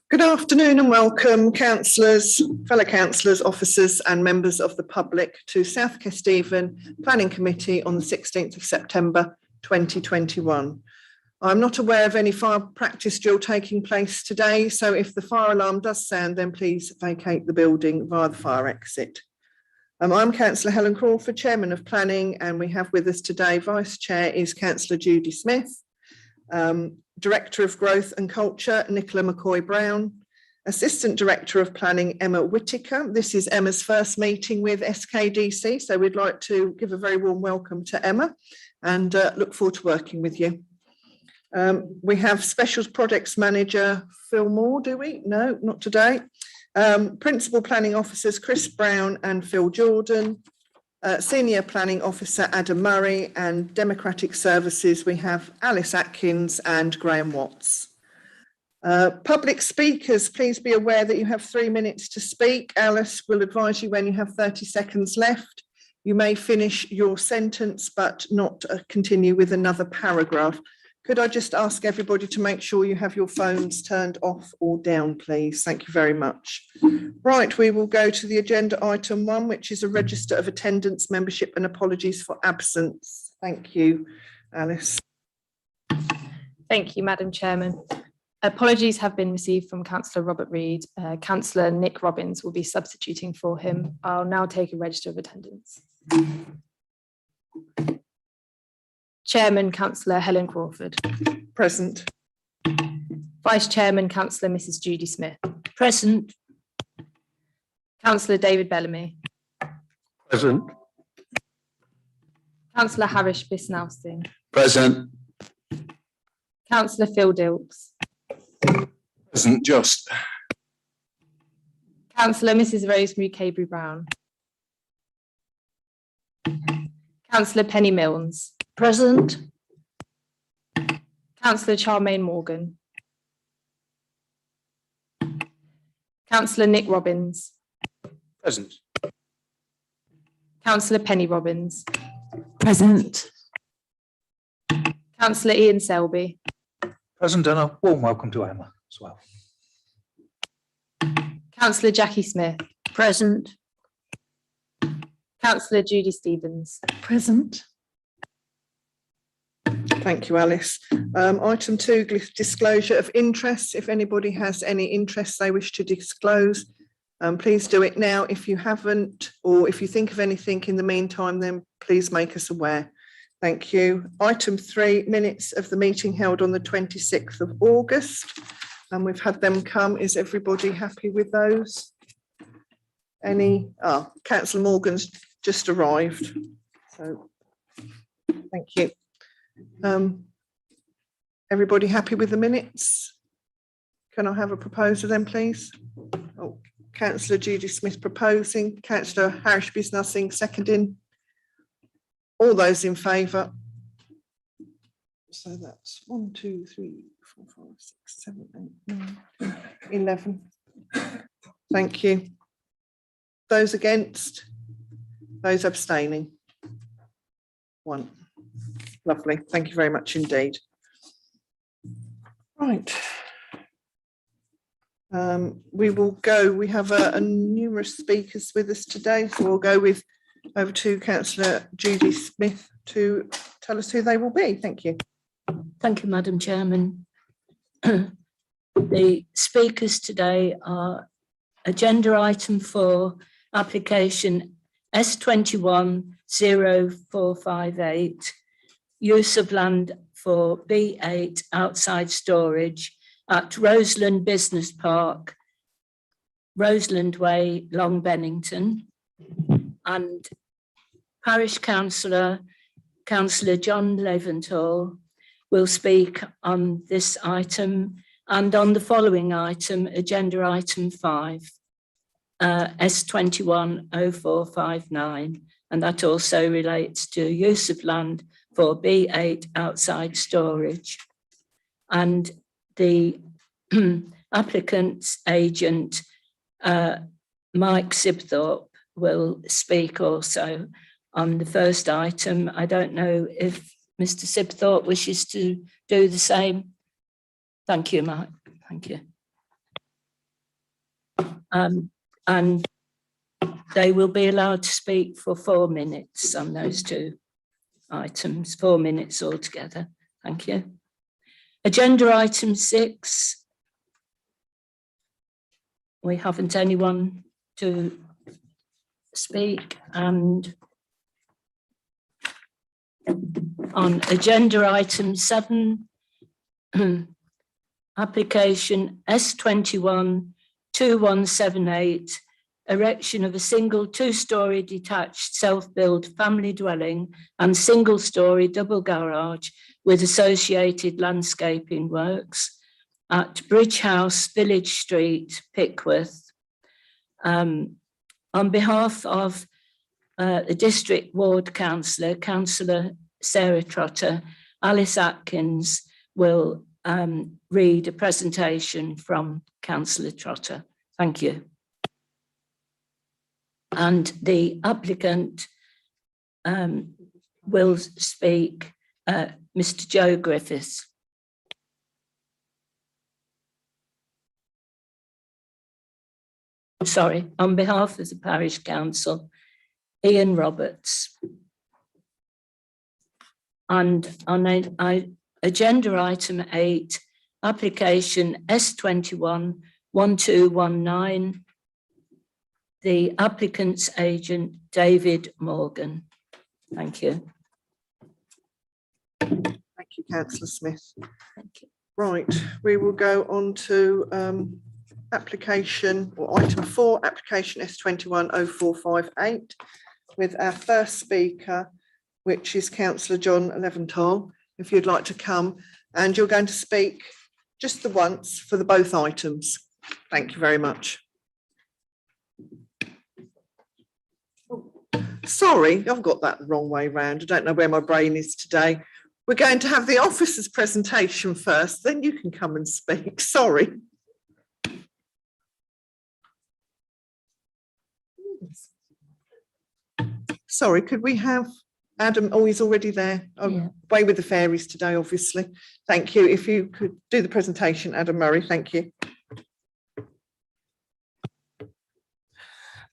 Good afternoon and welcome, councillors, fellow councillors, officers and members of the public to South Kesteven Planning Committee on the 16th of September 2021. I'm not aware of any fire practice drill taking place today, so if the fire alarm does sound, then please vacate the building via the fire exit. I'm Councillor Helen Crawford, Chairman of Planning, and we have with us today, Vice Chair is Councillor Judy Smith, Director of Growth and Culture, Nicola McCoy-Brown, Assistant Director of Planning, Emma Whittaker. This is Emma's first meeting with SKDC, so we'd like to give a very warm welcome to Emma and look forward to working with you. We have Specials Projects Manager Phil Moore, do we? No, not today. Principal Planning Officers Chris Brown and Phil Jordan. Senior Planning Officer Adam Murray, and Democratic Services we have Alice Atkins and Graham Watts. Public speakers, please be aware that you have 3 minutes to speak. Alice will advise you when you have 30 seconds left. You may finish your sentence but not continue with another paragraph. Could I just ask everybody to make sure you have your phones turned off or down, please? Thank you very much. Right, we will go to the agenda item 1, which is a register of attendance, membership and apologies for absence. Thank you, Alice. Thank you, Madam Chairman. Apologies have been received from Councillor Robert Reid. Councillor Nick Robbins will be substituting for him. I'll now take a register of attendance. Chairman, Councillor Helen Crawford. Present. Vice Chairman, Councillor Mrs. Judy Smith. Present. Councillor David Bellamy. Present. Councillor Harish Bisnowsing. Present. Councillor Phil Dilks. Present, just. Councillor Mrs. Rosemary Cabry-Brown. Councillor Penny Milnes. Present. Councillor Charmaine Morgan. Councillor Nick Robbins. Present. Councillor Penny Robbins. Present. Councillor Ian Selby. Present, and a warm welcome to Emma as well. Councillor Jackie Smith. Present. Councillor Judy Stevens. Present. Thank you, Alice. Item 2, disclosure of interests. If anybody has any interests they wish to disclose, please do it now. If you haven't, or if you think of anything in the meantime, then please make us aware. Thank you. Item 3, minutes of the meeting held on the 26th of August. And we've had them come. Is everybody happy with those? Any? Councillor Morgan's just arrived. So thank you. Everybody happy with the minutes? Can I have a proposer then, please? Oh, Councillor Judy Smith proposing, Councillor Harish Bisnowsing seconding. All those in favour? So that's 1, 2, 3, 4, 5, 6, 7, 8, 9, 10, 11. Thank you. Those against? Those abstaining? 1. Lovely. Thank you very much indeed. Right. We will go. We have a numerous speakers with us today, so we'll go with over to Councillor Judy Smith to tell us who they will be. Thank you. Thank you, Madam Chairman. The speakers today are agenda item 4, application S21 0458. Use of land for B8 outside storage at Rosalind Business Park, Rosalind Way, Long Bennington. And Parish Councillor, Councillor John Levenhall, will speak on this item and on the following item, agenda item 5, S21 0459. And that also relates to use of land for B8 outside storage. And the applicant's agent, Mike Sibthorpe, will speak also on the first item. I don't know if Mr. Sibthorpe wishes to do the same. Thank you, Mike. Thank you. and they will be allowed to speak for 4 minutes on those two items, 4 minutes altogether. Thank you. Agenda item 6. We haven't anyone to speak, and on agenda item 7, application S21-2178, erection of a single 2-storey detached self-built family dwelling and single-storey double garage with associated landscaping works at Bridgehouse, Village Street, Pickworth. On behalf of the District Ward Councillor, Councillor Sarah Trotter, Alice Atkins will read a presentation from Councillor Trotter. Thank you. And the applicant will speak, Mr. Joe Griffiths. Sorry, on behalf of the Parish Council, Ian Roberts. And on agenda item 8, application S21-1219, the applicant's agent, David Morgan. Thank you. Thank you, Councillor Smith. Thank you. Right, we will go on to application or item 4, application S21-0458, with our first speaker, which is Councillor John Levenhall. If you'd like to come, and you're going to speak just the once for the both items. Thank you very much. Sorry, I've got that the wrong way round. I don't know where my brain is today. We're going to have the officer's presentation first, then you can come and speak. Sorry. Sorry, could we have Adam? Oh, he's already there. Yeah. Away with the fairies today, obviously. Thank you. If you could do the presentation, Adam Murray, thank you.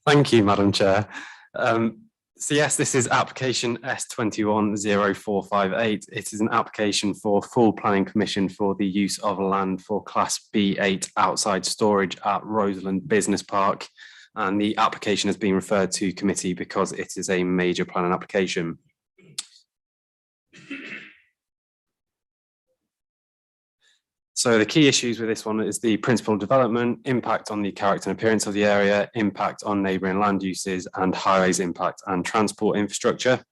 Thank you, Madam Chair. So yes, this is application S21-0458. It is an application for full planning permission for the use of land for Class B8 outside storage at Rosalind Business Park. And the application has been referred to committee because it is a major planning application. So the key issues with this one is the principal development, impact on the character and appearance of the area, impact on neighbouring land uses, and highways impact and transport infrastructure.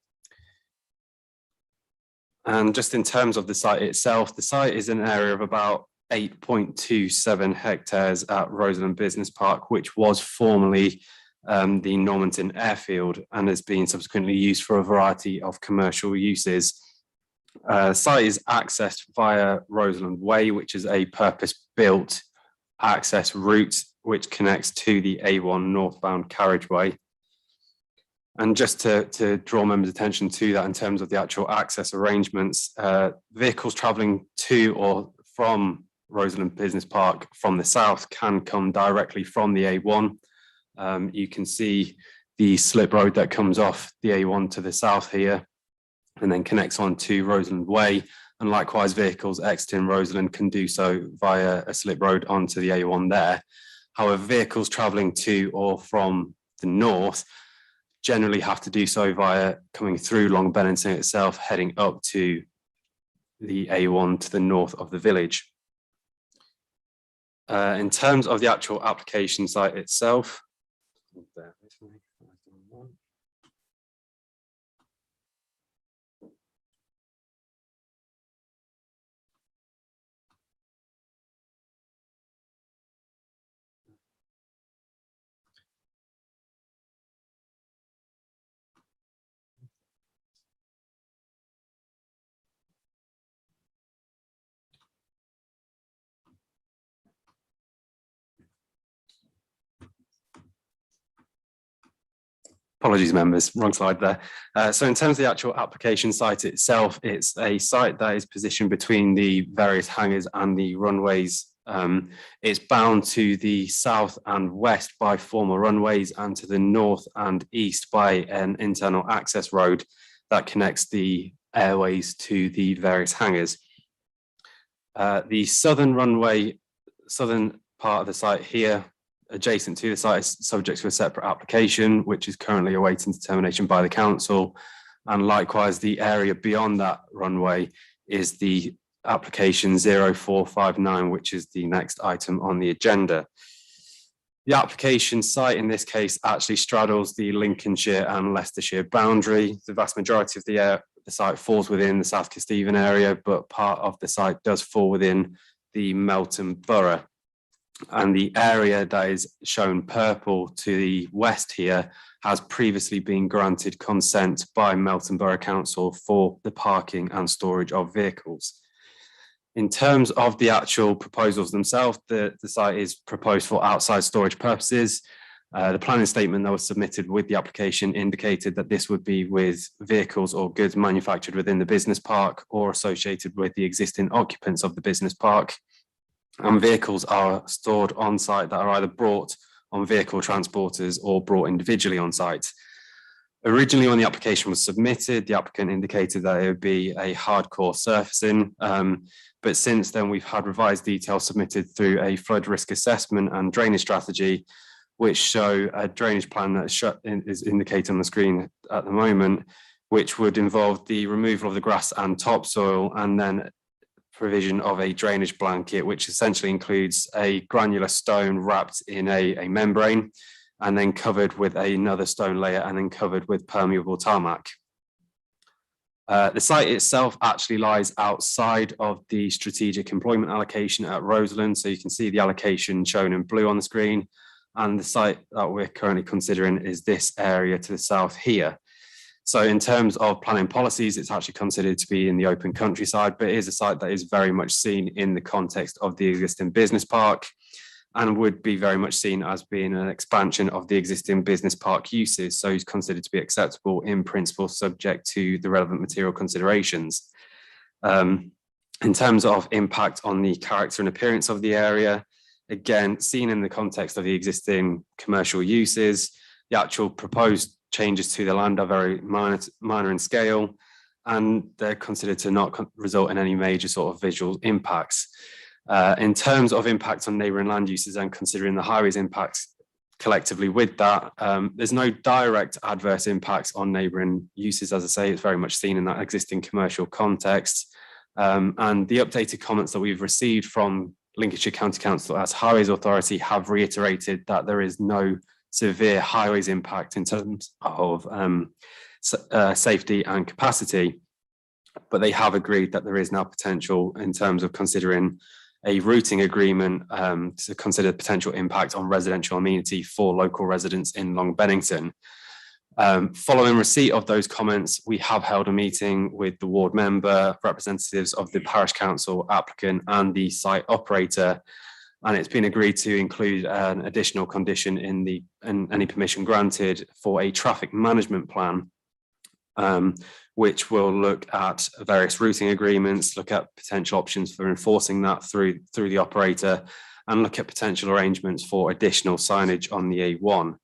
And just in terms of the site itself, the site is an area of about 8.27 hectares at Rosalind Business Park, which was formerly the Normanton Airfield and has been subsequently used for a variety of commercial uses. Site is accessed via Rosalind Way, which is a purpose-built access route which connects to the A1 northbound carriageway. And just to draw members' attention to that in terms of the actual access arrangements, vehicles travelling to or from Rosalind Business Park from the south can come directly from the A1. You can see the slip road that comes off the A1 to the south here and then connects on to Rosalind Way, and likewise vehicles exiting Rosalind can do so via a slip road onto the A1 there. However, vehicles travelling to or from the north generally have to do so via coming through Long Bennington itself, heading up to the A1 to the north of the village. In terms of the actual application site itself, apologies, members, wrong slide there. So in terms of the actual application site itself, it's a site that is positioned between the various hangars and the runways It's bound to the south and west by former runways and to the north and east by an internal access road that connects the airways to the various hangars. The southern runway, southern part of the site here, adjacent to the site, is subject to a separate application, which is currently awaiting determination by the council. And likewise, the area beyond that runway is the application 0459, which is the next item on the agenda. The application site in this case actually straddles the Lincolnshire and Leicestershire boundary. The vast majority of the site falls within the South Kesteven area, but part of the site does fall within the Melton Borough. And the area that is shown purple to the west here has previously been granted consent by Melton Borough Council for the parking and storage of vehicles. In terms of the actual proposals themselves, the site is proposed for outside storage purposes. The planning statement that was submitted with the application indicated that this would be with vehicles or goods manufactured within the business park or associated with the existing occupants of the business park. And vehicles are stored on site that are either brought on vehicle transporters or brought individually on site. Originally, when the application was submitted, the applicant indicated that it would be a hardcore surfacing. But since then, we've had revised details submitted through a flood risk assessment and drainage strategy, which show a drainage plan that is indicated on the screen at the moment, which would involve the removal of the grass and topsoil, and then provision of a drainage blanket, which essentially includes a granular stone wrapped in a membrane and then covered with another stone layer and then covered with permeable tarmac. The site itself actually lies outside of the strategic employment allocation at Rosalind. So you can see the allocation shown in blue on the screen. And the site that we're currently considering is this area to the south here. So in terms of planning policies, it's actually considered to be in the open countryside, but it is a site that is very much seen in the context of the existing business park and would be very much seen as being an expansion of the existing business park uses. So it's considered to be acceptable in principle, subject to the relevant material considerations. In terms of impact on the character and appearance of the area, again, seen in the context of the existing commercial uses, the actual proposed changes to the land are very minor in scale, and they're considered to not result in any major sort of visual impacts. In terms of impact on neighbouring land uses and considering the highways impacts collectively with that, there's no direct adverse impacts on neighbouring uses. As I say, it's very much seen in that existing commercial context. And the updated comments that we've received from Lincolnshire County Council as Highways Authority have reiterated that there is no severe highways impact in terms of safety and capacity, but they have agreed that there is now potential in terms of considering a routing agreement to consider potential impact on residential amenity for local residents in Long Bennington. Following receipt of those comments, we have held a meeting with the ward member, representatives of the parish council, applicant and the site operator, and it's been agreed to include an additional condition in any permission granted for a traffic management plan, which will look at various routing agreements, look at potential options for enforcing that through the operator, and look at potential arrangements for additional signage on the A1.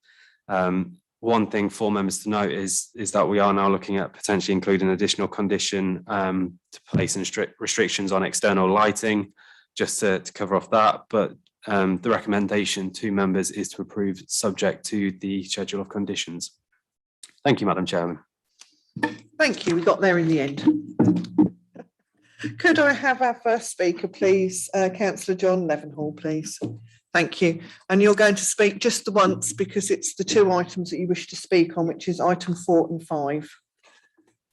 One thing for members to note is that we are now looking at potentially including an additional condition to place restrictions on external lighting, just to cover off that. But the recommendation to members is to approve subject to the schedule of conditions. Thank you, Madam Chairman. Thank you. We got there in the end. Could I have our first speaker, please? Councillor John Levenhall, please. Thank you. And you're going to speak just the once because it's the two items that you wish to speak on, which is item 4 and 5.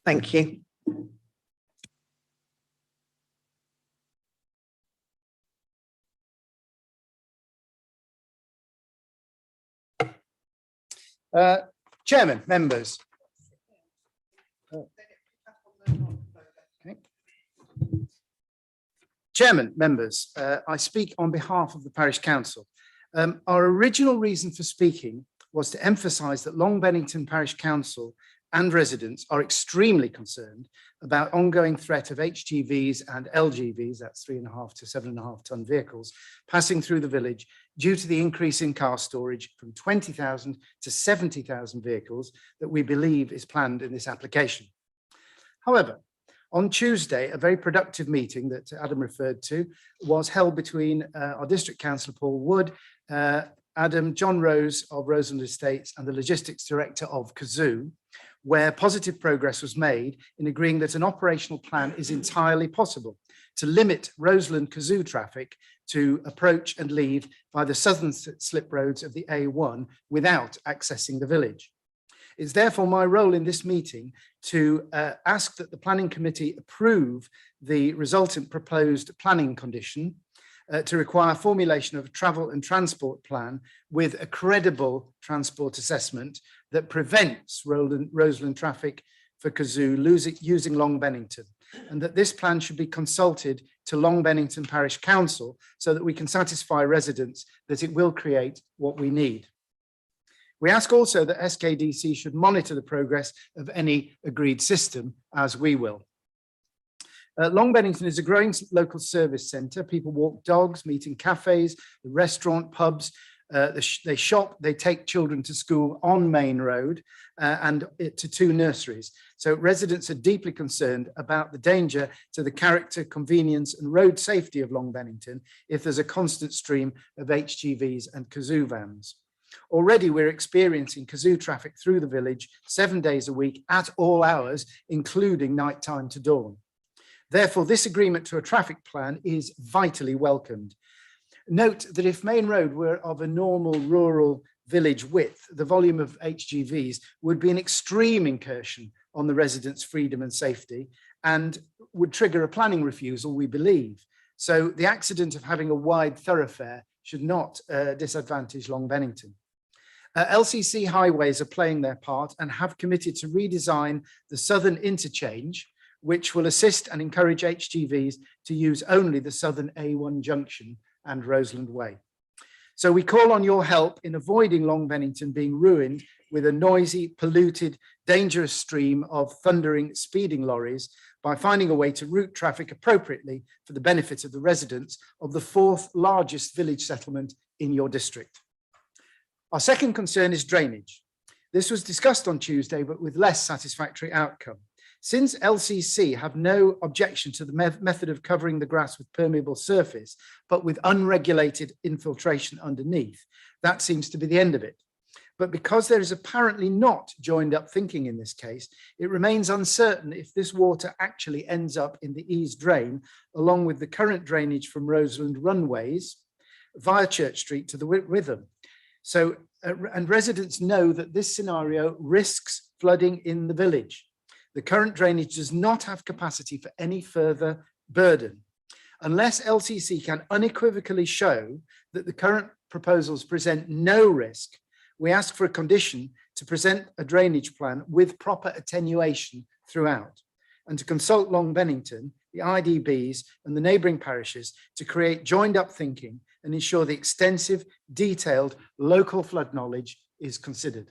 Thank you. Chairman, members. Okay. Chairman, members, I speak on behalf of the Parish Council. Our original reason for speaking was to emphasise that Long Bennington Parish Council and residents are extremely concerned about ongoing threat of HGVs and LGVs, that's 3.5 to 7.5 ton vehicles, passing through the village due to the increase in car storage from 20,000 to 70,000 vehicles that we believe is planned in this application. However, on Tuesday, a very productive meeting that Adam referred to was held between our District Councillor Paul Wood, Adam, John Rose of Rosalind Estates and the Logistics Director of Kazoo, where positive progress was made in agreeing that an operational plan is entirely possible to limit Rosalind Kazoo traffic to approach and leave by the southern slip roads of the A1 without accessing the village. It's therefore my role in this meeting to ask that the Planning Committee approve the resultant proposed planning condition to require formulation of a travel and transport plan with a credible transport assessment that prevents Rosalind traffic for Kazoo using Long Bennington, and that this plan should be consulted to Long Bennington Parish Council so that we can satisfy residents that it will create what we need. We ask also that SKDC should monitor the progress of any agreed system, as we will. Long Bennington is a growing local service centre. People walk dogs, meet in cafes, the restaurant, pubs. They shop, they take children to school on Main Road and to 2 nurseries. So residents are deeply concerned about the danger to the character, convenience and road safety of Long Bennington if there's a constant stream of HGVs and Kazoo vans. Already we're experiencing Kazoo traffic through the village 7 days a week at all hours, including night time to dawn. Therefore, this agreement to a traffic plan is vitally welcomed. Note that if Main Road were of a normal rural village width, the volume of HGVs would be an extreme incursion on the residents' freedom and safety and would trigger a planning refusal, we believe. So the accident of having a wide thoroughfare should not disadvantage Long Bennington. LCC Highways are playing their part and have committed to redesign the southern interchange, which will assist and encourage HGVs to use only the southern A1 junction and Rosalind Way. So we call on your help in avoiding Long Bennington being ruined with a noisy, polluted, dangerous stream of thundering, speeding lorries by finding a way to route traffic appropriately for the benefit of the residents of the 4th largest village settlement in your district. Our second concern is drainage. This was discussed on Tuesday, but with less satisfactory outcome. Since LCC have no objection to the method of covering the grass with permeable surface, but with unregulated infiltration underneath, that seems to be the end of it. But because there is apparently not joined up thinking in this case, it remains uncertain if this water actually ends up in the east drain, along with the current drainage from Rosalind runways via Church Street to the Witham. So, and residents know that this scenario risks flooding in the village. The current drainage does not have capacity for any further burden. Unless LCC can unequivocally show that the current proposals present no risk, we ask for a condition to present a drainage plan with proper attenuation throughout, and to consult Long Bennington, the IDBs and the neighbouring parishes to create joined up thinking and ensure the extensive, detailed local flood knowledge is considered.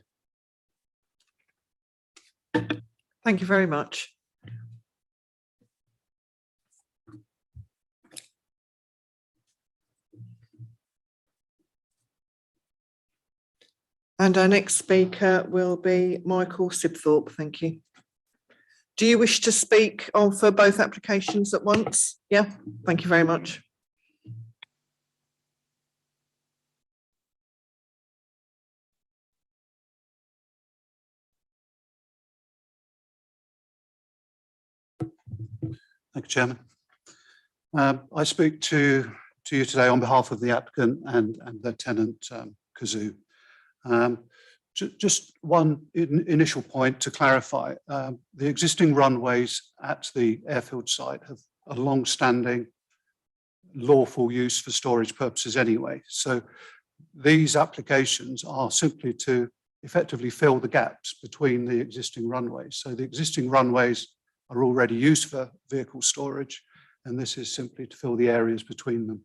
Thank you very much. And our next speaker will be Michael Sibthorpe. Thank you. Do you wish to speak on for both applications at once? Yeah, thank you very much. Thank you, Chairman. I speak to you today on behalf of the applicant and the tenant, Kazoo. Just one initial point to clarify. The existing runways at the airfield site have a long-standing lawful use for storage purposes anyway. So these applications are simply to effectively fill the gaps between the existing runways. So the existing runways are already used for vehicle storage, and this is simply to fill the areas between them.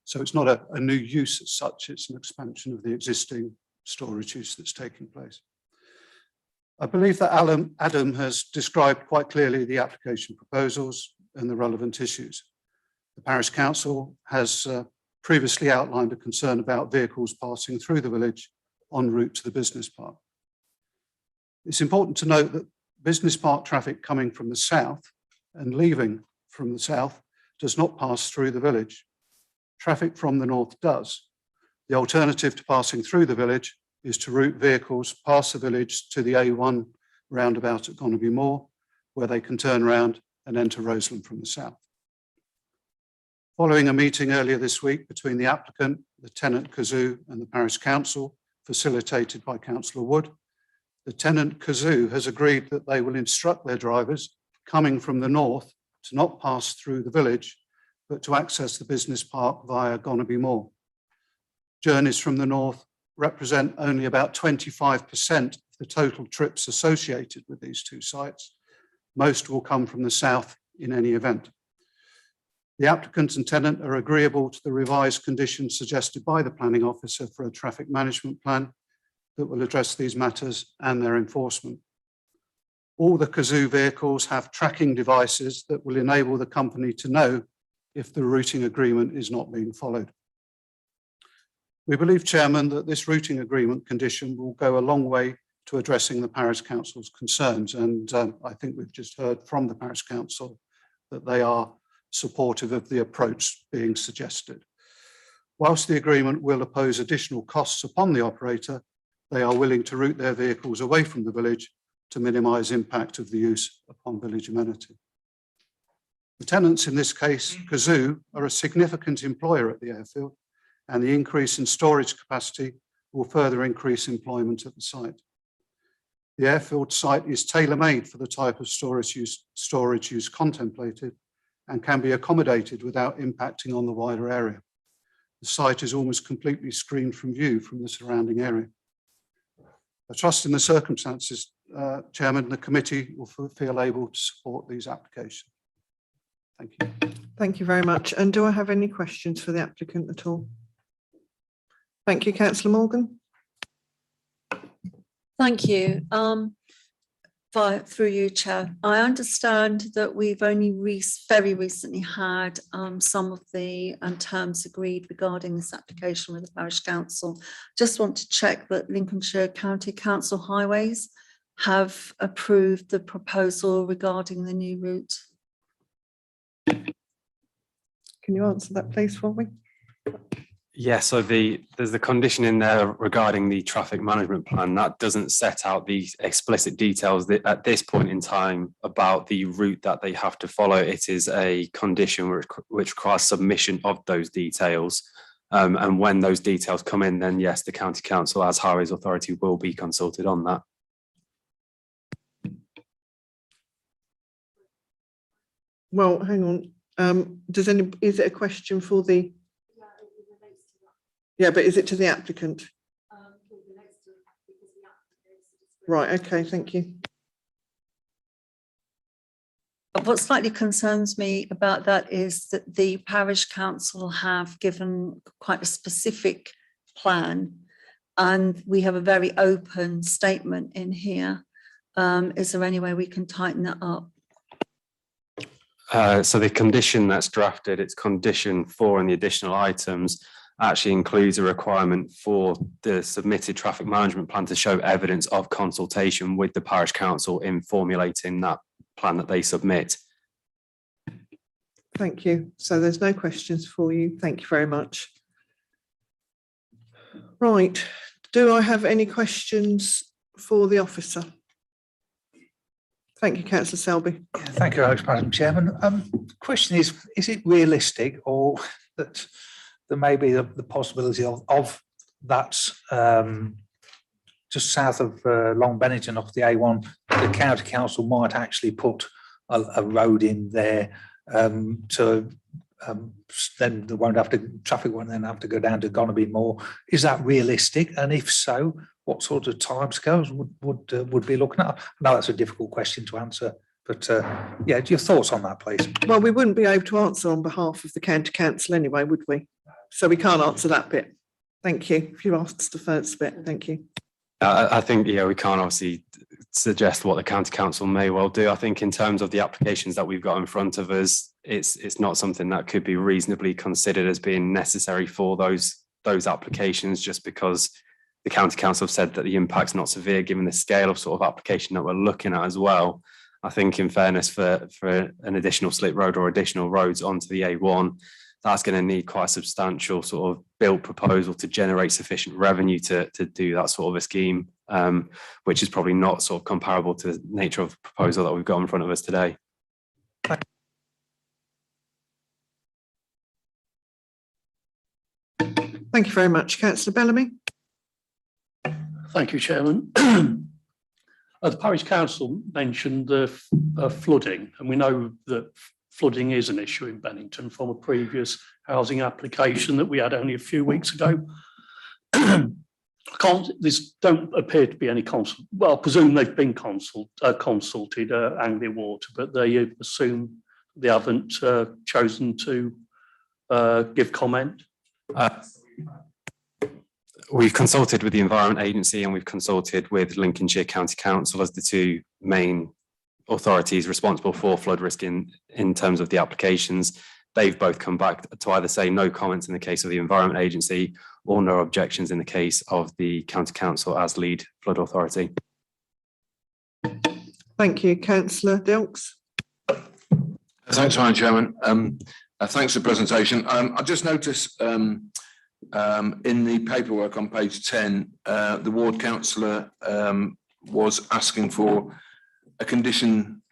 So it's not a new use as such, it's an expansion of the existing storage use that's taking place. I believe that Adam has described quite clearly the application proposals and the relevant issues. The Parish Council has previously outlined a concern about vehicles passing through the village en route to the business park. It's important to note that business park traffic coming from the south and leaving from the south does not pass through the village. Traffic from the north does. The alternative to passing through the village is to route vehicles past the village to the A1 roundabout at Gonnaby Moor, where they can turn around and enter Rosalind from the south. Following a meeting earlier this week between the applicant, the tenant Kazoo and the Parish Council, facilitated by Councillor Wood, the tenant Kazoo has agreed that they will instruct their drivers coming from the north to not pass through the village, but to access the business park via Gonnaby Moor. Journeys from the north represent only about 25% of the total trips associated with these two sites. Most will come from the south in any event. The applicant and tenant are agreeable to the revised conditions suggested by the planning officer for a traffic management plan that will address these matters and their enforcement. All the Kazoo vehicles have tracking devices that will enable the company to know if the routing agreement is not being followed. We believe, Chairman, that this routing agreement condition will go a long way to addressing the Parish Council's concerns, and I think we've just heard from the Parish Council that they are supportive of the approach being suggested. Whilst the agreement will impose additional costs upon the operator, they are willing to route their vehicles away from the village to minimise impact of the use upon village amenity. The tenants in this case, Kazoo, are a significant employer at the airfield, and the increase in storage capacity will further increase employment at the site. The airfield site is tailor-made for the type of storage use contemplated and can be accommodated without impacting on the wider area. The site is almost completely screened from view from the surrounding area. I trust in the circumstances, Chairman, the committee will feel able to support these applications. Thank you. Thank you very much. And do I have any questions for the applicant at all? Thank you, Councillor Morgan. Thank you. Through you, Chair. I understand that we've only very recently had some of the terms agreed regarding this application with the Parish Council. Just want to check that Lincolnshire County Council Highways have approved the proposal regarding the new route. Can you answer that, please, for me? Yeah, so there's the condition in there regarding the traffic management plan that doesn't set out the explicit details that at this point in time about the route that they have to follow. It is a condition which requires submission of those details. And when those details come in, then yes, the County Council as Highways Authority will be consulted on that. Well, hang on. Is it a question for the? Yeah, but is it to the applicant? Right, okay, thank you. What slightly concerns me about that is that the Parish Council have given quite a specific plan, and we have a very open statement in here. Is there any way we can tighten that up? So the condition that's drafted, it's condition 4 and the additional items actually includes a requirement for the submitted traffic management plan to show evidence of consultation with the Parish Council in formulating that plan that they submit. Thank you. So there's no questions for you. Thank you very much. Right. Do I have any questions for the officer? Thank you, Councillor Selby. Thank you, Madam Chairman. The question is it realistic or that there may be the possibility of that just south of Long Bennington off the A1, the County Council might actually put a road in there to then they won't have to, traffic won't then have to go down to Gonnaby Moor. Is that realistic? And if so, what sort of timescales would be looking at? I know that's a difficult question to answer, but yeah, your thoughts on that, please. Well, we wouldn't be able to answer on behalf of the County Council anyway, would we? So we can't answer that bit. Thank you. If you asked us the first bit, thank you. I think, yeah, we can't obviously suggest what the county council may well do. I think in terms of the applications that we've got in front of us, it's not something that could be reasonably considered as being necessary for those applications, just because the county council have said that the impact's not severe given the scale of sort of application that we're looking at as well. I think in fairness for an additional slip road or additional roads onto the A1, that's going to need quite a substantial sort of build proposal to generate sufficient revenue to do that sort of a scheme, which is probably not sort of comparable to the nature of the proposal that we've got in front of us today. Thank you very much. Councillor Bellamy. Thank you, Chairman. The Parish Council mentioned the flooding, and we know that flooding is an issue in Bennington from a previous housing application that we had only a few weeks ago. This don't appear to be any well, I presume they've been consulted, Anglia Water, but they assume they haven't chosen to give comment. We've consulted with the Environment Agency and we've consulted with Lincolnshire County Council as the two main authorities responsible for flood risk in terms of the applications. They've both come back to either say no comments in the case of the Environment Agency or no objections in the case of the County Council as lead flood authority. Thank you. Councillor Dilks. Thanks, Madam Chairman. Thanks for the presentation. I just noticed in the paperwork on page 10, the ward councillor was asking for a condition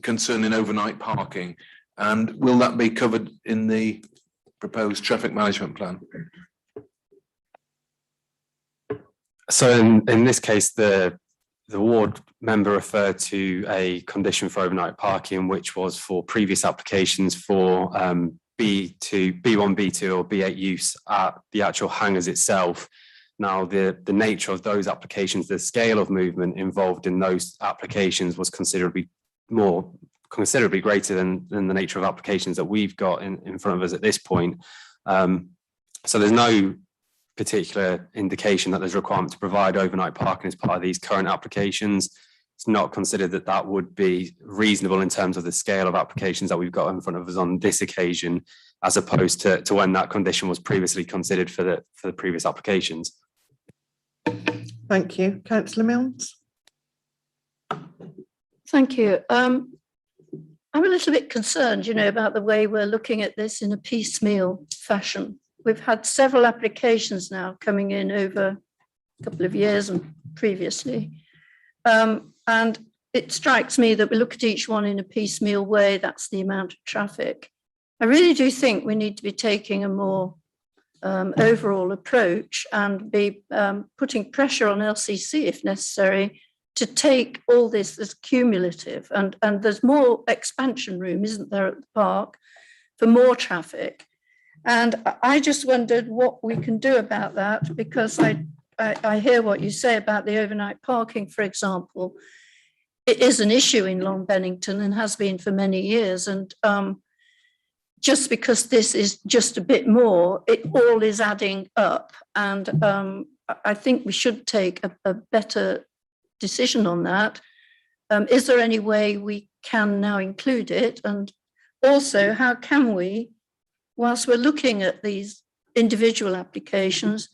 concerning overnight parking, and will that be covered in the proposed traffic management plan? So in this case, the ward member referred to a condition for overnight parking, which was for previous applications for B1, B2 or B8 use at the actual hangars itself. Now, the nature of those applications, the scale of movement involved in those applications was considerably greater than the nature of applications that we've got in front of us at this point. So there's no particular indication that there's a requirement to provide overnight parking as part of these current applications. It's not considered that that would be reasonable in terms of the scale of applications that we've got in front of us on this occasion, as opposed to when that condition was previously considered for the previous applications. Thank you. Councillor Milnes. Thank you. I'm a little bit concerned, about the way we're looking at this in a piecemeal fashion. We've had several applications now coming in over a couple of years and previously. And it strikes me that we look at each one in a piecemeal way. That's the amount of traffic. I really do think we need to be taking a more overall approach and be putting pressure on LCC if necessary to take all this as cumulative. And there's more expansion room, isn't there, at the park for more traffic. And I just wondered what we can do about that, because I hear what you say about the overnight parking, for example. It is an issue in Long Bennington and has been for many years. And just because this is just a bit more, it all is adding up. And I think we should take a better decision on that. Is there any way we can now include it? And also, how can we, whilst we're looking at these individual applications,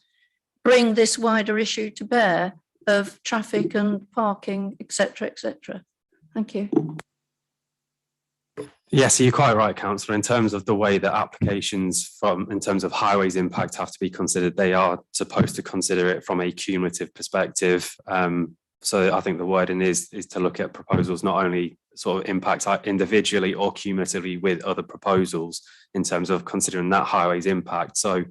bring this wider issue to bear of traffic and parking, etc., etc.? Thank you. Yes, you're quite right, Councillor. In terms of the way that applications in terms of highways impact have to be considered, they are supposed to consider it from a cumulative perspective. So I think the wording is to look at proposals not only sort of impacts individually or cumulatively with other proposals in terms of considering that highways impact. So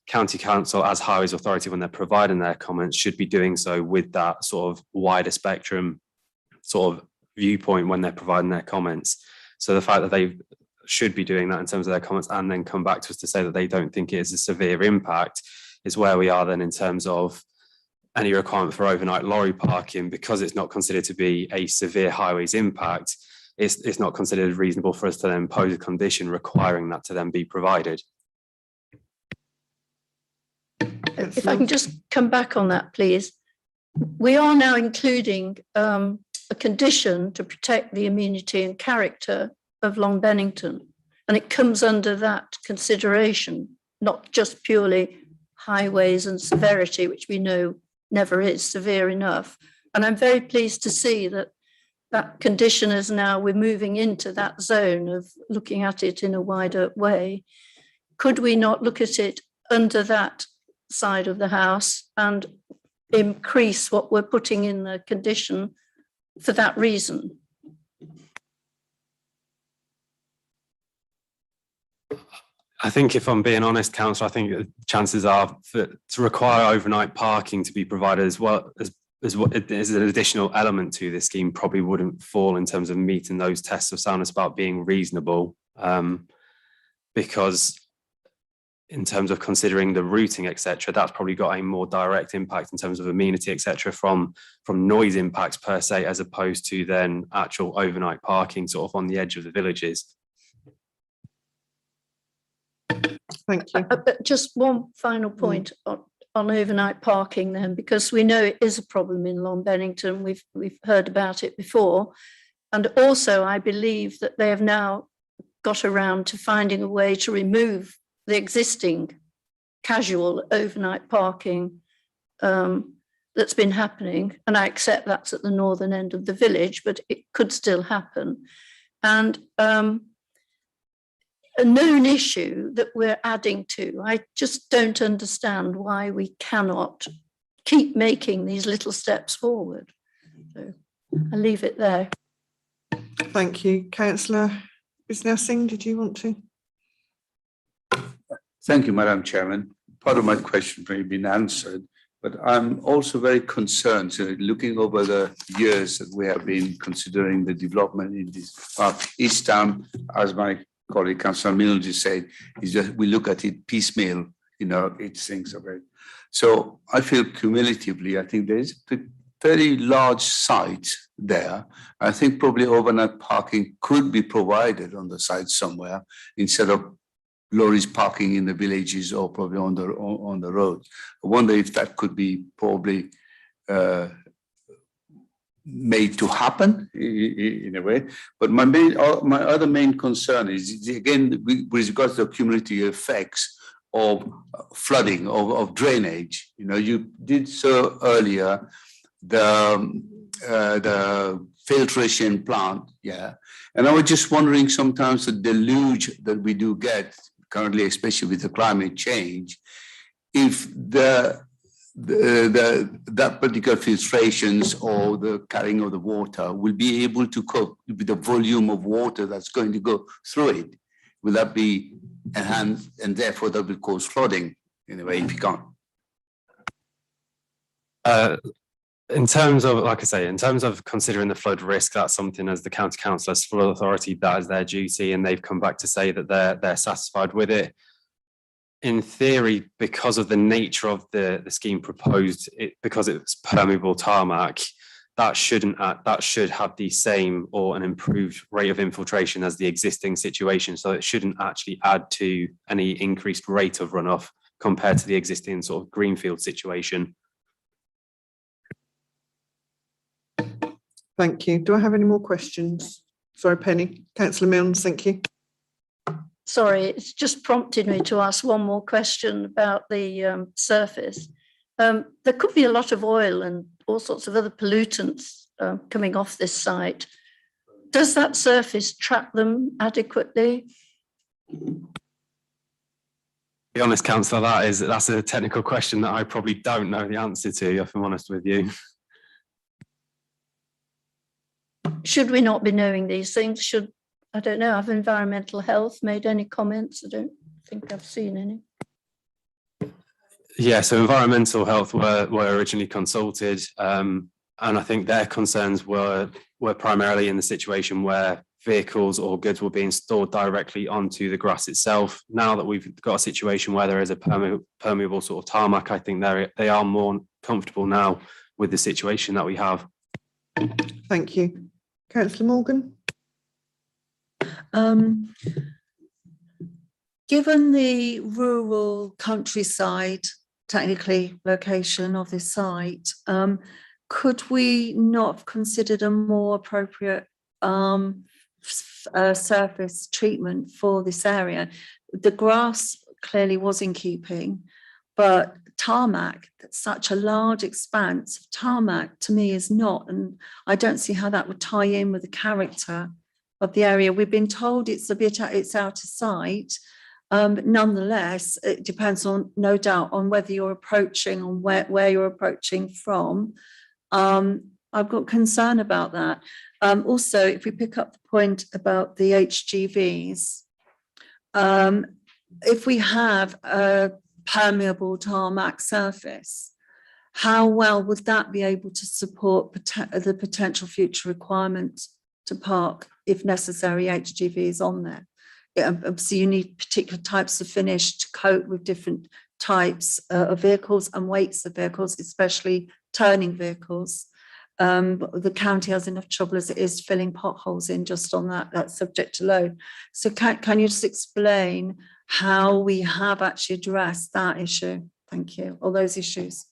County Council as Highways Authority, when they're providing their comments, should be doing so with that sort of wider spectrum sort of viewpoint when they're providing their comments. So the fact that they should be doing that in terms of their comments and then come back to us to say that they don't think it is a severe impact is where we are then in terms of any requirement for overnight lorry parking, because it's not considered to be a severe highways impact. It's not considered reasonable for us to then impose a condition requiring that to then be provided. If I can just come back on that, please. we are now including a condition to protect the amenity and character of Long Bennington. And it comes under that consideration, not just purely highways and severity, which we know never is severe enough. And I'm very pleased to see that that condition is now, we're moving into that zone of looking at it in a wider way. Could we not look at it under that side of the house and increase what we're putting in the condition for that reason? I think if I'm being honest, Councillor, I think the chances are to require overnight parking to be provided as well as what is an additional element to this scheme probably wouldn't fall in terms of meeting those tests of soundness about being reasonable, because in terms of considering the routing, etc., that's probably got a more direct impact in terms of amenity, etc., from noise impacts per se, as opposed to then actual overnight parking sort of on the edge of the villages. Thank you. But just one final point on overnight parking then, because we know it is a problem in Long Bennington. We've heard about it before. And also, I believe that they have now got around to finding a way to remove the existing casual overnight parking that's been happening. And I accept that's at the northern end of the village, but it could still happen. And a known issue that we're adding to. I just don't understand why we cannot keep making these little steps forward. So I'll leave it there. Thank you. Councillor Bisnair-Singh, did you want to? Thank you, Madam Chairman. Part of my question may have been answered, but I'm also very concerned, looking over the years that we have been considering the development in this park. Each time, as my colleague Councillor Milne just said, is just we look at it piecemeal, each thing's of it. So I feel cumulatively, I think there's a very large site there. I think probably overnight parking could be provided on the site somewhere instead of lorries parking in the villages or probably on the road. I wonder if that could be probably made to happen in a way. But my other main concern is, again, with regards to the cumulative effects of flooding, of drainage. You did so earlier, the filtration plant, yeah. And I was just wondering, sometimes the deluge that we do get currently, especially with the climate change, if that particular filtrations or the carrying of the water will be able to cope with the volume of water that's going to go through it. Will that be enhanced, and therefore that will cause flooding in a way if you can't? In terms of, like I say, in terms of considering the flood risk, that's something as the county council, as full authority, that is their duty, and they've come back to say that they're satisfied with it. In theory, because of the nature of the scheme proposed, because it's permeable tarmac, that should have the same or an improved rate of infiltration as the existing situation. So it shouldn't actually add to any increased rate of runoff compared to the existing sort of greenfield situation. Thank you. Do I have any more questions? Sorry, Penny. Councillor Milnes, thank you. Sorry, it's just prompted me to ask one more question about the surface. There could be a lot of oil and all sorts of other pollutants coming off this site. Does that surface trap them adequately? To be honest, Councillor, that's a technical question that I probably don't know the answer to, if I'm honest with you. Should we not be knowing these things? Should, I don't know, have environmental health made any comments? I don't think I've seen any. Yeah, so environmental health were originally consulted, and I think their concerns were primarily in the situation where vehicles or goods were being stored directly onto the grass itself. Now that we've got a situation where there is a permeable sort of tarmac, I think they are more comfortable now with the situation that we have. Thank you. Councillor Morgan. Given the rural countryside, technically, location of this site, could we not have considered a more appropriate surface treatment for this area? The grass clearly was in keeping, but tarmac, that's such a large expanse of tarmac, to me is not, and I don't see how that would tie in with the character of the area. We've been told it's out of sight, but nonetheless, it depends on, no doubt, on whether you're approaching, on where you're approaching from. I've got concern about that. Also, if we pick up the point about the HGVs, if we have a permeable tarmac surface, how well would that be able to support the potential future requirement to park, if necessary, HGVs on there? So you need particular types of finish to cope with different types of vehicles and weights of vehicles, especially turning vehicles. The county has enough trouble as it is filling potholes in just on that subject alone. So can you just explain how we have actually addressed that issue? Thank you. All those issues.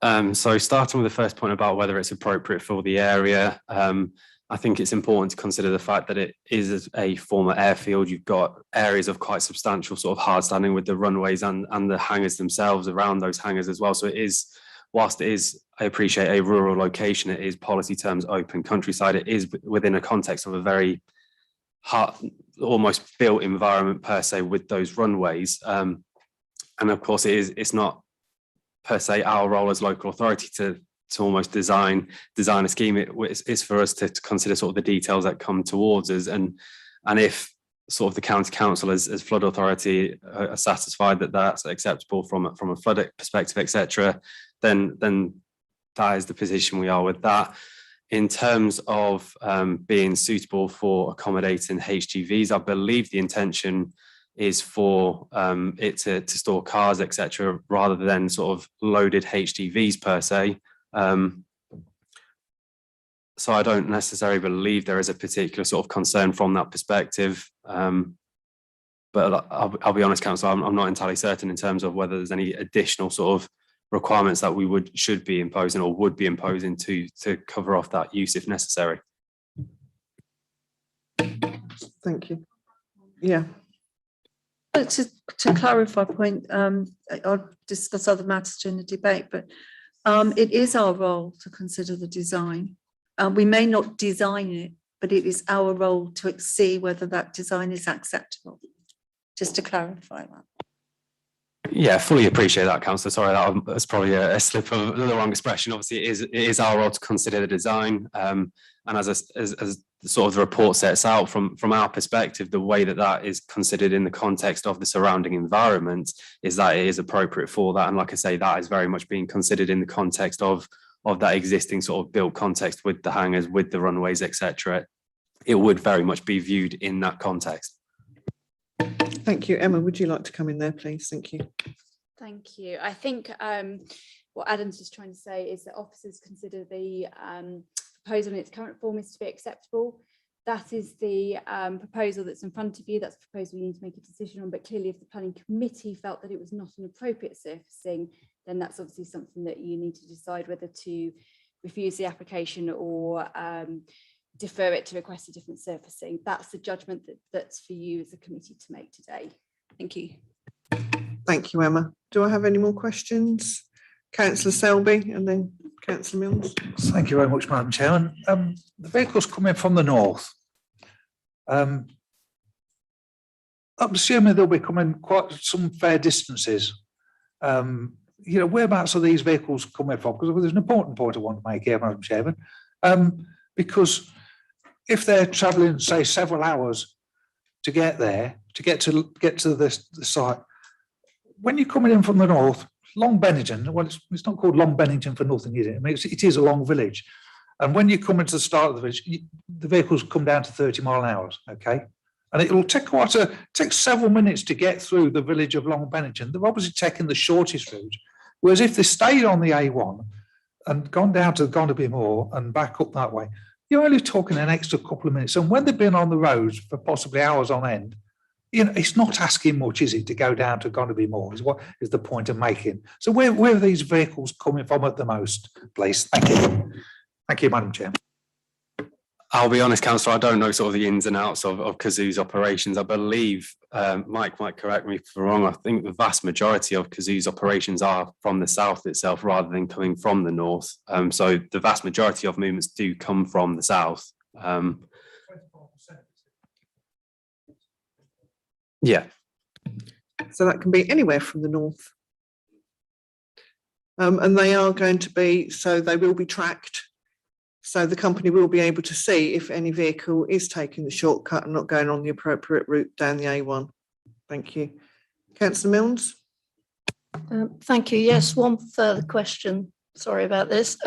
So starting with the first point about whether it's appropriate for the area, I think it's important to consider the fact that it is a former airfield. You've got areas of quite substantial sort of hard standing with the runways and the hangars themselves around those hangars as well. So it is, whilst it is, I appreciate, a rural location, it is policy terms open countryside. It is within a context of a very hard, almost built environment per se with those runways. And of course it's not per se our role as local authority to almost design a scheme. It's for us to consider sort of the details that come towards us, and if sort of the county council as flood authority are satisfied that that's acceptable from a flood perspective, etc., then that is the position we are with that. In terms of being suitable for accommodating HGVs, I believe the intention is for it to store cars, etc., rather than sort of loaded HGVs per se. So I don't necessarily believe there is a particular sort of concern from that perspective. But I'll be honest, Councillor, I'm not entirely certain in terms of whether there's any additional sort of requirements that we should be imposing or would be imposing to cover off that use if necessary. Thank you. Yeah. To clarify a point, I'll discuss other matters during the debate, but it is our role to consider the design. We may not design it, but it is our role to see whether that design is acceptable. Just to clarify that. Yeah, fully appreciate that, Councillor. Sorry, that was probably a slip of the wrong expression. Obviously, it is our role to consider the design, and as sort of the report sets out, from our perspective, the way that is considered in the context of the surrounding environment is that it is appropriate for that. And like I say, that is very much being considered in the context of that existing sort of built context with the hangars, with the runways, etc. It would very much be viewed in that context. Thank you. Emma, would you like to come in there, please? Thank you. Thank you. I think what Adam's just trying to say is that officers consider the proposal in its current form is to be acceptable. That is the proposal that's in front of you. That's the proposal you need to make a decision on. But clearly, if the planning committee felt that it was not an appropriate surfacing, then that's obviously something that you need to decide whether to refuse the application or defer it to request a different surfacing. That's the judgment that's for you as a committee to make today. Thank you. Thank you, Emma. Do I have any more questions? Councillor Selby and then Councillor Mills. Thank you very much, Madam Chairman. The vehicles coming from the north, I'm assuming they'll be coming quite some fair distances. Whereabouts are these vehicles coming from? Because there's an important point I want to make here, Madam Chairman. Because if they're travelling, say, several hours to get there, to get to the site, when you're coming in from the north, Long Bennington, well, it's not called Long Bennington for nothing, is it? I mean, it is a long village. And when you come into the start of the village, the vehicles come down to 30 mile an hour, okay? And it will take several minutes to get through the village of Long Bennington. They're obviously taking the shortest route. Whereas if they stayed on the A1 and gone down to Gondaby Moor and back up that way, you're only talking an extra couple of minutes. And when they've been on the roads for possibly hours on end, it's not asking much, is it, to go down to going to be more, is what is the point of making. So where are these vehicles coming from at the most, please? Thank you. Thank you, Madam Chair. I'll be honest, Councillor, I don't know sort of the ins and outs of Kazoo's operations. I believe, Mike might correct me if I'm wrong, I think the vast majority of Kazoo's operations are from the south itself rather than coming from the north. So the vast majority of movements do come from the south. Yeah. So that can be anywhere from the north. And they are going to be, so they will be tracked. So the company will be able to see if any vehicle is taking the shortcut and not going on the appropriate route down the A1. Thank you. Councillor Milnes? Thank you. Yes, one further question. Sorry about this.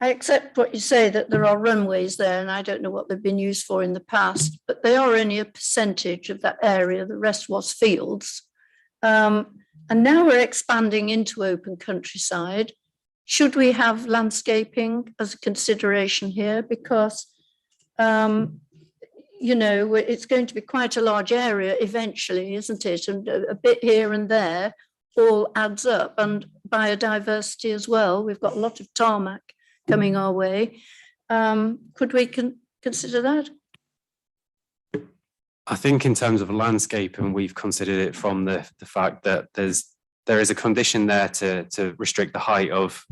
I accept what you say, that there are runways there, and I don't know what they've been used for in the past, but they are only a percentage of that area. The rest was fields. And now we're expanding into open countryside. Should we have landscaping as a consideration here? Because, it's going to be quite a large area eventually, isn't it? And a bit here and there all adds up, and biodiversity as well. We've got a lot of tarmac coming our way. Could we consider that? I think in terms of landscape, and we've considered it from the fact that there is a condition there to restrict the height of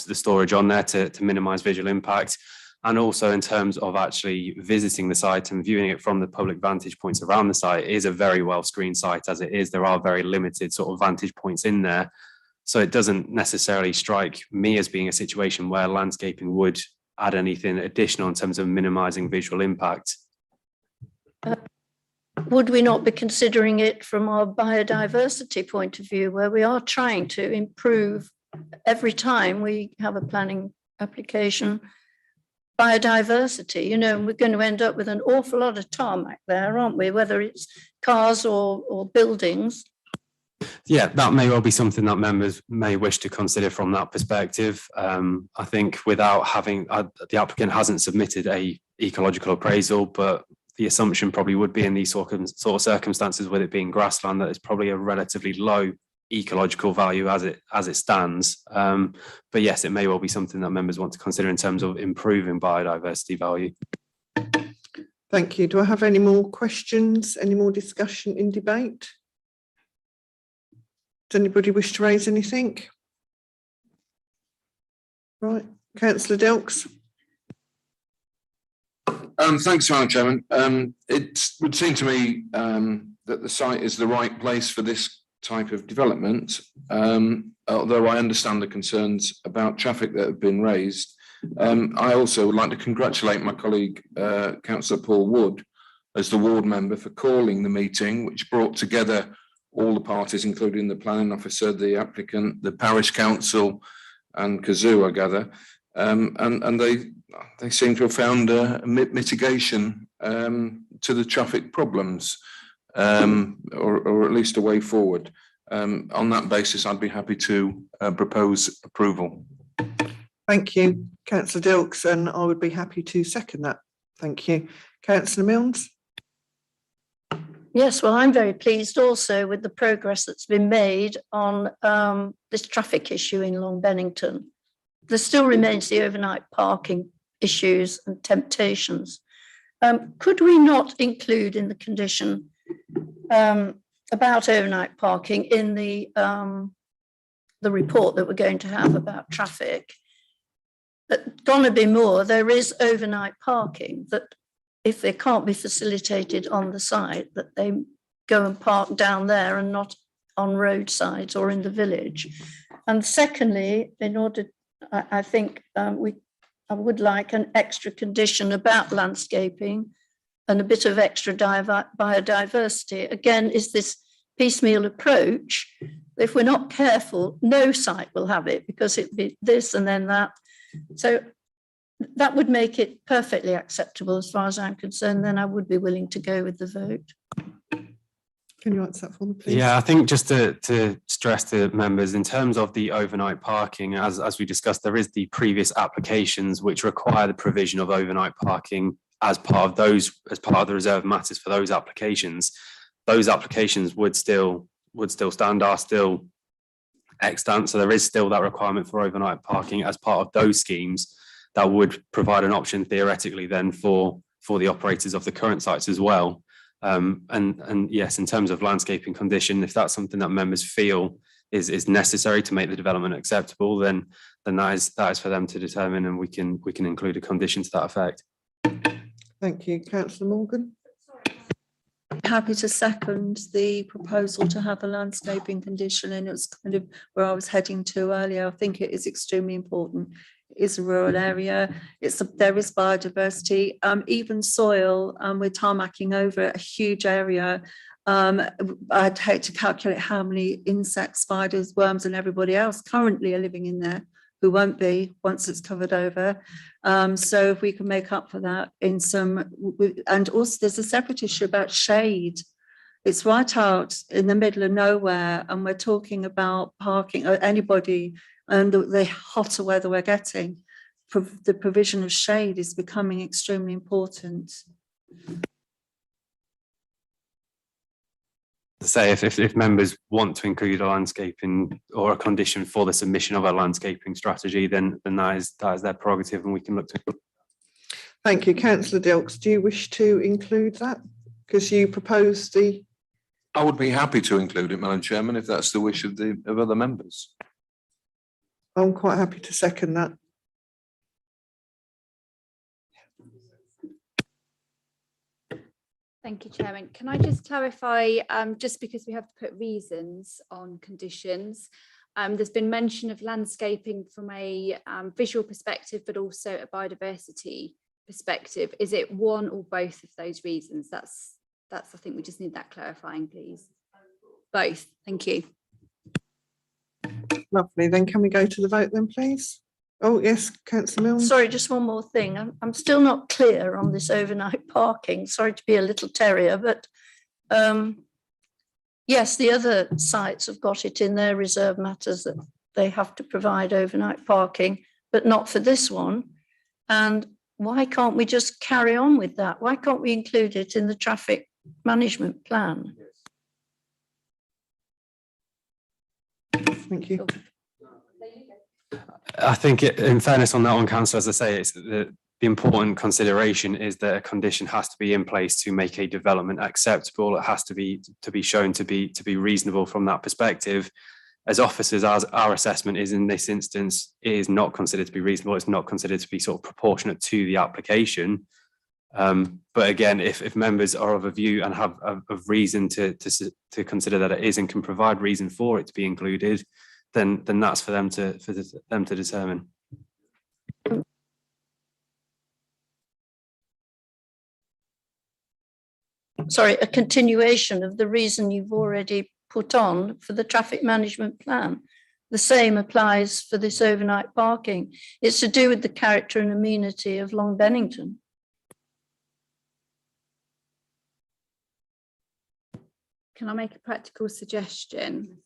the storage on there to minimise visual impact. And also in terms of actually visiting the site and viewing it from the public vantage points around the site, it is a very well screened site as it is. There are very limited sort of vantage points in there. So it doesn't necessarily strike me as being a situation where landscaping would add anything additional in terms of minimising visual impact. Would we not be considering it from our biodiversity point of view, where we are trying to improve every time we have a planning application, biodiversity, and we're going to end up with an awful lot of tarmac there, aren't we? Whether it's cars or buildings. Yeah, that may well be something that members may wish to consider from that perspective. I think without having, the applicant hasn't submitted a ecological appraisal, but the assumption probably would be in these sort of circumstances, with it being grassland, that it's probably a relatively low ecological value as it stands. But yes, it may well be something that members want to consider in terms of improving biodiversity value. Thank you. Do I have any more questions, any more discussion in debate? Does anybody wish to raise anything? Right, Councillor Dilks. Thanks, Madam Chairman. It would seem to me that the site is the right place for this type of development, although I understand the concerns about traffic that have been raised. I also would like to congratulate my colleague, Councillor Paul Wood, as the ward member, for calling the meeting, which brought together all the parties, including the planning officer, the applicant, the parish council, and Kazoo, I gather. And they seem to have found a mitigation to the traffic problems, or at least a way forward. On that basis, I'd be happy to propose approval. Thank you, Councillor Dilks, and I would be happy to second that. Thank you. Councillor Milnes. Yes, well, I'm very pleased also with the progress that's been made on this traffic issue in Long Bennington. There still remains the overnight parking issues and temptations. Could we not include in the condition about overnight parking in the report that we're going to have about traffic? At Donaby Moor, there is overnight parking that, if they can't be facilitated on the site, that they go and park down there and not on roadsides or in the village. And secondly, in order, I think I would like an extra condition about landscaping and a bit of extra biodiversity. Again, is this piecemeal approach? If we're not careful, no site will have it, because it'd be this and then that. So that would make it perfectly acceptable as far as I'm concerned. Then I would be willing to go with the vote. Can you answer that for me, please? Yeah, I think just to stress to members, in terms of the overnight parking, as we discussed, there is the previous applications which require the provision of overnight parking as part of the reserve matters for those applications would still stand, are still extant. So there is still that requirement for overnight parking as part of those schemes that would provide an option theoretically then for the operators of the current sites as well. And yes, in terms of landscaping condition, if that's something that members feel is necessary to make the development acceptable, then that is for them to determine, and we can include a condition to that effect. Thank you, Councillor Morgan. Happy to second the proposal to have a landscaping condition, and it's kind of where I was heading to earlier. I think it is extremely important. It is a rural area. There is biodiversity, even soil. We're tarmacking over a huge area. I'd hate to calculate how many insects, spiders, worms, and everybody else currently are living in there who won't be once it's covered over. So if we can make up for that in some, and also there's a separate issue about shade. It's right out in the middle of nowhere, and we're talking about parking, or anybody, and the hotter weather we're getting, the provision of shade is becoming extremely important. Say if members want to include a landscaping or a condition for the submission of a landscaping strategy, then that is their prerogative, and we can look to. Thank you, Councillor Dilks. Do you wish to include that? Because you proposed the. I would be happy to include it, Madam Chairman, if that's the wish of other members. I'm quite happy to second that. Thank you, Chairman. Can I just clarify, just because we have to put reasons on conditions, there's been mention of landscaping from a visual perspective, but also a biodiversity perspective. Is it one or both of those reasons? That's I think we just need that clarifying, please. Both. Thank you. Lovely. Then can we go to the vote then, please? Oh, yes, Councillor Milne. Sorry, just one more thing. I'm still not clear on this overnight parking. Sorry to be a little terrier, but yes, the other sites have got it in their reserve matters that they have to provide overnight parking, but not for this one. And why can't we just carry on with that? Why can't we include it in the traffic management plan? Thank you. I think in fairness on that one, Councillor, as I say, it's the important consideration is that a condition has to be in place to make a development acceptable. It has to be shown to be reasonable from that perspective. As officers, our assessment is in this instance, it is not considered to be reasonable. It's not considered to be sort of proportionate to the application. But again, if members are of a view and have a reason to consider that it is and can provide reason for it to be included, then that's for them to determine. Sorry, a continuation of the reason you've already put on for the traffic management plan. The same applies for this overnight parking. It's to do with the character and amenity of Long Bennington. Can I make a practical suggestion?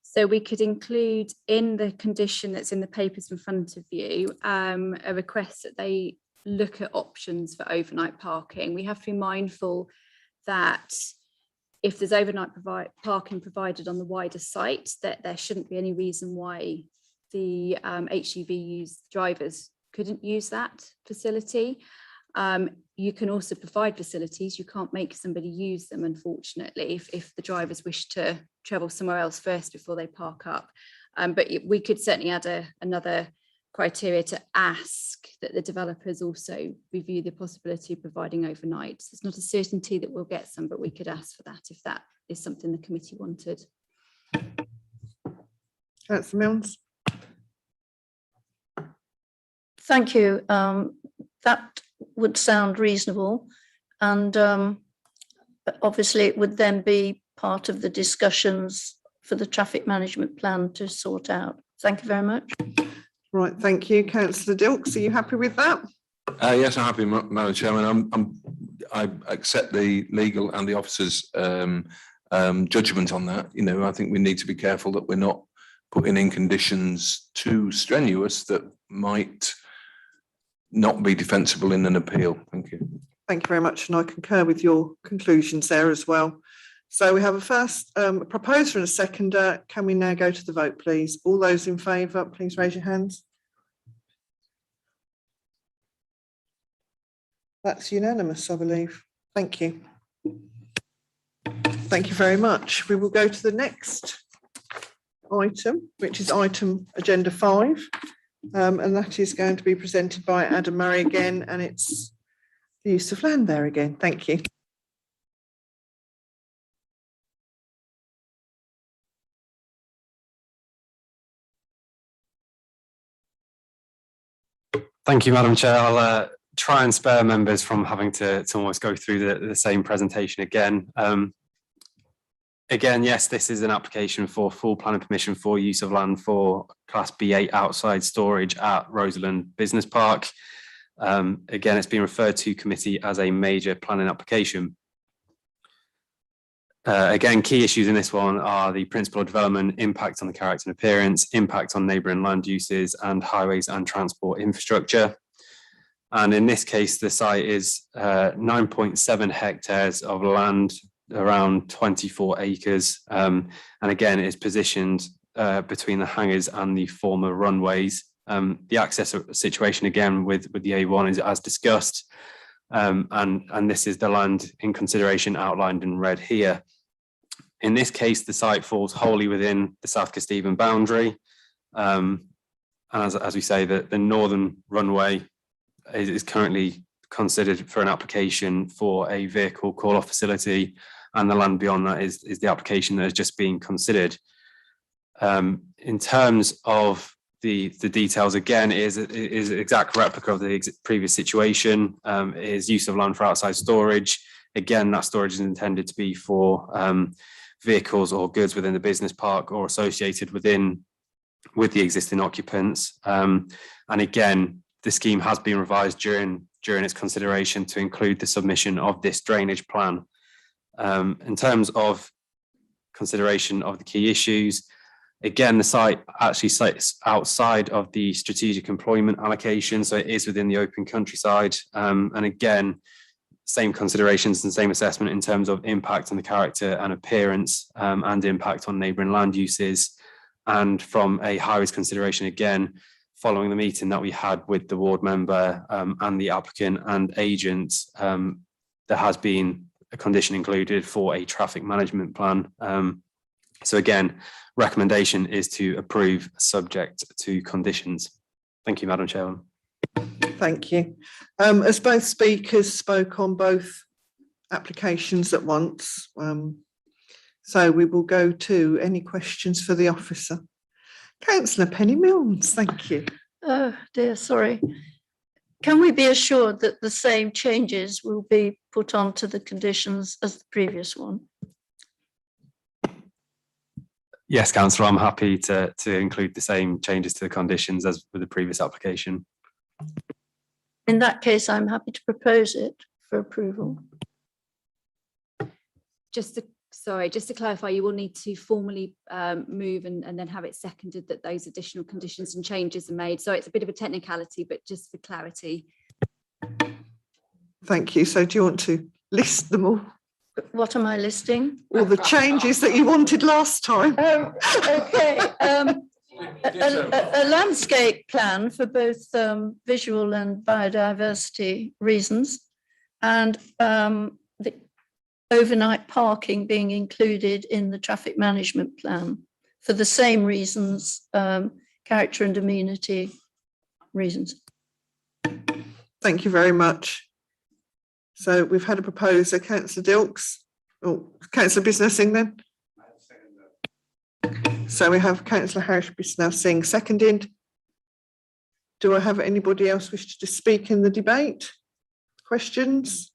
So we could include in the condition that's in the papers in front of you, a request that they look at options for overnight parking. We have to be mindful that if there's overnight parking provided on the wider site, that there shouldn't be any reason why the HGV drivers couldn't use that facility. You can also provide facilities. You can't make somebody use them, unfortunately, if the drivers wish to travel somewhere else first before they park up. But we could certainly add another criteria to ask that the developers also review the possibility of providing overnight. So it's not a certainty that we'll get some, but we could ask for that if that is something the committee wanted. Councillor Milnes. Thank you. That would sound reasonable, and obviously it would then be part of the discussions for the traffic management plan to sort out. Thank you very much. Right, thank you. Councillor Dilks, are you happy with that? Yes, I'm happy, Madam Chairman. I accept the legal and the officer's judgment on that. You know, I think we need to be careful that we're not putting in conditions too strenuous that might not be defensible in an appeal. Thank you. Thank you very much, and I concur with your conclusions there as well. So we have a first proposer and a seconder. Can we now go to the vote, please? All those in favour, please raise your hands. That's unanimous, I believe. Thank you. Thank you very much. We will go to the next item, which is item agenda 5, and that is going to be presented by Adam Murray again, and it's the use of land there again. Thank you. Thank you, Madam Chair. I'll try and spare members from having to almost go through the same presentation again. Again, yes, this is an application for full planning permission for use of land for Class B8 outside storage at Rosalind Business Park. Again, it's been referred to committee as a major planning application. Again, key issues in this one are the principle of development, impact on the character and appearance, impact on neighbouring land uses and highways and transport infrastructure. And in this case, the site is 9.7 hectares of land, around 24 acres. And again, it is positioned between the hangars and the former runways. The access situation again with the A1 is as discussed. And this is the land in consideration outlined in red here. In this case, the site falls wholly within the South Kesteven boundary. And as we say, the northern runway is currently considered for an application for a vehicle call-off facility, and the land beyond that is the application that is just being considered. In terms of the details, again, it is an exact replica of the previous situation. It is use of land for outside storage. Again, that storage is intended to be for vehicles or goods within the business park or associated with the existing occupants. And again, the scheme has been revised during its consideration to include the submission of this drainage plan. In terms of consideration of the key issues, again, the site actually sits outside of the strategic employment allocation, so it is within the open countryside. And again, same considerations and same assessment in terms of impact on the character and appearance, and impact on neighbouring land uses. And from a highways consideration, again, following the meeting that we had with the ward member and the applicant and agent, there has been a condition included for a traffic management plan. So again, recommendation is to approve subject to conditions. Thank you, Madam Chairman. Thank you. As both speakers spoke on both applications at once, so we will go to any questions for the officer. Councillor Penny Milnes, thank you. Oh dear, sorry. Can we be assured that the same changes will be put onto the conditions as the previous one? Yes, Councillor, I'm happy to include the same changes to the conditions as with the previous application. In that case, I'm happy to propose it for approval. Just to clarify, you will need to formally move and then have it seconded that those additional conditions and changes are made. So it's a bit of a technicality, but just for clarity. Thank you. So do you want to list them all? What am I listing? All the changes that you wanted last time. Okay. A landscape plan for both visual and biodiversity reasons, and the overnight parking being included in the traffic management plan for the same reasons, character and amenity reasons. Thank you very much. So we've had a proposer, Councillor Dilks. Oh, Councillor Bisnessing then. So we have Councillor Harris-Bisnow Singh seconded. Do I have anybody else wish to speak in the debate? Questions?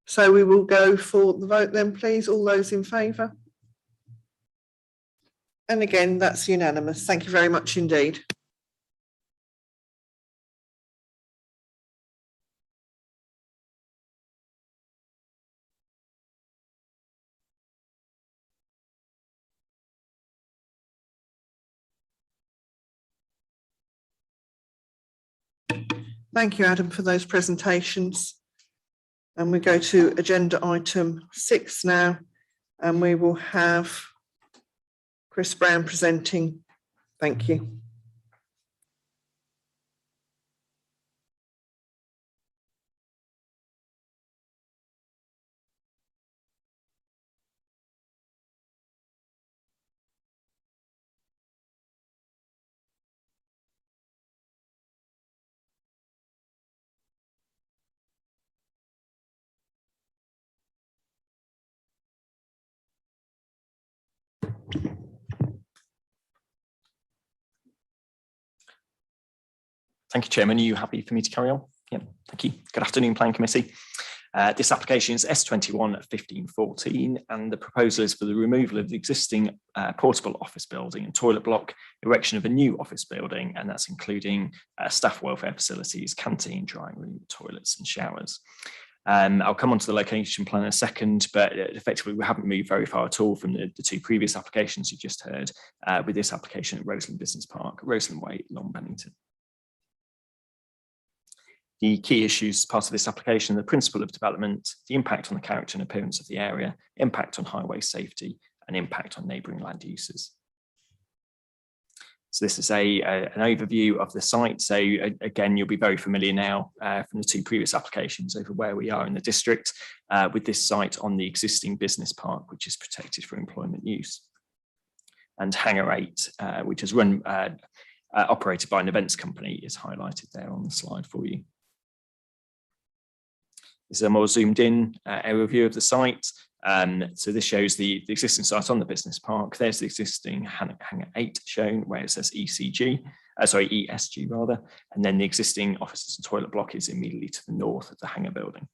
So we will go for the vote then, please. All those in favour? And again, that's unanimous. Thank you very much indeed. Thank you, Adam, for those presentations. And we go to agenda item 6 now, and we will have Chris Brown presenting. Thank you. Thank you, Chairman. Are you happy for me to carry on? Yep, thank you. Good afternoon, Planning Committee. This application is S21-1514, and the proposal is for the removal of the existing portable office building and toilet block, erection of a new office building, and that's including staff welfare facilities, canteen, drying room, toilets and showers. I'll come on to the location plan in a second, but effectively we haven't moved very far at all from the two previous applications you just heard with this application at Rosalind Business Park, Rosalind Way, Long Bennington. The key issues as part of this application: the principle of development, the impact on the character and appearance of the area, impact on highway safety, and impact on neighbouring land uses. So this is an overview of the site. So again, you'll be very familiar now from the two previous applications over where we are in the district with this site on the existing business park, which is protected for employment use. And Hangar 8, which is run operated by an events company, is highlighted there on the slide for you. This is a more zoomed in aerial view of the site. So this shows the existing site on the business park. There's the existing Hangar 8 shown where it says ESG rather, and then the existing offices and toilet block is immediately to the north of the hangar building.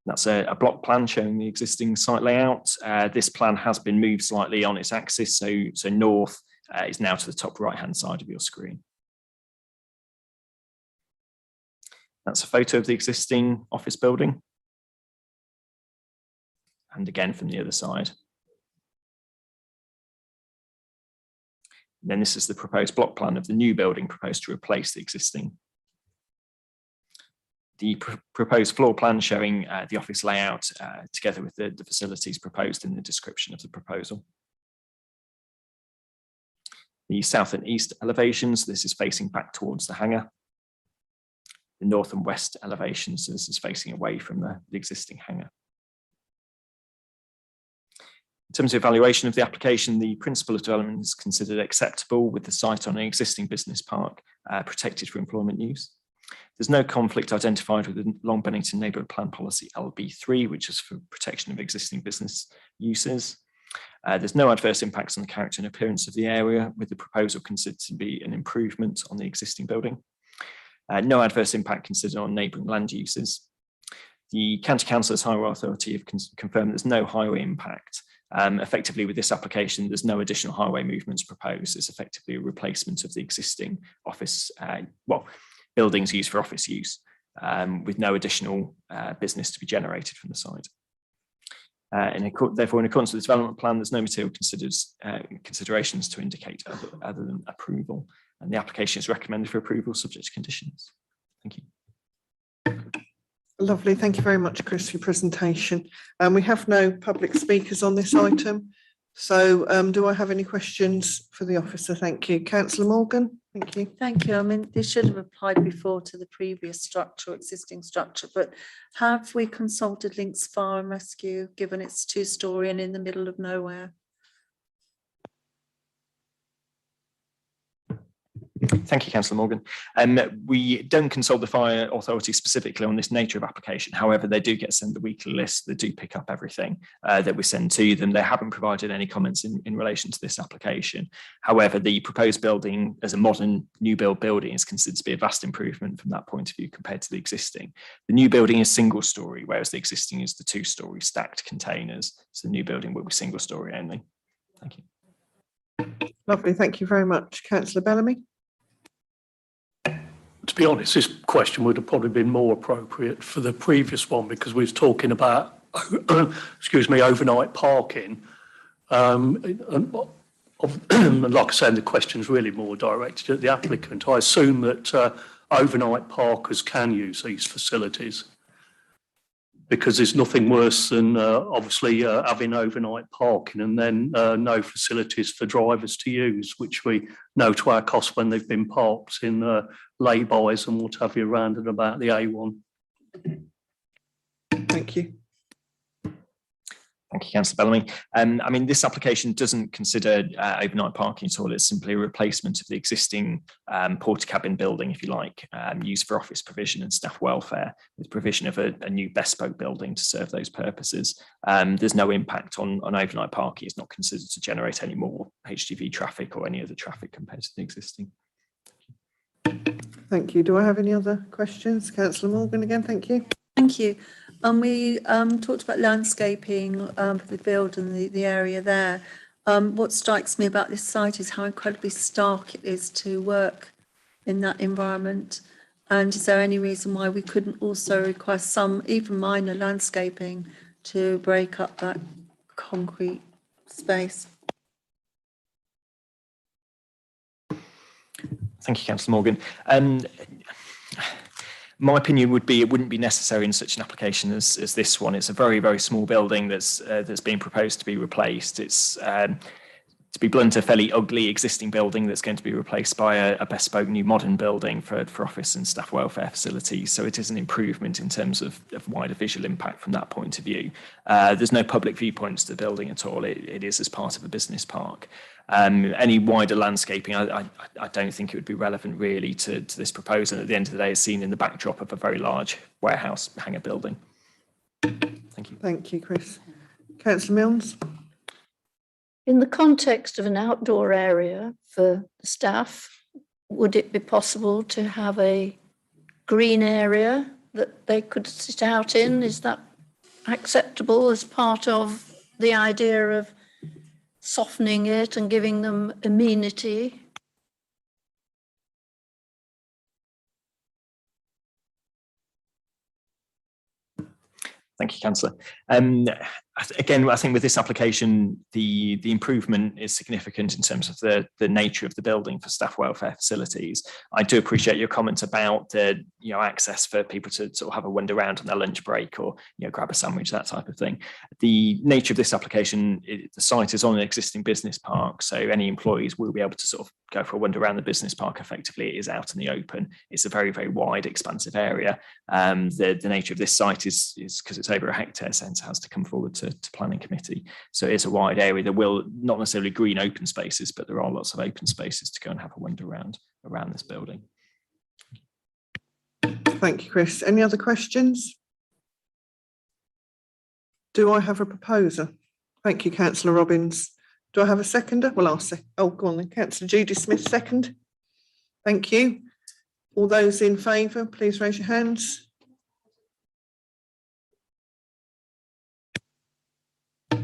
That's a block plan showing the existing site layout. This plan has been moved slightly on its axis, so north is now to the top right hand side of your screen. That's a photo of the existing office building. And again from the other side. And then this is the proposed block plan of the new building proposed to replace the existing. The proposed floor plan showing the office layout together with the facilities proposed in the description of the proposal. The south and east elevations, this is facing back towards the hangar. The north and west elevations, so this is facing away from the existing hangar. In terms of evaluation of the application, the principle of development is considered acceptable with the site on an existing business park protected for employment use. There's no conflict identified with the Long Bennington Neighbourhood Plan Policy LB3, which is for protection of existing business uses. There's no adverse impacts on the character and appearance of the area, with the proposal considered to be an improvement on the existing building. No adverse impact considered on neighbouring land uses. The County Council's Highway Authority have confirmed there's no highway impact. Effectively, with this application, there's no additional highway movements proposed. It's effectively a replacement of the existing office, buildings used for office use, with no additional business to be generated from the site. Therefore, in accordance with the development plan, there's no material considerations to indicate other than approval. And the application is recommended for approval subject to conditions. Thank you. Lovely. Thank you very much, Chris, for your presentation. We have no public speakers on this item. So do I have any questions for the officer? Thank you. Councillor Morgan. Thank you. Thank you. I mean, this should have applied before to the previous structure, existing structure, but have we consulted Links Fire and Rescue, given it's 2-storey and in the middle of nowhere? Thank you, Councillor Morgan. We don't consult the fire authority specifically on this nature of application. However, they do get sent the weekly list. They do pick up everything that we send to them. They haven't provided any comments in relation to this application. However, the proposed building as a modern new build building is considered to be a vast improvement from that point of view compared to the existing. The new building is single storey, whereas the existing is the 2-storey stacked containers. So the new building will be single storey only. Thank you. Lovely. Thank you very much. Councillor Bellamy. To be honest, this question would have probably been more appropriate for the previous one because we was talking about, excuse me, overnight parking. And like I said, the question's really more directed at the applicant. I assume that overnight parkers can use these facilities, because there's nothing worse than obviously having overnight parking and then no facilities for drivers to use, which we know to our cost when they've been parked in lay-bys and what have you around and about the A1. Thank you. Thank you, Councillor Bellamy. I mean, this application doesn't consider overnight parking at all. It's simply a replacement of the existing porter cabin building, if you like, used for office provision and staff welfare, with provision of a new bespoke building to serve those purposes. There's no impact on overnight parking. It's not considered to generate any more HGV traffic or any other traffic compared to the existing. Thank you. Do I have any other questions? Councillor Morgan again, thank you. Thank you. We talked about landscaping for the build and the area there. What strikes me about this site is how incredibly stark it is to work in that environment. And is there any reason why we couldn't also request some, even minor landscaping to break up that concrete space? Thank you, Councillor Morgan. My opinion would be it wouldn't be necessary in such an application as this one. It's a very, very small building that's being proposed to be replaced. It's, to be blunt, a fairly ugly existing building that's going to be replaced by a bespoke new modern building for office and staff welfare facilities. So it is an improvement in terms of wider visual impact from that point of view. There's no public viewpoints to the building at all. It is as part of a business park. Any wider landscaping, I don't think it would be relevant really to this proposal. At the end of the day, it's seen in the backdrop of a very large warehouse hangar building. Thank you. Thank you, Chris. Councillor Milnes. In the context of an outdoor area for the staff, would it be possible to have a green area that they could sit out in? Is that acceptable as part of the idea of softening it and giving them amenity? Thank you, Councillor. Again, I think with this application, the improvement is significant in terms of the nature of the building for staff welfare facilities. I do appreciate your comment about the access for people to sort of have a wander around on their lunch break or grab a sandwich, that type of thing. The nature of this application, the site is on an existing business park, so any employees will be able to sort of go for a wander around the business park effectively. It is out in the open. It's a very, very wide, expansive area. The nature of this site is because it's over a hectare, centre has to come forward to planning committee. So it is a wide area. There will not necessarily green open spaces, but there are lots of open spaces to go and have a wander around this building. Thank you, Chris. Any other questions? Do I have a proposer? Thank you, Councillor Robbins. Do I have a seconder? Well, I'll say, oh, go on then. Councillor Judy Smith, second. Thank you. All those in favour, please raise your hands.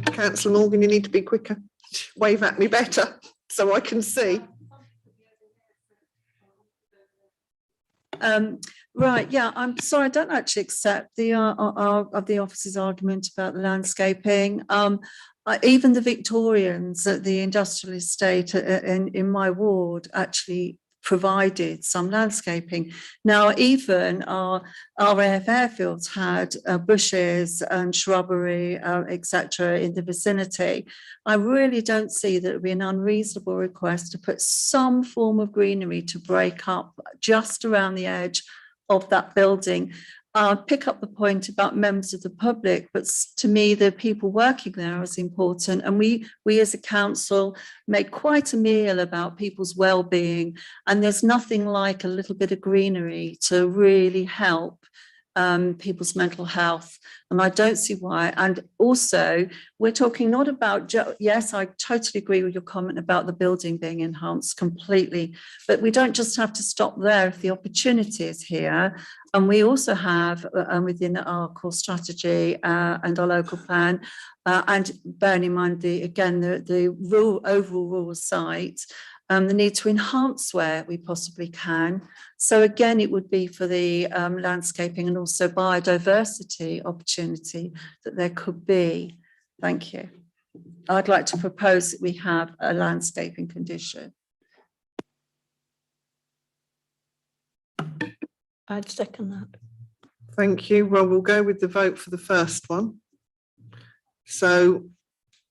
Councillor Morgan, you need to be quicker. Wave at me better so I can see. Right, yeah, I'm sorry, I don't actually accept the officer's argument about the landscaping. Even the Victorians at the industrial estate in my ward actually provided some landscaping. Now, even our RAF airfields had bushes and shrubbery, etc., in the vicinity. I really don't see that it would be an unreasonable request to put some form of greenery to break up just around the edge of that building. Pick up the point about members of the public, but to me, the people working there is important. And we as a council make quite a meal about people's well-being. And there's nothing like a little bit of greenery to really help people's mental health. And I don't see why. And also, we're talking not about, yes, I totally agree with your comment about the building being enhanced completely, but we don't just have to stop there if the opportunity is here. And we also have within our core strategy and our local plan, and bearing in mind the overall rural site, the need to enhance where we possibly can. So again, it would be for the landscaping and also biodiversity opportunity that there could be. Thank you. I'd like to propose that we have a landscaping condition. I'd second that. Thank you. Well, we'll go with the vote for the first one. So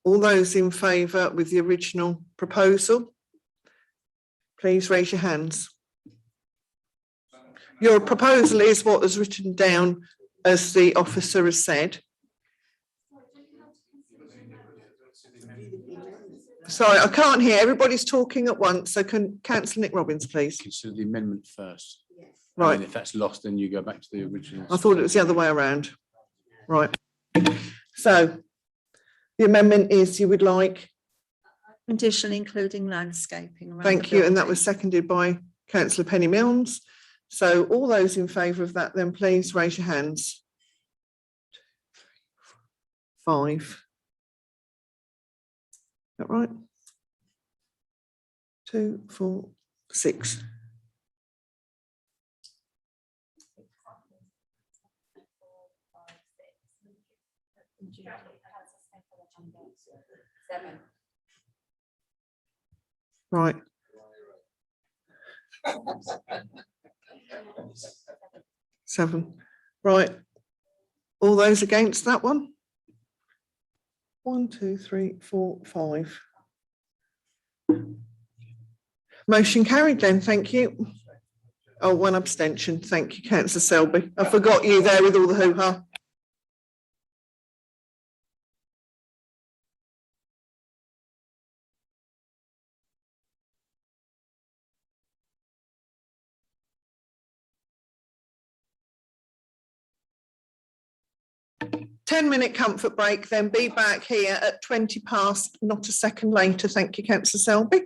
all those in favour with the original proposal, please raise your hands. Your proposal is what is written down as the officer has said. Sorry, I can't hear. Everybody's talking at once. So can Councillor Nick Robbins, please? Consider the amendment first. Right. And if that's lost, then you go back to the original. I thought it was the other way around. Right. So the amendment is you would like. Condition including landscaping. around Thank the you. And that building. was seconded by Councillor Penny Milnes. So all those in favour of that, then please raise your hands. 5. Is that right? 2, 4, 6. Right. Seven. Right. All those against that one? 1, 2, 3, 4, 5. Motion carried then, thank you. Oh, 1 abstention. Thank you, Councillor Selby. I forgot you there with all the hoo-ha. Ten-minute comfort break, then be back here at 20 past, not a second later. Thank you, Councillor Selby.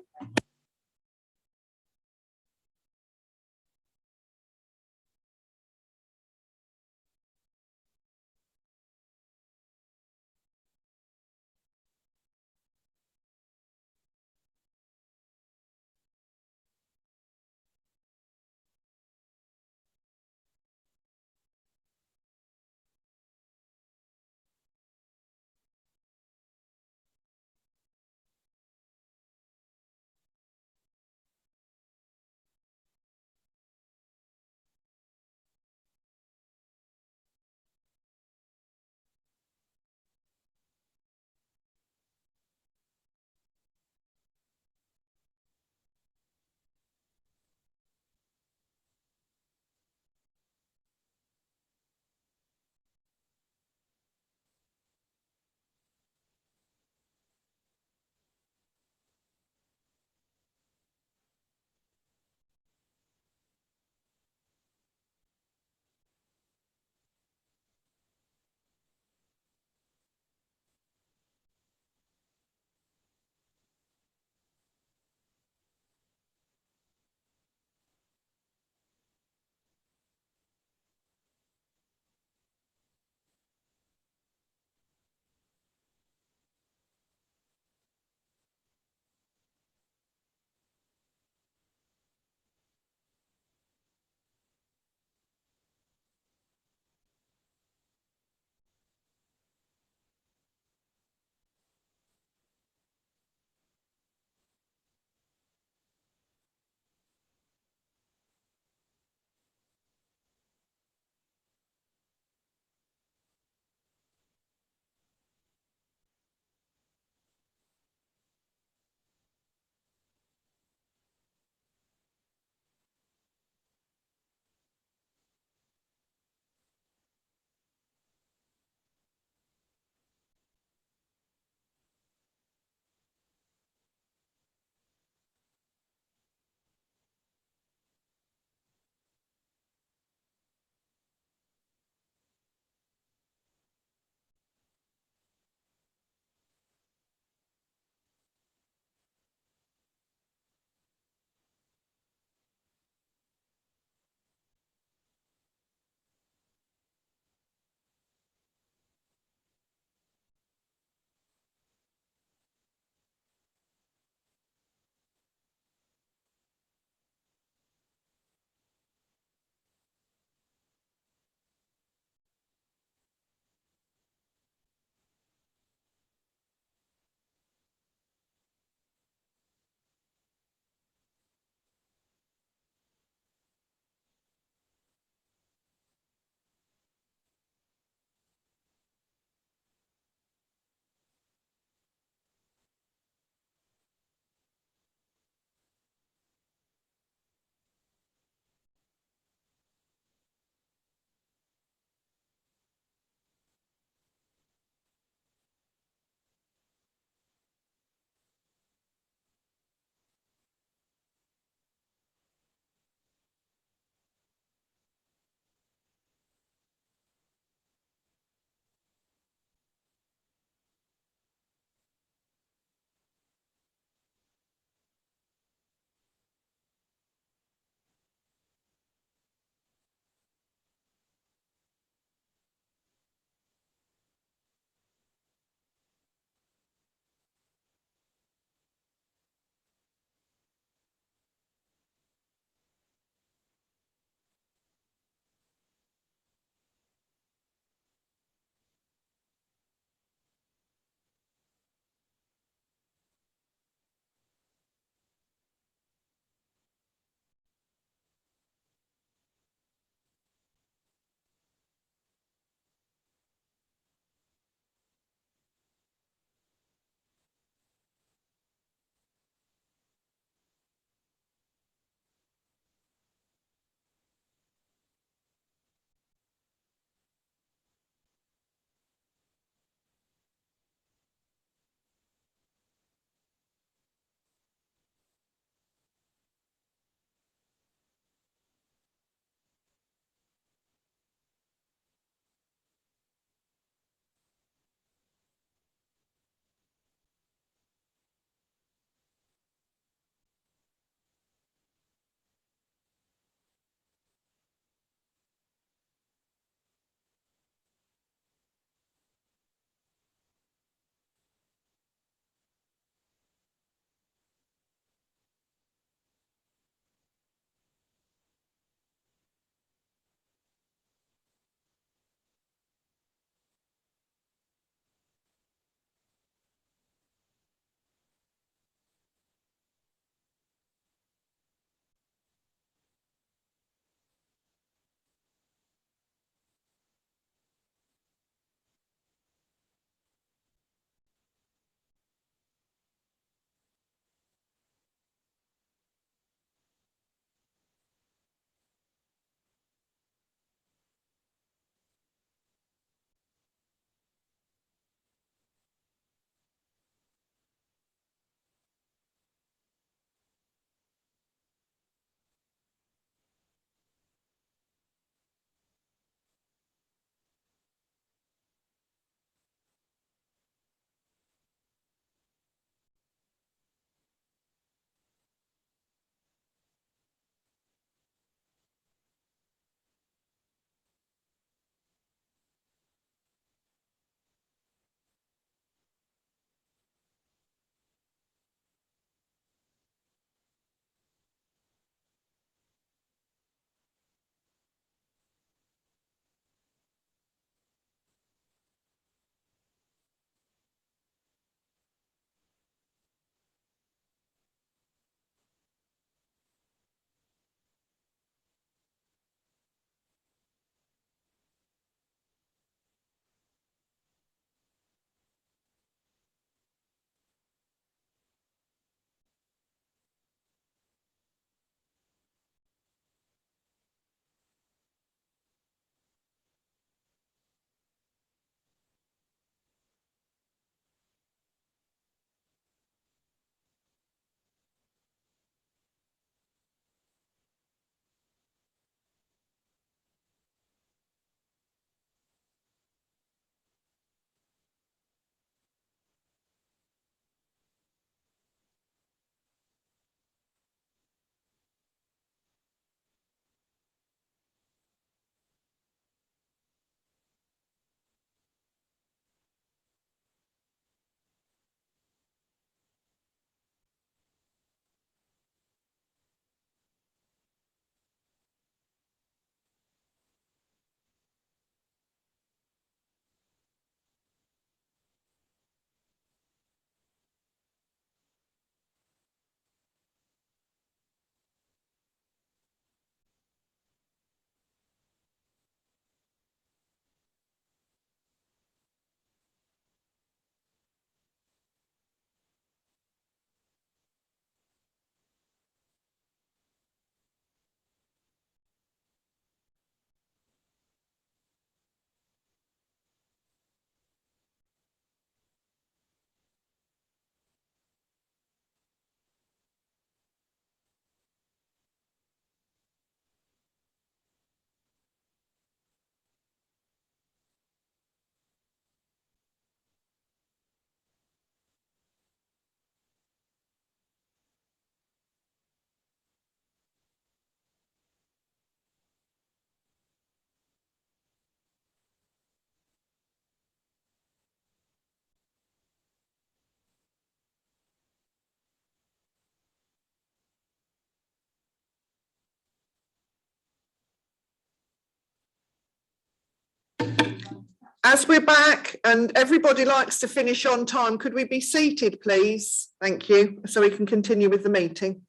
As we're back and everybody likes to finish on time, could we be seated, please? Thank you, so we can continue with the meeting.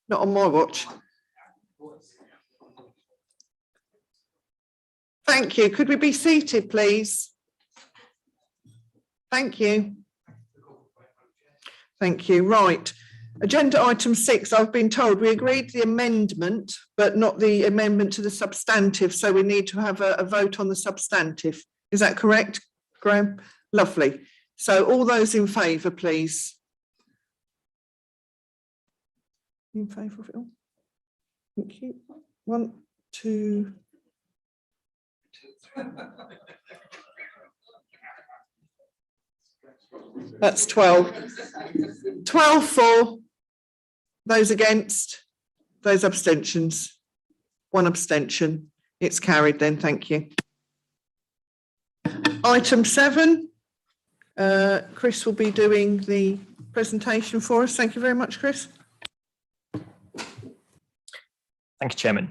Not on my watch. Thank you. Could we be seated, please? Thank you. Thank you. Right. Agenda item 6, I've been told we agreed the amendment, but not the amendment to the substantive. So we need to have a vote on the substantive. Is that correct, Graham? Lovely. So all those in favour, please. In favour of it all? Thank you. 1, 2, 3. That's 12. 12 for. Those against, those abstentions. 1 abstention. It's carried then, thank you. Item 7, Chris will be doing the presentation for us. Thank you very much, Chris. Thank you, Chairman.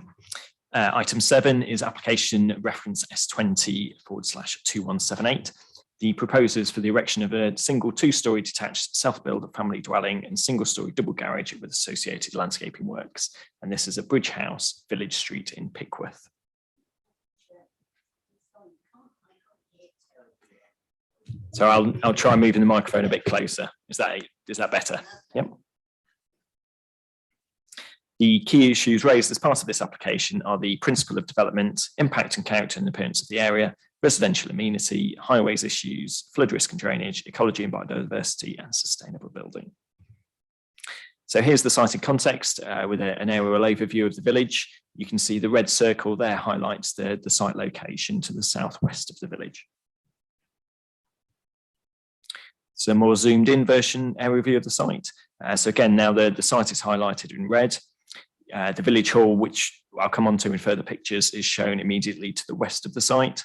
Item 7 is application reference S20/2178. The proposers for the erection of a single 2-storey detached self-built family dwelling and single-storey double garage with associated landscaping works. And this is at Bridgehouse, Village Street in Pickworth. So I'll try moving the microphone a bit closer. Is that better? Yep. The key issues raised as part of this application are the principle of development, impact and character and appearance of the area, residential amenity, highways issues, flood risk and drainage, ecology and biodiversity, and sustainable building. So here's the site in context with an aerial overview of the village. You can see the red circle there highlights the site location to the southwest of the village. So a more zoomed in version aerial view of the site. So again, now the site is highlighted in red. The village hall, which I'll come on to in further pictures, is shown immediately to the west of the site.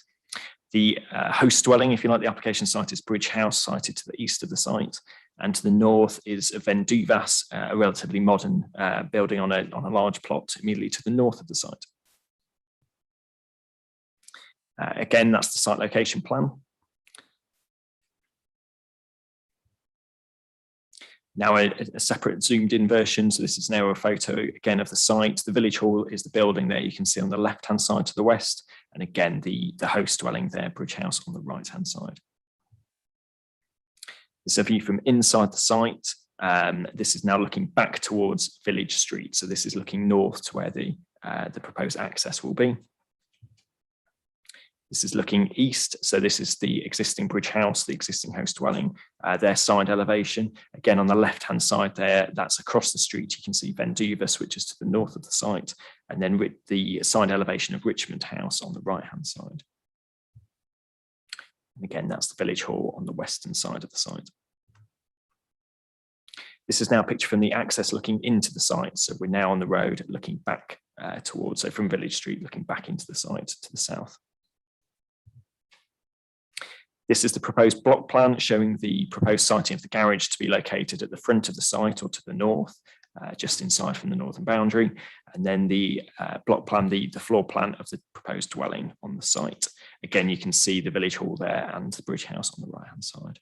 The host dwelling, if you like, the application site is Bridgehouse, sited to the east of the site. And to the north is Venduvas, a relatively modern building on a large plot immediately to the north of the site. Again, that's the site location plan. Now a separate zoomed in version. So this is an aerial photo again of the site. The village hall is the building there you can see on the left hand side to the west. And again, the host dwelling there, Bridgehouse, on the right hand side. This is a view from inside the site. This is now looking back towards Village Street. So this is looking north to where the proposed access will be. This is looking east. So this is the existing Bridgehouse, the existing host dwelling, their side elevation. Again, on the left-hand side there, that's across the street. You can see Venduvas, which is to the north of the site, and then with the side elevation of Richmond House on the right-hand side. And again, that's the village hall on the western side of the site. This is now a picture from the access looking into the site. So we're now on the road looking back towards, so from Village Street, looking back into the site to the south. This is the proposed block plan showing the proposed siting of the garage to be located at the front of the site or to the north, just inside from the northern boundary. And then the block plan, the floor plan of the proposed dwelling on the site. Again, you can see the village hall there and the Bridgehouse on the right-hand side.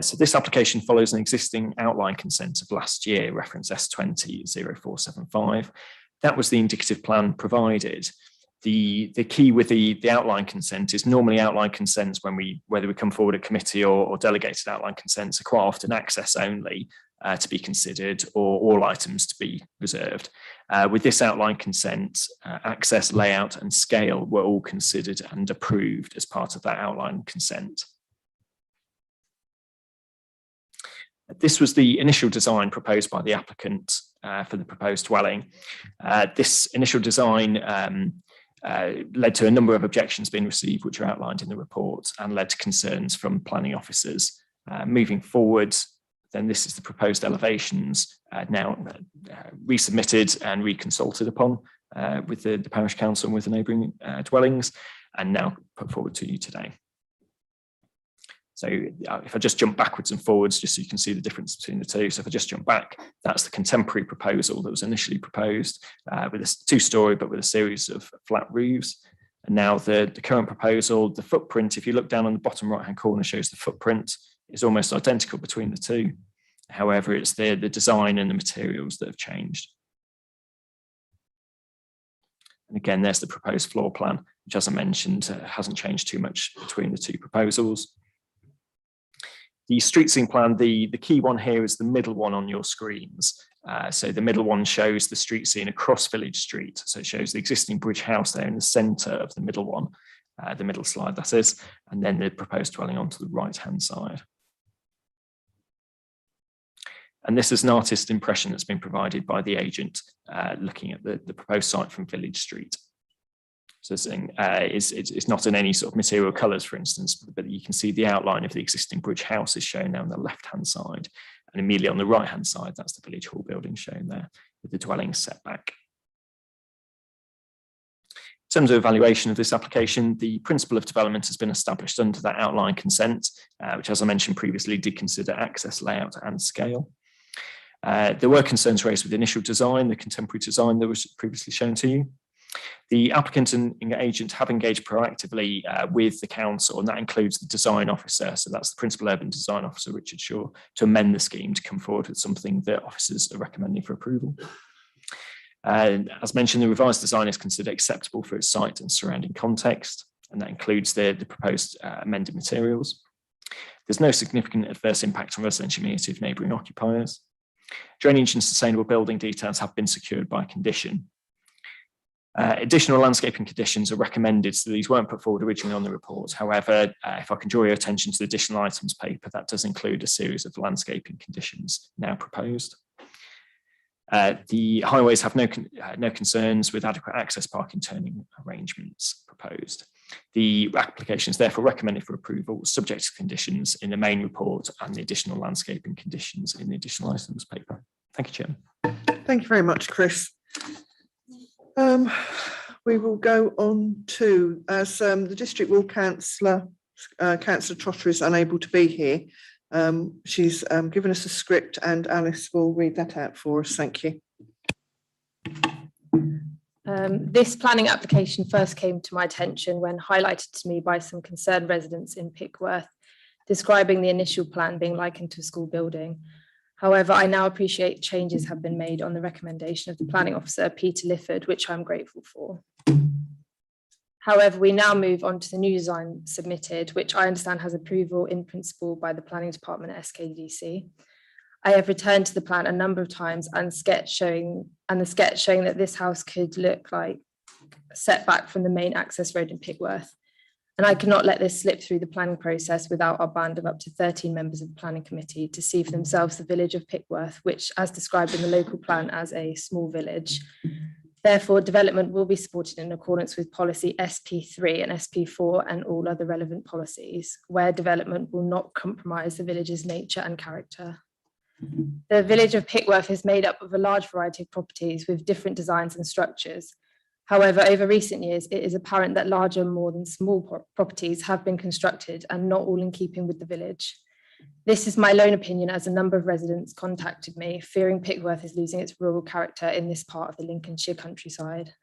So this application follows an existing outline consent of last year, reference S20/0475. That was the indicative plan provided. The key with the outline consent is normally outline consents whether we come forward at committee or delegated outline consents are quite often access only to be considered or all items to be reserved. With this outline consent, access, layout and scale were all considered and approved as part of that outline consent. This was the initial design proposed by the applicant for the proposed dwelling. This initial design led to a number of objections being received, which are outlined in the report, and led to concerns from planning officers. Moving forward, then this is the proposed elevations now resubmitted and reconsulted upon with the parish council and with the neighbouring dwellings, and now put forward to you today. So if I just jump backwards and forwards, just so you can see the difference between the two. So if I just jump back, that's the contemporary proposal that was initially proposed with a 2-story, but with a series of flat roofs. And now the current proposal, the footprint, if you look down on the bottom right-hand corner, shows the footprint is almost identical between the two. However, it's the design and the materials that have changed. And again, there's the proposed floor plan, which, as I mentioned, hasn't changed too much between the two proposals. The street scene plan, the key one here is the middle one on your screens. So the middle one shows the street scene across Village Street. So it shows the existing Bridgehouse there in the centre of the middle one, the middle slide that is, and then the proposed dwelling onto the right-hand side. And this is an artist impression that's been provided by the agent looking at the proposed site from Village Street. So it's not in any sort of material colours, for instance, but you can see the outline of the existing Bridgehouse is shown now on the left-hand side. And immediately on the right-hand side, that's the Village Hall building shown there with the dwelling set back. In terms of evaluation of this application, the principle of development has been established under that outline consent, which, as I mentioned previously, did consider access, layout and scale. There were concerns raised with the initial design, the contemporary design that was previously shown to you. The applicant and agent have engaged proactively with the council, and that includes the design officer. So that's the principal urban design officer, Richard Shaw, to amend the scheme to come forward with something that officers are recommending for approval. As mentioned, the revised design is considered acceptable for its site and surrounding context, and that includes the proposed amended materials. There's no significant adverse impact on residential amenity of neighbouring occupiers. Drainage and sustainable building details have been secured by condition. Additional landscaping conditions are recommended, so these weren't put forward originally on the report. However, if I can draw your attention to the additional items paper, that does include a series of landscaping conditions now proposed. The highways have no concerns with adequate access parking turning arrangements proposed. The application is therefore recommended for approval, subject to conditions in the main report and the additional landscaping conditions in the additional items paper. Thank you, Chairman. Thank you very much, Chris. We will go on to, as the District Ward Councillor, Councillor Trotter is unable to be here. She's given us a script and Alice will read that out for us. Thank you. This planning application first came to my attention when highlighted to me by some concerned residents in Pickworth, describing the initial plan being likened to a school building. However, I now appreciate changes have been made on the recommendation of the planning officer, Peter Lifford, which I'm grateful for. However, we now move on to the new design submitted, which I understand has approval in principle by the planning department at SKDC. I have returned to the plan a number of times and the sketch showing that this house could look like set back from the main access road in Pickworth. And I cannot let this slip through the planning process without our band of up to 13 members of the planning committee to see for themselves the village of Pickworth, which as described in the local plan as a small village. Therefore, development will be supported in accordance with policy SP3 and SP4 and all other relevant policies, where development will not compromise the village's nature and character. The village of Pickworth is made up of a large variety of properties with different designs and structures. However, over recent years, it is apparent that larger, more than small properties have been constructed and not all in keeping with the village. This is my lone opinion, as a number of residents contacted me, fearing Pickworth is losing its rural character in this part of the Lincolnshire countryside.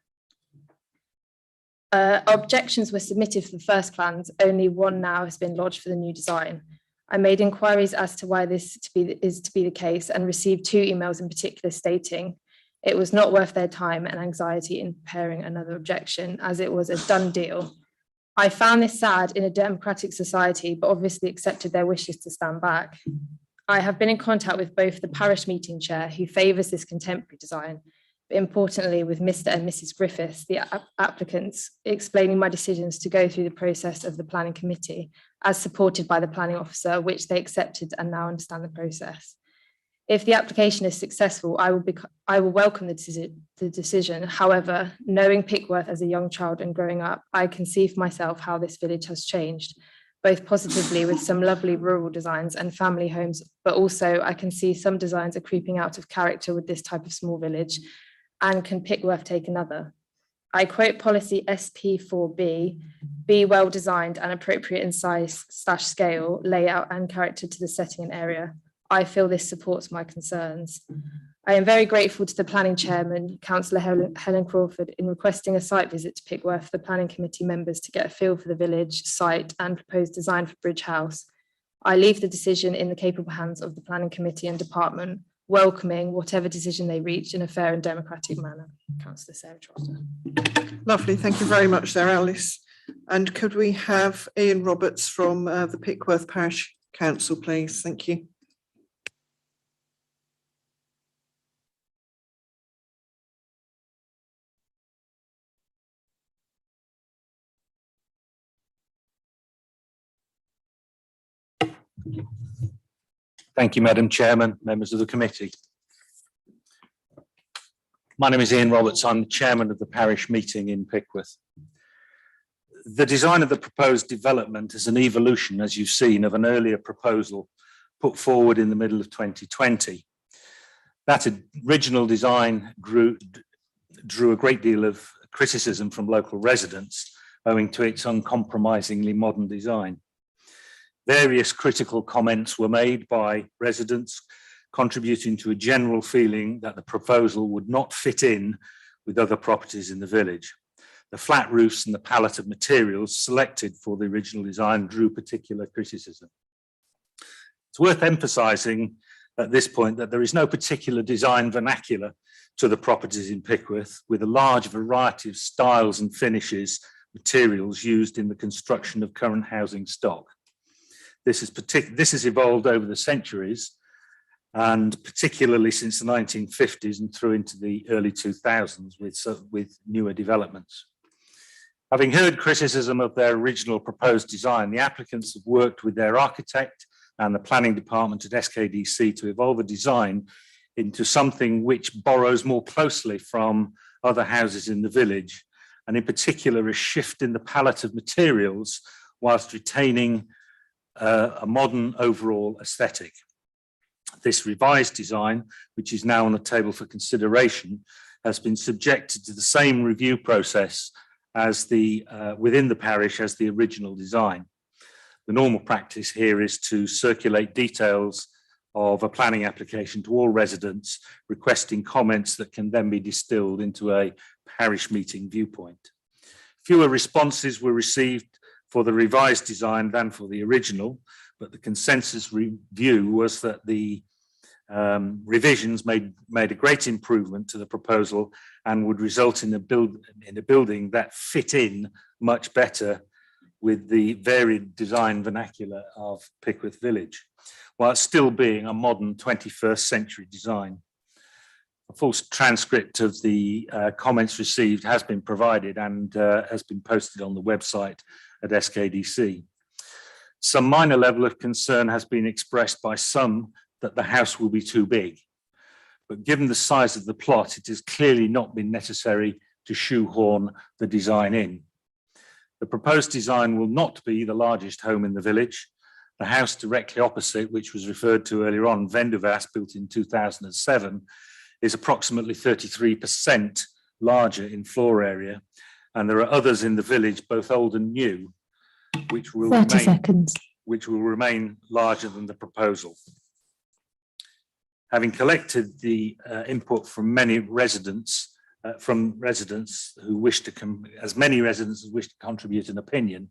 Objections were submitted for the first plans, only one now has been lodged for the new design. I made inquiries as to why this is to be the case and received 2 emails in particular stating it was not worth their time and anxiety in preparing another objection, as it was a done deal. I found this sad in a democratic society, but obviously accepted their wishes to stand back. I have been in contact with both the parish meeting chair, who favours this contemporary design, but importantly with Mr. and Mrs. Griffiths, the applicants, explaining my decisions to go through the process of the planning committee, as supported by the planning officer, which they accepted and now understand the process. If the application is successful, I will welcome the decision. However, knowing Pickworth as a young child and growing up, I can see for myself how this village has changed, both positively with some lovely rural designs and family homes, but also I can see some designs are creeping out of character with this type of small village. And can Pickworth take another? I quote policy SP4B, be well designed and appropriate in size / scale, layout and character to the setting and area. I feel this supports my concerns. I am very grateful to the planning chairman, Councillor Helen Crawford, in requesting a site visit to Pickworth for the planning committee members to get a feel for the village, site and proposed design for Bridgehouse. I leave the decision in the capable hands of the planning committee and department, welcoming whatever decision they reach in a fair and democratic manner. Councillor Sarah Trotter. Lovely, thank you very much there, Alice. And could we have Ian Roberts from the Pickworth Parish Council, please? Thank you. Thank you, Madam Chairman, members of the committee. My name is Ian Roberts. I'm the chairman of the parish meeting in Pickworth. The design of the proposed development is an evolution, as you've seen, of an earlier proposal put forward in the middle of 2020. That original design drew a great deal of criticism from local residents owing to its uncompromisingly modern design. Various critical comments were made by residents, contributing to a general feeling that the proposal would not fit in with other properties in the village. The flat roofs and the palette of materials selected for the original design drew particular criticism. It's worth emphasising at this point that there is no particular design vernacular to the properties in Pickworth, with a large variety of styles and finishes, materials used in the construction of current housing stock. This has evolved over the centuries, and particularly since the 1950s and through into the early 2000s with newer developments. Having heard criticism of their original proposed design, the applicants have worked with their architect and the planning department at SKDC to evolve a design into something which borrows more closely from other houses in the village, and in particular a shift in the palette of materials whilst retaining a modern overall aesthetic. This revised design, which is now on the table for consideration, has been subjected to the same review process as within the parish as the original design. The normal practice here is to circulate details of a planning application to all residents, requesting comments that can then be distilled into a parish meeting viewpoint. Fewer responses were received for the revised design than for the original, but the consensus review was that the revisions made a great improvement to the proposal and would result in a building that fit in much better with the varied design vernacular of Pickworth Village, while still being a modern 21st century design. A full transcript of the comments received has been provided and has been posted on the website at SKDC. Some minor level of concern has been expressed by some that the house will be too big, but given the size of the plot, it has clearly not been necessary to shoehorn the design in. The proposed design will not be the largest home in the village. The house directly opposite, which was referred to earlier on, Venduvas, built in 2007, is approximately 33% larger in floor area, and there are others in the village, both old and new, which will remain larger than the proposal. Having collected the input from many residents, who wish to as many residents as wish to contribute an opinion,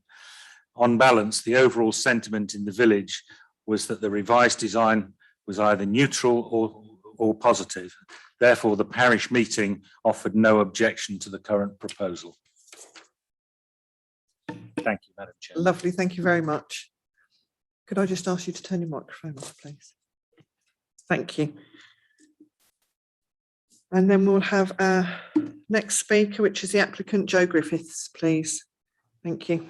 on balance, the overall sentiment in the village was that the revised design was either neutral or positive. Therefore, the parish meeting offered no objection to the current proposal. Thank you, Madam Chair. Lovely, thank you very much. Could I just ask you to turn your microphone off, please? Thank you. And then we'll have our next speaker, which is the applicant, Joe Griffiths, please. Thank you.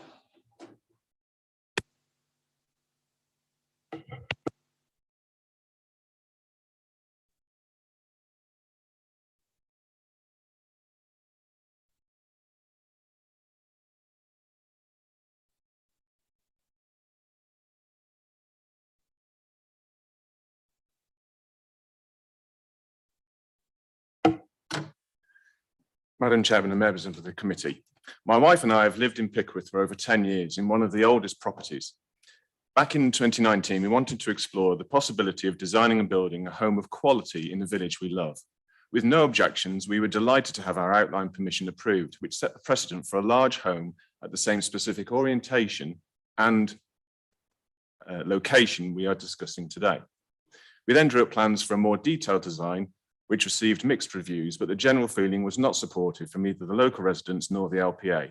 Madam Chairman and members of the committee. My wife and I have lived in Pickworth for over 10 years in one of the oldest properties. Back in 2019, we wanted to explore the possibility of designing and building a home of quality in the village we love. With no objections, we were delighted to have our outline permission approved, which set the precedent for a large home at the same specific orientation and location we are discussing today. We then drew up plans for a more detailed design, which received mixed reviews, but the general feeling was not supportive from either the local residents nor the LPA.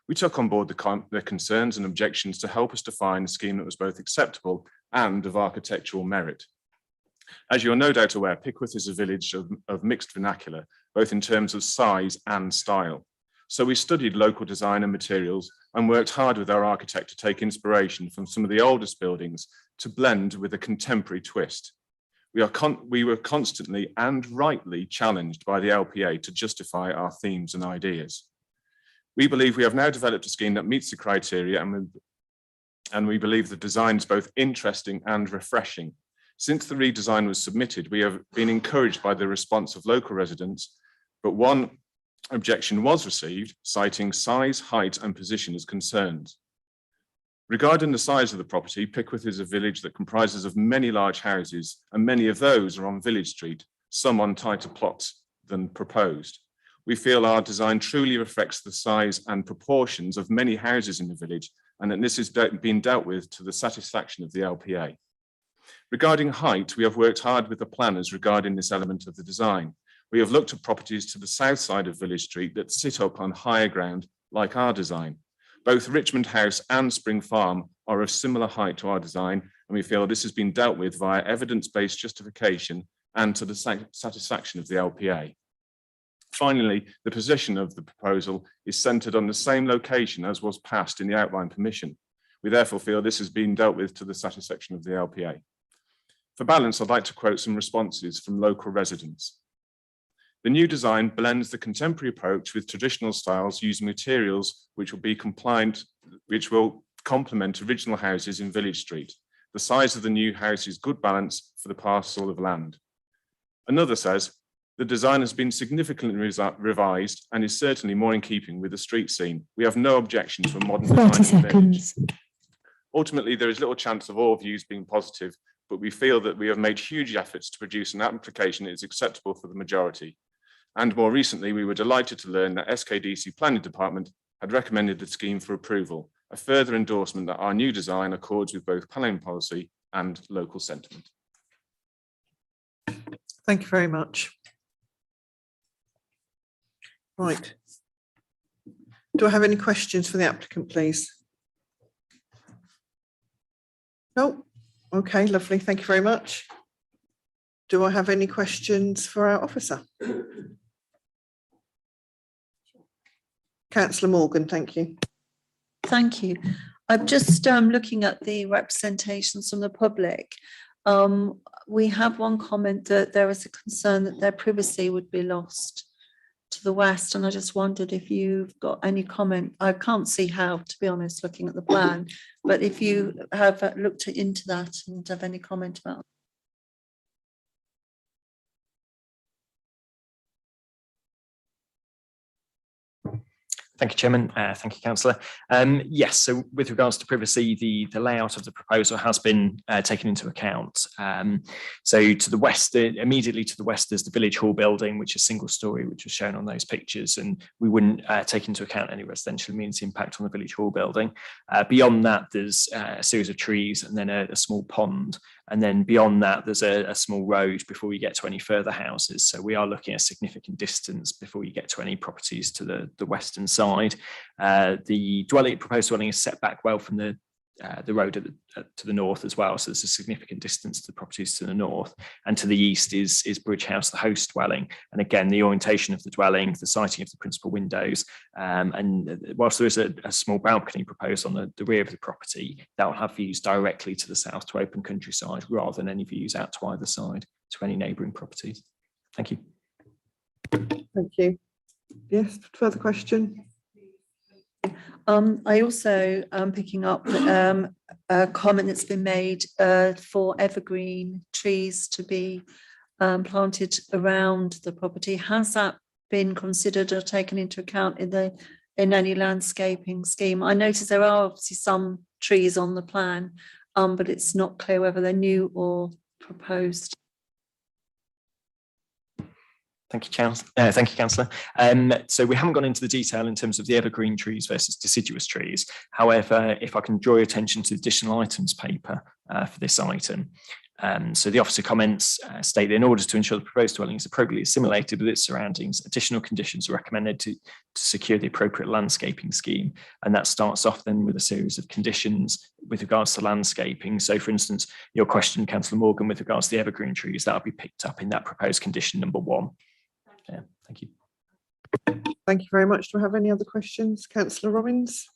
We took on board their concerns and objections to help us define a scheme that was both acceptable and of architectural merit. As you're no doubt aware, Pickworth is a village of mixed vernacular, both in terms of size and style. So we studied local design and materials and worked hard with our architect to take inspiration from some of the oldest buildings to blend with a contemporary twist. We were constantly and rightly challenged by the LPA to justify our themes and ideas. We believe we have now developed a scheme that meets the criteria, and we believe the design is both interesting and refreshing. Since the redesign was submitted, we have been encouraged by the response of local residents, but one objection was received, citing size, height, and position as concerns. Regarding the size of the property, Pickworth is a village that comprises of many large houses, and many of those are on Village Street, some on tighter plots than proposed. We feel our design truly reflects the size and proportions of many houses in the village, and that this is being dealt with to the satisfaction of the LPA. Regarding height, we have worked hard with the planners regarding this element of the design. We have looked at properties to the south side of Village Street that sit up on higher ground like our design. Both Richmond House and Spring Farm are of similar height to our design, and we feel this has been dealt with via evidence-based justification and to the satisfaction of the LPA. Finally, the position of the proposal is centred on the same location as was passed in the outline permission. We therefore feel this has been dealt with to the satisfaction of the LPA. For balance, I'd like to quote some responses from local residents. The new design blends the contemporary approach with traditional styles using materials which will complement original houses in Village Street. The size of the new house is good balance for the parcel of land. Another says, the design has been significantly revised and is certainly more in keeping with the street scene. We have no objection to a modern design. 30 seconds. Ultimately, there is little chance of all views being positive, but we feel that we have made huge efforts to produce an application that is acceptable for the majority. And more recently, we were delighted to learn that SKDC Planning Department had recommended the scheme for approval, a further endorsement that our new design accords with both planning policy and local sentiment. Thank you very much. Right. Do I have any questions for the applicant, please? No? Okay, lovely. Thank you very much. Do I have any questions for our officer? Councillor Morgan, thank you. Thank you. I'm just looking at the representations from the public. We have one comment that there is a concern that their privacy would be lost to the west, and I just wondered if you've got any comment. I can't see how, to be honest, looking at the plan, but if you have looked into that and have any comment about it. Thank you, Chairman. Thank you, Councillor. Yes, so with regards to privacy, the layout of the proposal has been taken into account. So to the west, immediately to the west, there's the Village Hall building, which is single storey, which was shown on those pictures, and we wouldn't take into account any residential amenity impact on the Village Hall building. Beyond that, there's a series of trees and then a small pond. And then beyond that, there's a small road before we get to any further houses. So we are looking at a significant distance before we get to any properties to the western side. The proposed dwelling is set back well from the road to the north as well. So there's a significant distance to the properties to the north, and to the east is Bridgehouse, the host dwelling. And again, the orientation of the dwelling, the siting of the principal windows, and whilst there is a small balcony proposed on the rear of the property, that will have views directly to the south to open countryside rather than any views out to either side to any neighbouring properties. Thank you. Thank you. Yes, further question? I also am picking up a comment that's been made for evergreen trees to be planted around the property. Has that been considered or taken into account in any landscaping scheme? I notice there are obviously some trees on the plan, but it's not clear whether they're new or proposed. Thank you, Councillor. So we haven't gone into the detail in terms of the evergreen trees versus deciduous trees. However, if I can draw your attention to the additional items paper for this item. So the officer comments state that in order to ensure the proposed dwelling is appropriately assimilated with its surroundings, additional conditions are recommended to secure the appropriate landscaping scheme. And that starts off then with a series of conditions with regards to landscaping. So for instance, your question, Councillor Morgan, with regards to the evergreen trees, that'll be picked up in that proposed condition number 1. Yeah, thank you. Thank you very much. Do we have any other questions? Councillor Robbins?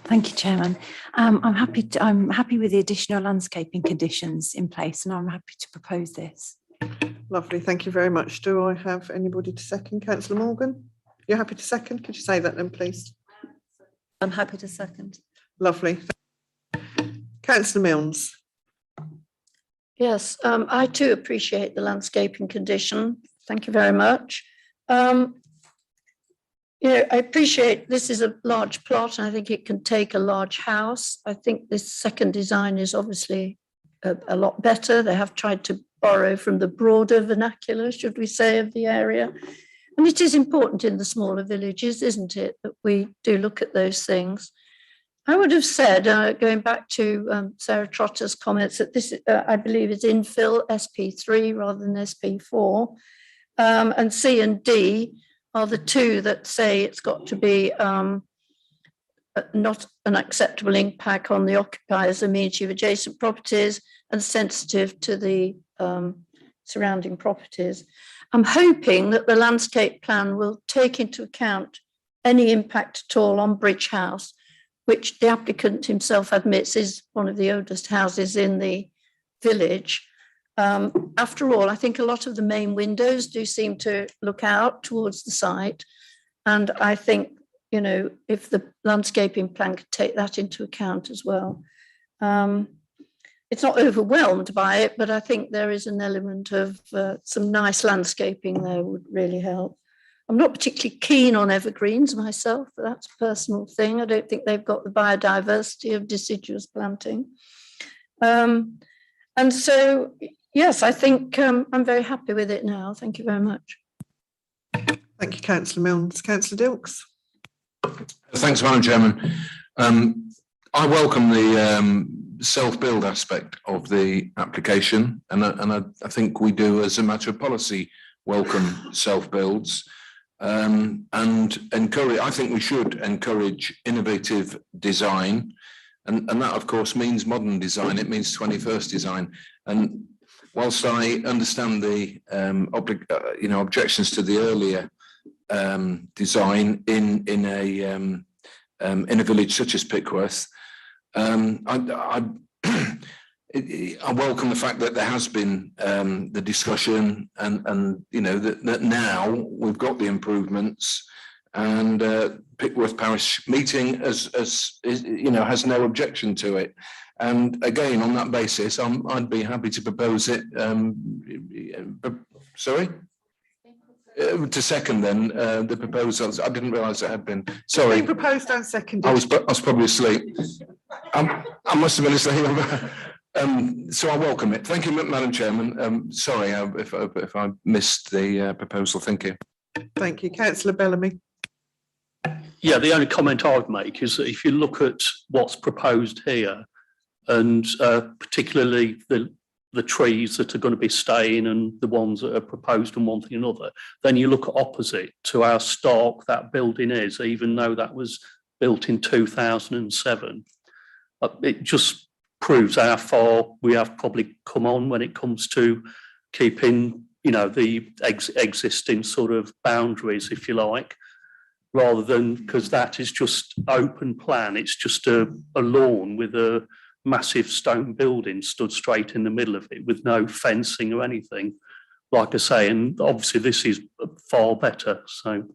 Thank you, Chairman. I'm happy with the additional landscaping conditions in place, and I'm happy to propose this. Lovely, thank you very much. Do I have anybody to second? Councillor Morgan? You're happy to second? Could you say that then, please? I'm happy to second. Lovely. Councillor Milnes? Yes, I too appreciate the landscaping condition. Thank you very much. I appreciate this is a large plot, and I think it can take a large house. I think this second design is obviously a lot better. They have tried to borrow from the broader vernacular, should we say, of the area. And it is important in the smaller villages, isn't it, that we do look at those things. I would have said, going back to Sarah Trotter's comments, that this, I believe, is infill SP3 rather than SP4. And C and D are the two that say it's got to be not an acceptable impact on the occupiers, amenity of adjacent properties, and sensitive to the surrounding properties. I'm hoping that the landscape plan will take into account any impact at all on Bridgehouse, which the applicant himself admits is one of the oldest houses in the village. After all, I think a lot of the main windows do seem to look out towards the site. And I think, if the landscaping plan could take that into account as well. It's not overwhelmed by it, but I think there is an element of some nice landscaping there would really help. I'm not particularly keen on evergreens myself, but that's a personal thing. I don't think they've got the biodiversity of deciduous planting. And so, yes, I think I'm very happy with it now. Thank you very much. Thank you, Councillor Milnes. Councillor Dilks? Thanks, Madam Chairman. I welcome the self-build aspect of the application, and I think we do, as a matter of policy, welcome self-builds. And encourage, I think we should encourage innovative design, and that of course means modern design, it means 21st design. And whilst I understand the objections to the earlier design in a village such as Pickworth, I welcome the fact that there has been the discussion, and that now we've got the improvements, and Pickworth Parish meeting has no objection to it. And again, on that basis, I'd be happy to propose it. Sorry? To second then the proposals. I didn't realise it had been. Sorry. Being proposed and seconded. I was probably asleep. I must have been asleep. So I welcome it. Thank you, Madam Chairman. Sorry if I missed the proposal. Thank you. Thank you, Councillor Bellamy. Yeah, the only comment I would make is that if you look at what's proposed here, and particularly the trees that are going to be staying and the ones that are proposed and one thing or another, then you look at opposite to how stark that building is, even though that was built in 2007. It just proves how far we have probably come on when it comes to keeping, the existing sort of boundaries, if you like, rather than, because that is just open plan. It's just a lawn with a massive stone building stood straight in the middle of it with no fencing or anything, like I say, and obviously this is far better. So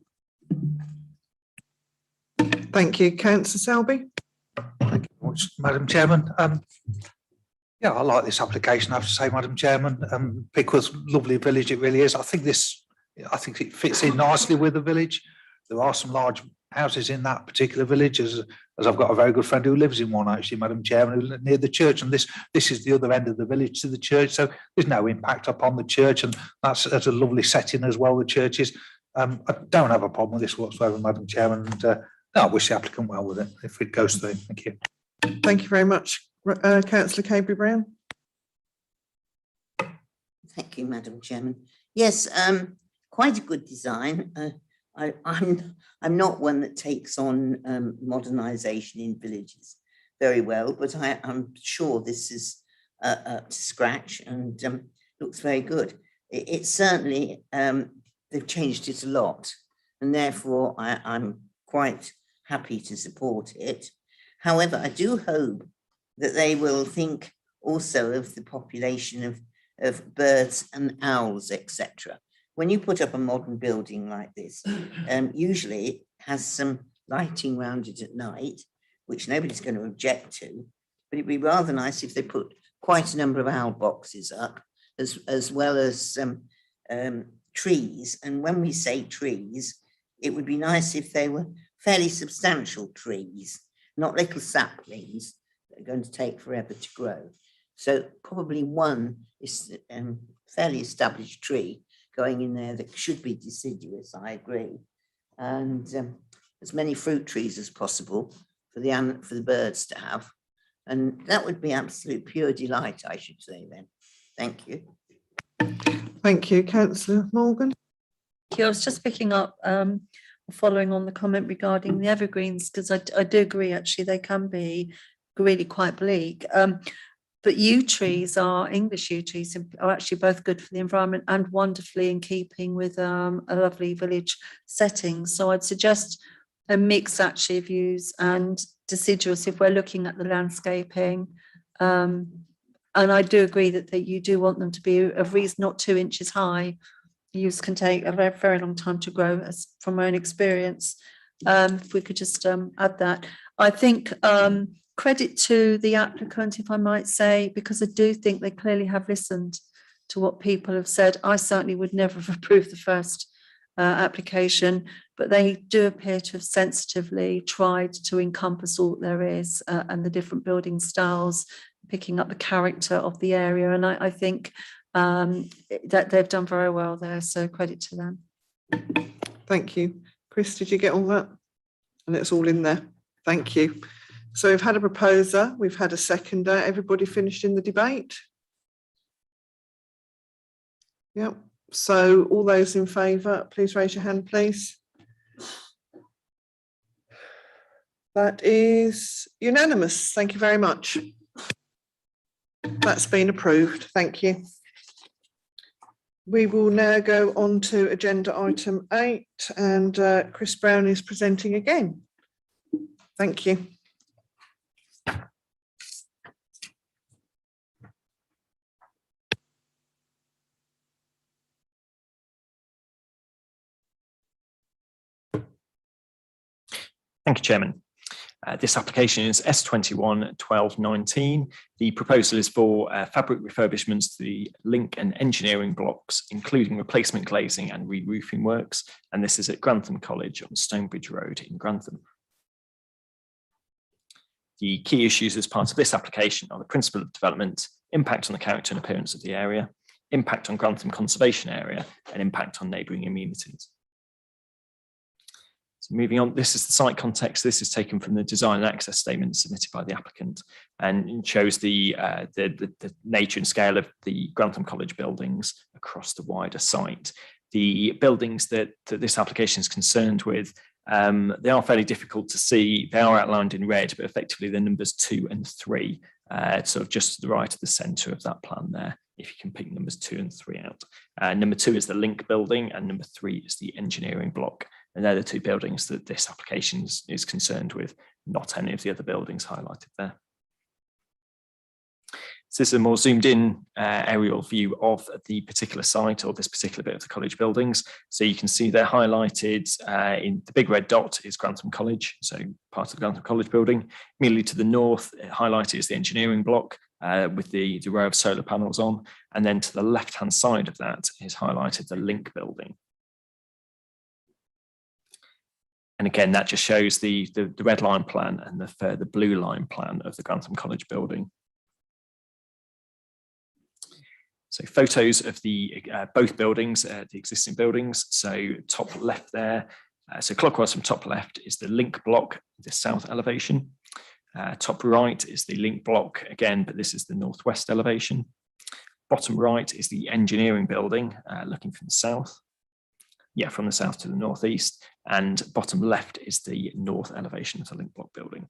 thank you, Councillor Selby. Thank you very much, Madam Chairman. Yeah, I like this application, I have to say, Madam Chairman. Pickworth's lovely village, it really is. I think this I think it fits in nicely with the village. There are some large houses in that particular village, as I've got a very good friend who lives in one, actually, Madam Chairman, who lives near the church, and this is the other end of the village to the church, so there's no impact upon the church, and that's a lovely setting as well, the church is. I don't have a problem with this whatsoever, Madam Chairman, and no, I wish the applicant well with it if it goes through. Thank you. Thank you very much. Councillor Caby-Brown. Thank you, Madam Chairman. Yes, quite a good design. I'm not one that takes on modernisation in villages very well, but I'm sure this is up to scratch and looks very good. It certainly, they've changed it a lot, and therefore I'm quite happy to support it. However, I do hope that they will think also of the population of birds and owls, etc. When you put up a modern building like this, usually it has some lighting around it at night, which nobody's going to object to, but it'd be rather nice if they put quite a number of owl boxes up, as well as trees. And when we say trees, it would be nice if they were fairly substantial trees, not little saplings that are going to take forever to grow. So probably one is fairly established tree going in there that should be deciduous, I agree. And as many fruit trees as possible for the birds to have. And that would be absolute pure delight, I should say then. Thank you. Thank you, Councillor Morgan. Thank you. I was just picking up, following on the comment regarding the evergreens, because I do agree, actually, they can be really quite bleak. But yew trees English yew trees are actually both good for the environment and wonderfully in keeping with a lovely village setting. So I'd suggest a mix actually of yews and deciduous if we're looking at the landscaping. And I do agree that you do want them to be of reason, not 2 inches high. Yews can take a very, very long time to grow, as from my own experience. If we could just add that. I think credit to the applicant, if I might say, because I do think they clearly have listened to what people have said. I certainly would never have approved the first application, but they do appear to have sensitively tried to encompass all there is and the different building styles, picking up the character of the area. And I think that they've done very well there, so credit to them. Thank you. Chris, did you get all that? And it's all in there. Thank you. So we've had a proposer, we've had a seconder. Everybody finished in the debate? Yep. So all those in favour, please raise your hand, please. That is unanimous. Thank you very much. That's been approved. Thank you. We will now go on to agenda item 8, and Chris Brown is presenting again. Thank you. Thank you, Chairman. This application is S21-1219. The proposal is for fabric refurbishments to the link and engineering blocks, including replacement glazing and re-roofing works. And this is at Grantham College on Stonebridge Road in Grantham. The key issues as part of this application are the principle of development, impact on the character and appearance of the area, impact on Grantham Conservation Area, and impact on neighbouring amenities. So moving on, this is the site context. This is taken from the design and access statement submitted by the applicant, and it shows the nature and scale of the Grantham College buildings across the wider site. The buildings that this application is concerned with, they are fairly difficult to see. They are outlined in red, but effectively the numbers 2 and 3, sort of just to the right of the centre of that plan there, if you can pick numbers 2 and 3 out. Number 2 is the link building, and number 3 is the engineering block. And they're the 2 buildings that this application is concerned with, not any of the other buildings highlighted there. So this is a more zoomed in aerial view of the particular site, or this particular bit of the college buildings. So you can see they're highlighted in the big red dot is Grantham College, so part of the Grantham College building. Immediately to the north, highlighted is the engineering block with the row of solar panels on. And then to the left-hand side of that is highlighted the link building. And again, that just shows the red line plan and the blue line plan of the Grantham College building. So photos of the both buildings, the existing buildings. So top left there, so clockwise from top left is the link block, the south elevation. Top right is the link block again, but this is the northwest elevation. Bottom right is the engineering building, looking from the south. Yeah, from the south to the northeast. And bottom left is the north elevation of the link block building.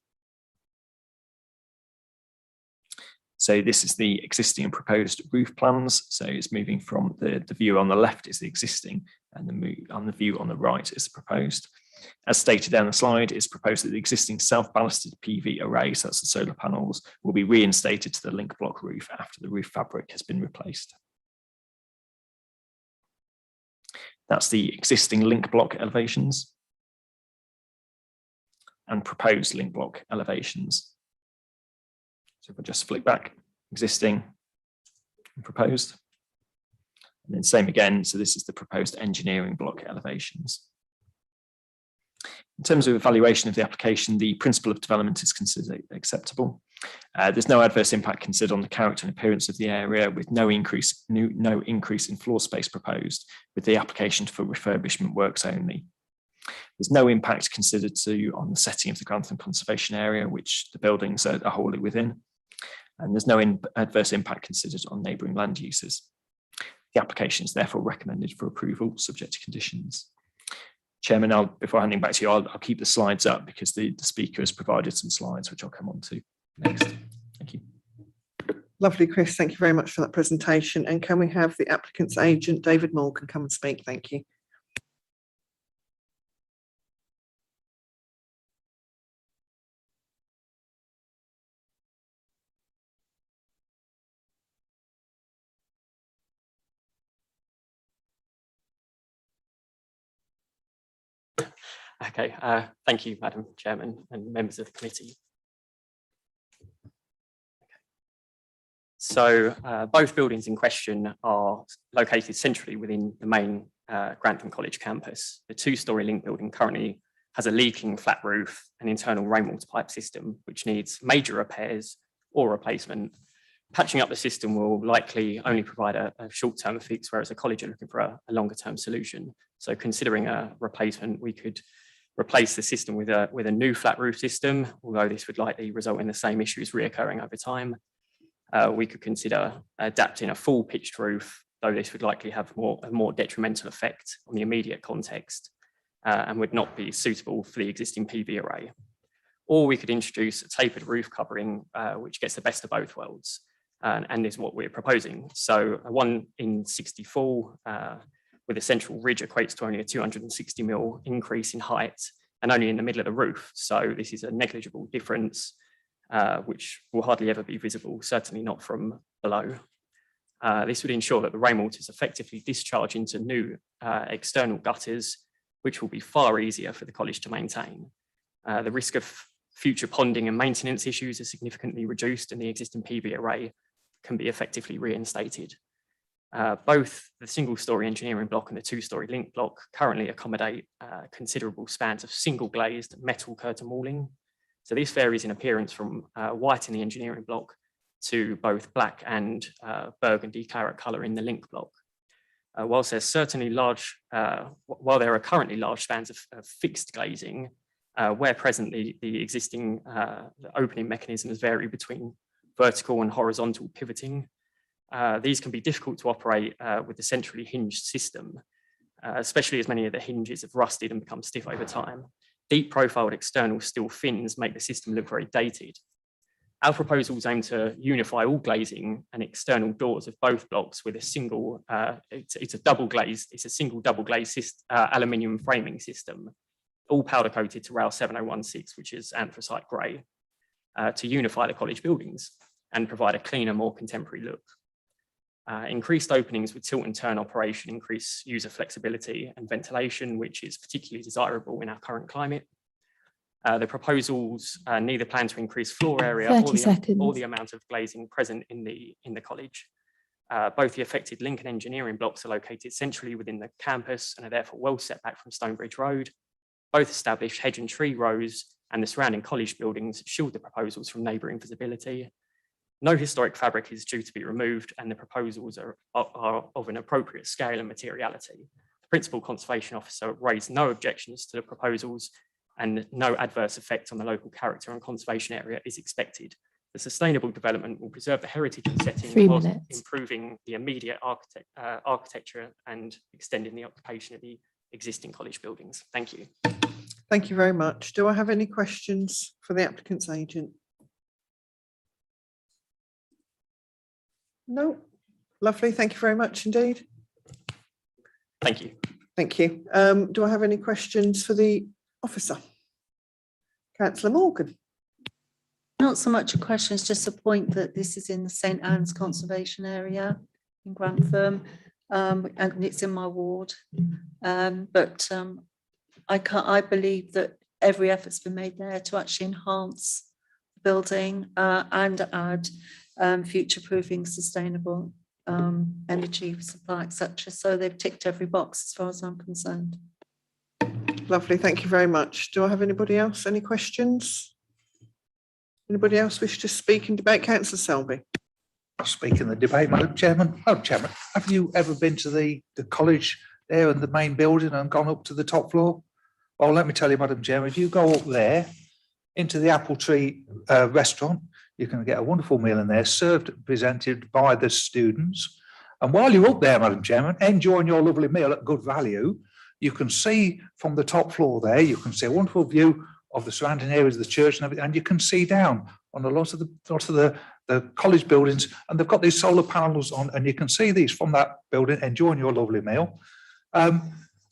So this is the existing and proposed roof plans. So it's moving from the view on the left is the existing, and the view on the right is the proposed. As stated down the slide, it's proposed that the existing self-ballasted PV array, so that's the solar panels, will be reinstated to the link block roof after the roof fabric has been replaced. That's the existing link block elevations and proposed link block elevations. So if I just flick back, existing and proposed. And then same again, so this is the proposed engineering block elevations. In terms of evaluation of the application, the principle of development is considered acceptable. There's no adverse impact considered on the character and appearance of the area, with no increase in floor space proposed, with the application for refurbishment works only. There's no impact considered on the setting of the Grantham Conservation Area, which the buildings are wholly within. And there's no adverse impact considered on neighbouring land uses. The application is therefore recommended for approval, subject to conditions. Chairman, before handing back to you, I'll keep the slides up because the speaker has provided some slides, which I'll come on to next. Thank you. Lovely, Chris. Thank you very much for that presentation. And can we have the applicant's agent, David Moore, can come and speak? Thank you. Okay, thank you, Madam Chairman and members of the committee. So both buildings in question are located centrally within the main Grantham College campus. The two-storey link building currently has a leaking flat roof and internal rainwater pipe system, which needs major repairs or replacement. Patching up the system will likely only provide a short-term fix, whereas the college are looking for a longer-term solution. So considering a replacement, we could replace the system with a new flat roof system, although this would likely result in the same issues reoccurring over time. We could consider adapting a full pitched roof, though this would likely have a more detrimental effect on the immediate context and would not be suitable for the existing PV array. Or we could introduce a tapered roof covering, which gets the best of both worlds, and is what we're proposing. So a 1 in 64 with a central ridge equates to only a 260mm increase in height and only in the middle of the roof. So this is a negligible difference, which will hardly ever be visible, certainly not from below. This would ensure that the rainwater is effectively discharged into new external gutters, which will be far easier for the college to maintain. The risk of future ponding and maintenance issues are significantly reduced, and the existing PV array can be effectively reinstated. Both the single-storey engineering block and the two-storey link block currently accommodate considerable spans of single glazed metal curtain walling. So this varies in appearance from white in the engineering block to both black and burgundy claret colour in the link block. While there are currently large spans of fixed glazing, where presently the existing opening mechanisms vary between vertical and horizontal pivoting. These can be difficult to operate with the centrally hinged system, especially as many of the hinges have rusted and become stiff over time. Deep profiled external steel fins make the system look very dated. Our proposals aim to unify all glazing and external doors of both blocks with a single, it's a single double glazed aluminium framing system, all powder coated to RAL 7016, which is anthracite grey, to unify the college buildings and provide a cleaner, more contemporary look. Increased openings with tilt and turn operation increase user flexibility and ventilation, which is particularly desirable in our current climate. The proposals neither plan to increase floor area or the amount of glazing present in the college. Both the affected link and engineering blocks are located centrally within the campus and are therefore well set back from Stonebridge Road. Both established hedge and tree rows and the surrounding college buildings shield the proposals from neighbouring visibility. No historic fabric is due to be removed, and the proposals are of an appropriate scale and materiality. The Principal Conservation Officer raised no objections to the proposals, and no adverse effect on the local character and conservation area is expected. The sustainable development will preserve the heritage and setting whilst improving the immediate architecture and extending the occupation of the existing college buildings. Thank you. Thank you very much. Do I have any questions for the applicant's agent? No. Lovely. Thank you very much indeed. Thank you. Thank you. Do I have any questions for the officer? Councillor Morgan. Not so much a question, it's just a point that this is in the St Anne's Conservation Area in Grantham, and it's in my ward. I believe that every effort's been made there to actually enhance the building and add future-proofing, sustainable energy supply, etc. So they've ticked every box as far as I'm concerned. Lovely, thank you very much. Do I have anybody else? Any questions? Anybody else wish to speak in debate? Councillor Selby. I'll speak in the debate, Madam Chairman. Madam Chairman, have you ever been to the college there and the main building and gone up to the top floor? Well, let me tell you, Madam Chairman, if you go up there into the Apple Tree restaurant, you can get a wonderful meal in there, served and presented by the students. And while you're up there, Madam Chairman, enjoying your lovely meal at good value, you can see from the top floor there, you can see a wonderful view of the surrounding areas of the church and everything, and you can see down on a lot of the college buildings, and they've got these solar panels on, and you can see these from that building, enjoying your lovely meal. And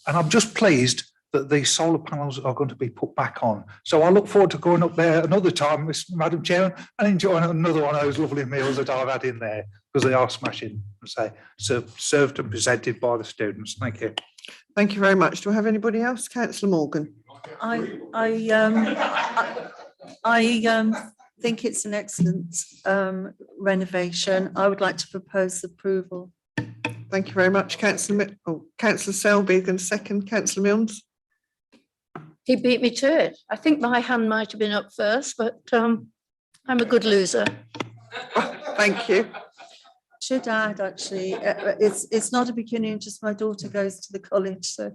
I'm just pleased that these solar panels are going to be put back on. So I look forward to going up there another time, Madam Chairman, and enjoying another one of those lovely meals that I've had in there, because they are smashing, say, served and presented by the students. Thank you. Thank you very much. Do I have anybody else? Councillor Morgan. I think it's an excellent renovation. I would like to propose approval. Thank you very much, Councillor. Councillor Selby, and second, Councillor Milnes. He beat me to it. I think my hand might have been up first, but I'm a good loser. Thank you. Should add, actually, it's not a beginning, just my daughter goes to the college. So,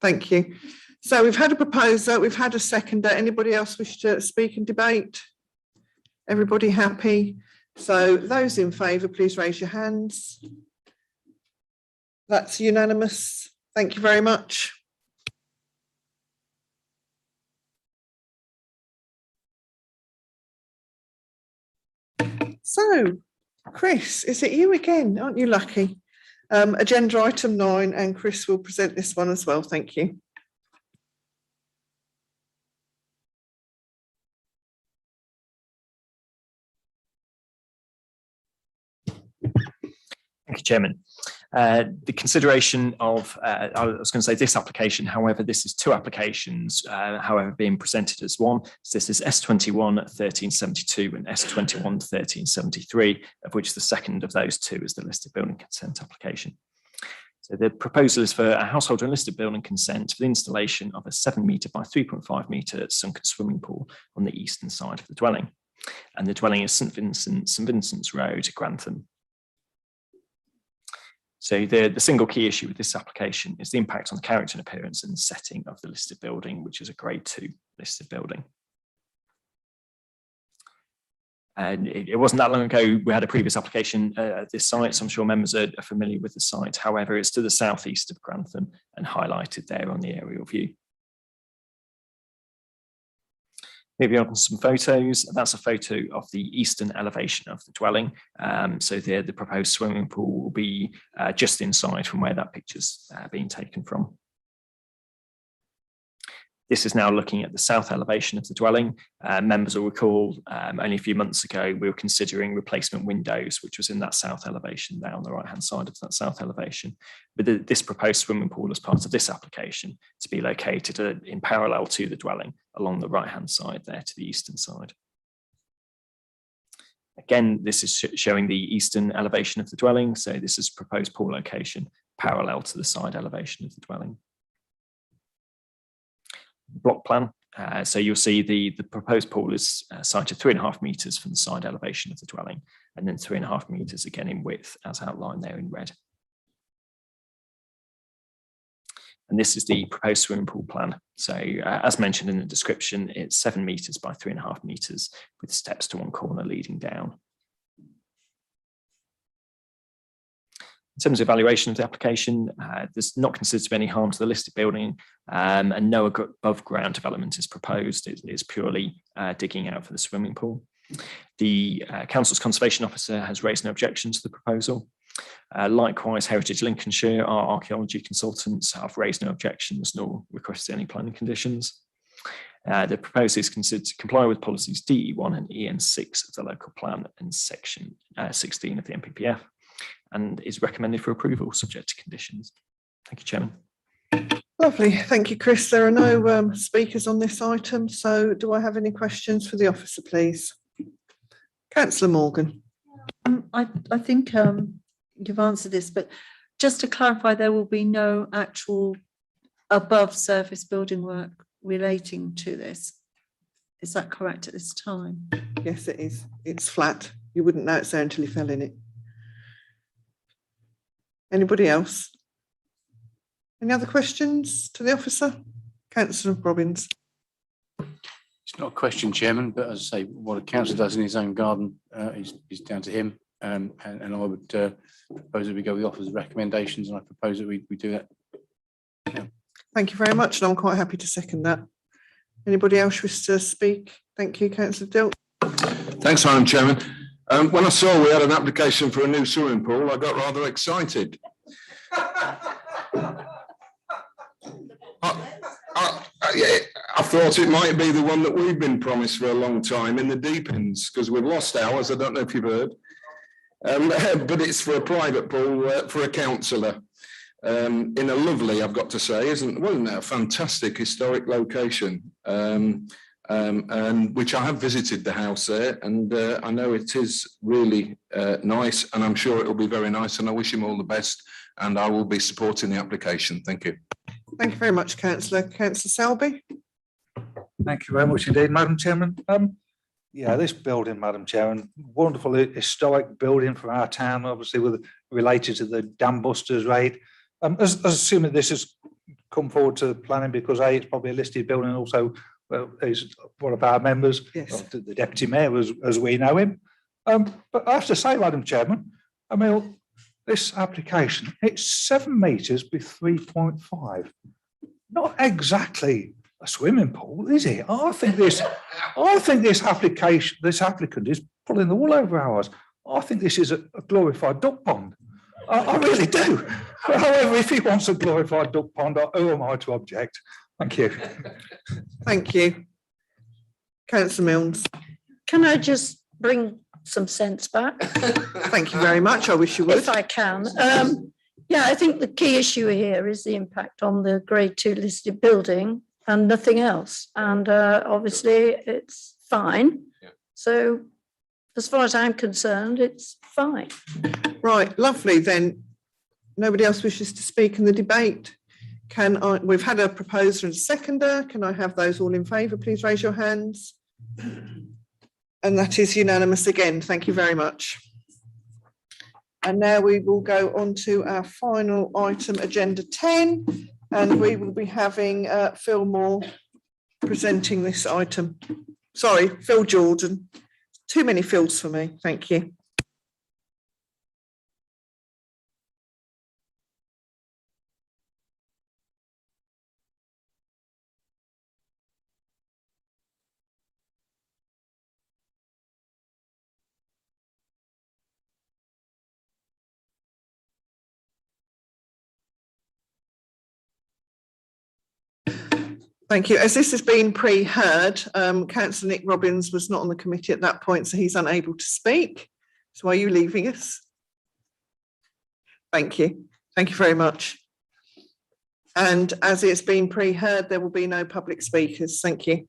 thank you. So we've had a proposer, we've had a seconder. Anybody else wish to speak and debate? Everybody happy? So those in favour, please raise your hands. That's unanimous. Thank you very much. So, Chris, is it you again? Aren't you lucky? Agenda item 9, and Chris will present this one as well. Thank you. Thank you, Chairman. The consideration of, I was going to say this application, however, this is two applications, however, being presented as one. So this is S21 1372 and S21 1373, of which the second of those two is the listed building consent application. So the proposal is for a household and listed building consent for the installation of a 7 metre by 3.5 metre sunken swimming pool on the eastern side of the dwelling. And the dwelling is St Vincent's Road, Grantham. So the single key issue with this application is the impact on the character and appearance and setting of the listed building, which is a grade 2 listed building. And it wasn't that long ago we had a previous application at this site, so I'm sure members are familiar with the site. However, it's to the southeast of Grantham and highlighted there on the aerial view. Moving on to some photos, that's a photo of the eastern elevation of the dwelling. So the proposed swimming pool will be just inside from where that picture's being taken from. This is now looking at the south elevation of the dwelling. Members will recall only a few months ago, we were considering replacement windows, which was in that south elevation there on the right-hand side of that south elevation. But this proposed swimming pool as part of this application to be located in parallel to the dwelling along the right-hand side there to the eastern side. Again, this is showing the eastern elevation of the dwelling. So this is proposed pool location parallel to the side elevation of the dwelling. block plan. So you'll see the proposed pool is cited 3.5 metres from the side elevation of the dwelling, and then 3.5 metres again in width, as outlined there in red. And this is the proposed swimming pool plan. So as mentioned in the description, it's 7 metres by 3.5 metres with steps to one corner leading down. In terms of evaluation of the application, there's not considered to be any harm to the listed building, and no above ground development is proposed. It's purely digging out for the swimming pool. The council's conservation officer has raised no objection to the proposal. Likewise, Heritage Lincolnshire, our archaeology consultants, have raised no objections nor requested any planning conditions. The proposal is considered to comply with policies DE1 and EN6 of the local plan and section 16 of the MPPF, and is recommended for approval subject to conditions. Thank you, Chairman. Lovely, thank you, Chris. There are no speakers on this item, so do I have any questions for the officer, please? Councillor Morgan. I think you've answered this, but just to clarify, there will be no actual above surface building work relating to this. Is that correct at this time? Yes, it is. It's flat. You wouldn't know it's there until you fell in it. Anybody else? Any other questions to the officer? Councillor Robbins. It's not a question, Chairman, but as I say, what a councillor does in his own garden is down to him. And I would propose that we go with the officer's recommendations, and I propose that we do that. Yeah. Thank you very much, and I'm quite happy to second that. Anybody else wish to speak? Thank you, Councillor Dilt. Thanks, Madam Chairman. When I saw we had an application for a new swimming pool, I got rather excited. I thought it might be the one that we've been promised for a long time in the deep ends, because we've lost ours. I don't know if you've heard. But it's for a private pool for a councillor in a lovely, I've got to say, wasn't that a fantastic historic location? And which I have visited the house there, and I know it is really nice, and I'm sure it will be very nice, and I wish him all the best, and I will be supporting the application. Thank you. Thank you very much, Councillor. Councillor Selby. Thank you very much indeed, Madam Chairman. Yeah, this building, Madam Chairman, wonderful historic building for our town, obviously related to the dam busters raid. Assuming this has come forward to planning because it's probably a listed building, and also he's one of our members, yes, the deputy mayor as we know him. But I have to say, Madam Chairman, I mean, this application, it's 7 metres by 3.5. Not exactly a swimming pool, is it? I think this applicant is pulling the wool over ours. I think this is a glorified duck pond. I really do. But however, if he wants a glorified duck pond, who am I to object? Thank you. Thank you. Councillor Milnes. Can I just bring some sense back? Thank you very much. I wish you would. If I can. Yeah, I think the key issue here is the impact on the grade 2 listed building and nothing else. And obviously it's fine. Yeah. So as far as I'm concerned, it's fine. Right, lovely. Then nobody else wishes to speak in the debate. We've had a proposer and a seconder. Can I have those all in favour? Please raise your hands. And that is unanimous again. Thank you very much. And now we will go on to our final item, agenda 10, and we will be having Phil Moore presenting this item. Sorry, Phil Jordan. Too many Phils for me. Thank you. Thank you. As this has been pre-heard, Councillor Nick Robbins was not on the committee at that point, so he's unable to speak. So are you leaving us? Thank you. Thank you very much. And as it's been pre-heard, there will be no public speakers. Thank you.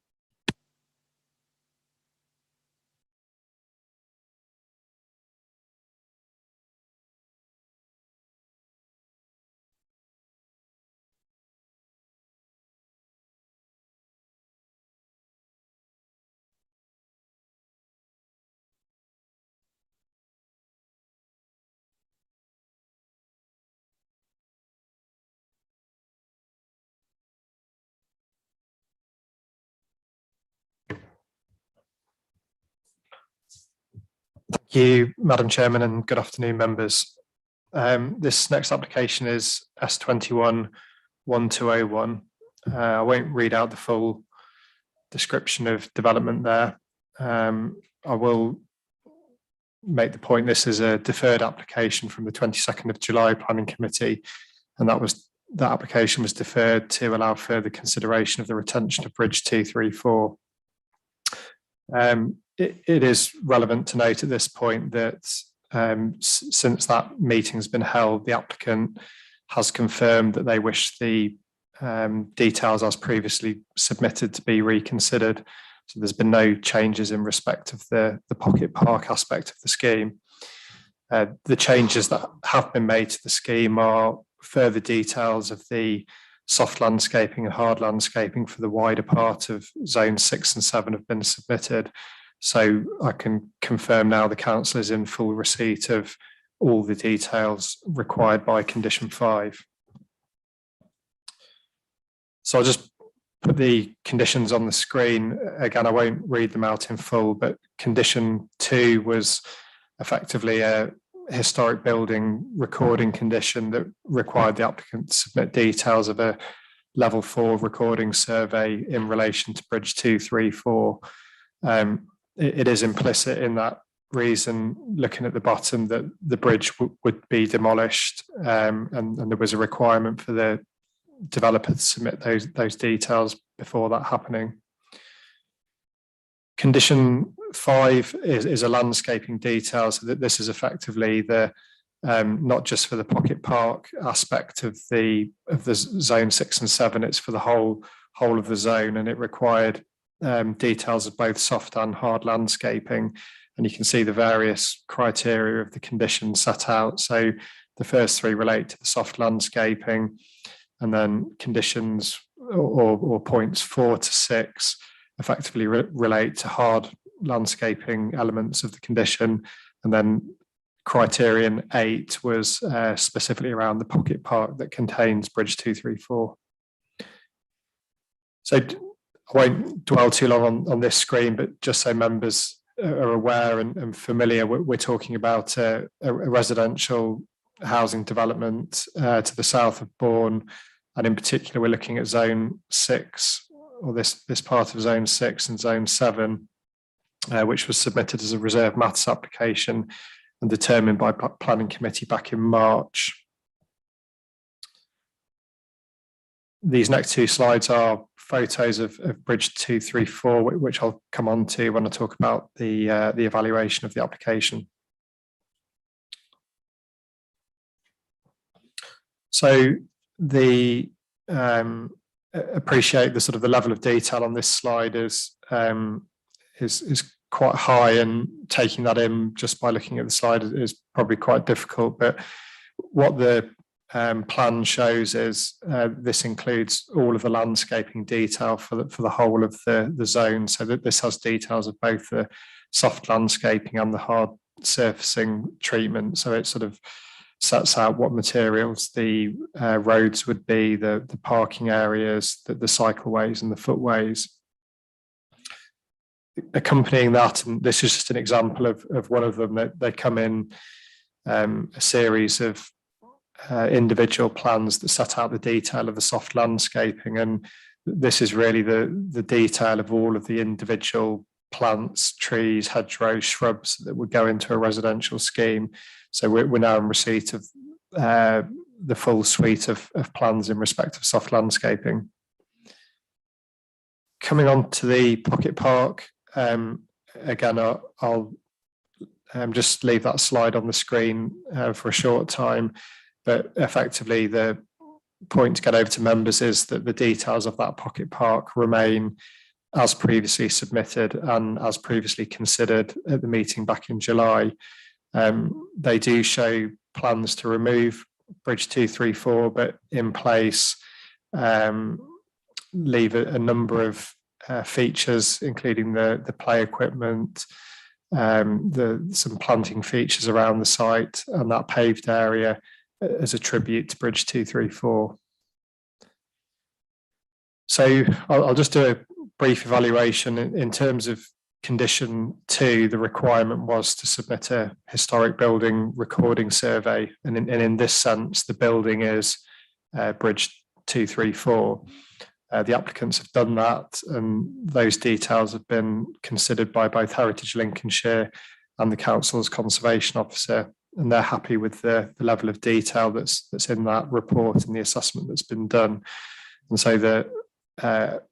you, Madam Chairman, and good afternoon, members. This next application is S21-1201. I won't read out the full description of development there. I will make the point this is a deferred application from the 22nd of July Planning Committee, and that application was deferred to allow further consideration of the retention of Bridge 234. It is relevant to note at this point that since that meeting has been held, the applicant has confirmed that they wish the details as previously submitted to be reconsidered. So there's been no changes in respect of the pocket park aspect of the scheme. The changes that have been made to the scheme are further details of the soft landscaping and hard landscaping for the wider part of Zone 6 and 7 have been submitted. So I can confirm now the council is in full receipt of all the details required by Condition 5. So I'll just put the conditions on the screen. Again, I won't read them out in full, but Condition 2 was effectively a historic building recording condition that required the applicant to submit details of a level 4 recording survey in relation to Bridge 234. It is implicit in that reason, looking at the bottom, that the bridge would be demolished, and there was a requirement for the developer to submit those details before that happening. Condition 5 is a landscaping detail, so that this is effectively the not just for the pocket park aspect of the Zone 6 and 7, it's for the whole of the zone, and it required details of both soft and hard landscaping, and you can see the various criteria of the conditions set out. So the first 3 relate to the soft landscaping, and then conditions or points 4 to 6 effectively relate to hard landscaping elements of the condition, and then criterion 8 was specifically around the pocket park that contains Bridge 234. So I won't dwell too long on this screen, but just so members are aware and familiar, we're talking about a residential housing development to the south of Bourne, and in particular we're looking at Zone 6, or this part of Zone 6 and Zone 7, which was submitted as a reserve matters application and determined by Planning Committee back in March. These next 2 slides are photos of Bridge 234, which I'll come on to when I talk about the evaluation of the application. So appreciate the sort of the level of detail on this slide is quite high, and taking that in just by looking at the slide is probably quite difficult. But what the plan shows is this includes all of the landscaping detail for the whole of the zone, so that this has details of both the soft landscaping and the hard surfacing treatment. So it sort of sets out what materials the roads would be, the parking areas, the cycleways and the footways. Accompanying that, and this is just an example of one of them, that they come in a series of individual plans that set out the detail of the soft landscaping, and this is really the detail of all of the individual plants, trees, hedgerows, shrubs that would go into a residential scheme. So we're now in receipt of the full suite of plans in respect of soft landscaping. Coming on to the pocket park, again, I'll just leave that slide on the screen for a short time, but effectively the point to get over to members is that the details of that pocket park remain as previously submitted and as previously considered at the meeting back in July. They do show plans to remove Bridge 234, but in place leave a number of features, including the play equipment, some planting features around the site and that paved area as a tribute to Bridge 234. So I'll just do a brief evaluation in terms of condition 2, the requirement was to submit a historic building recording survey. And in this sense, the building is Bridge 234. The applicants have done that, and those details have been considered by both Heritage Lincolnshire and the council's conservation officer, and they're happy with the level of detail that's in that report and the assessment that's been done. And so the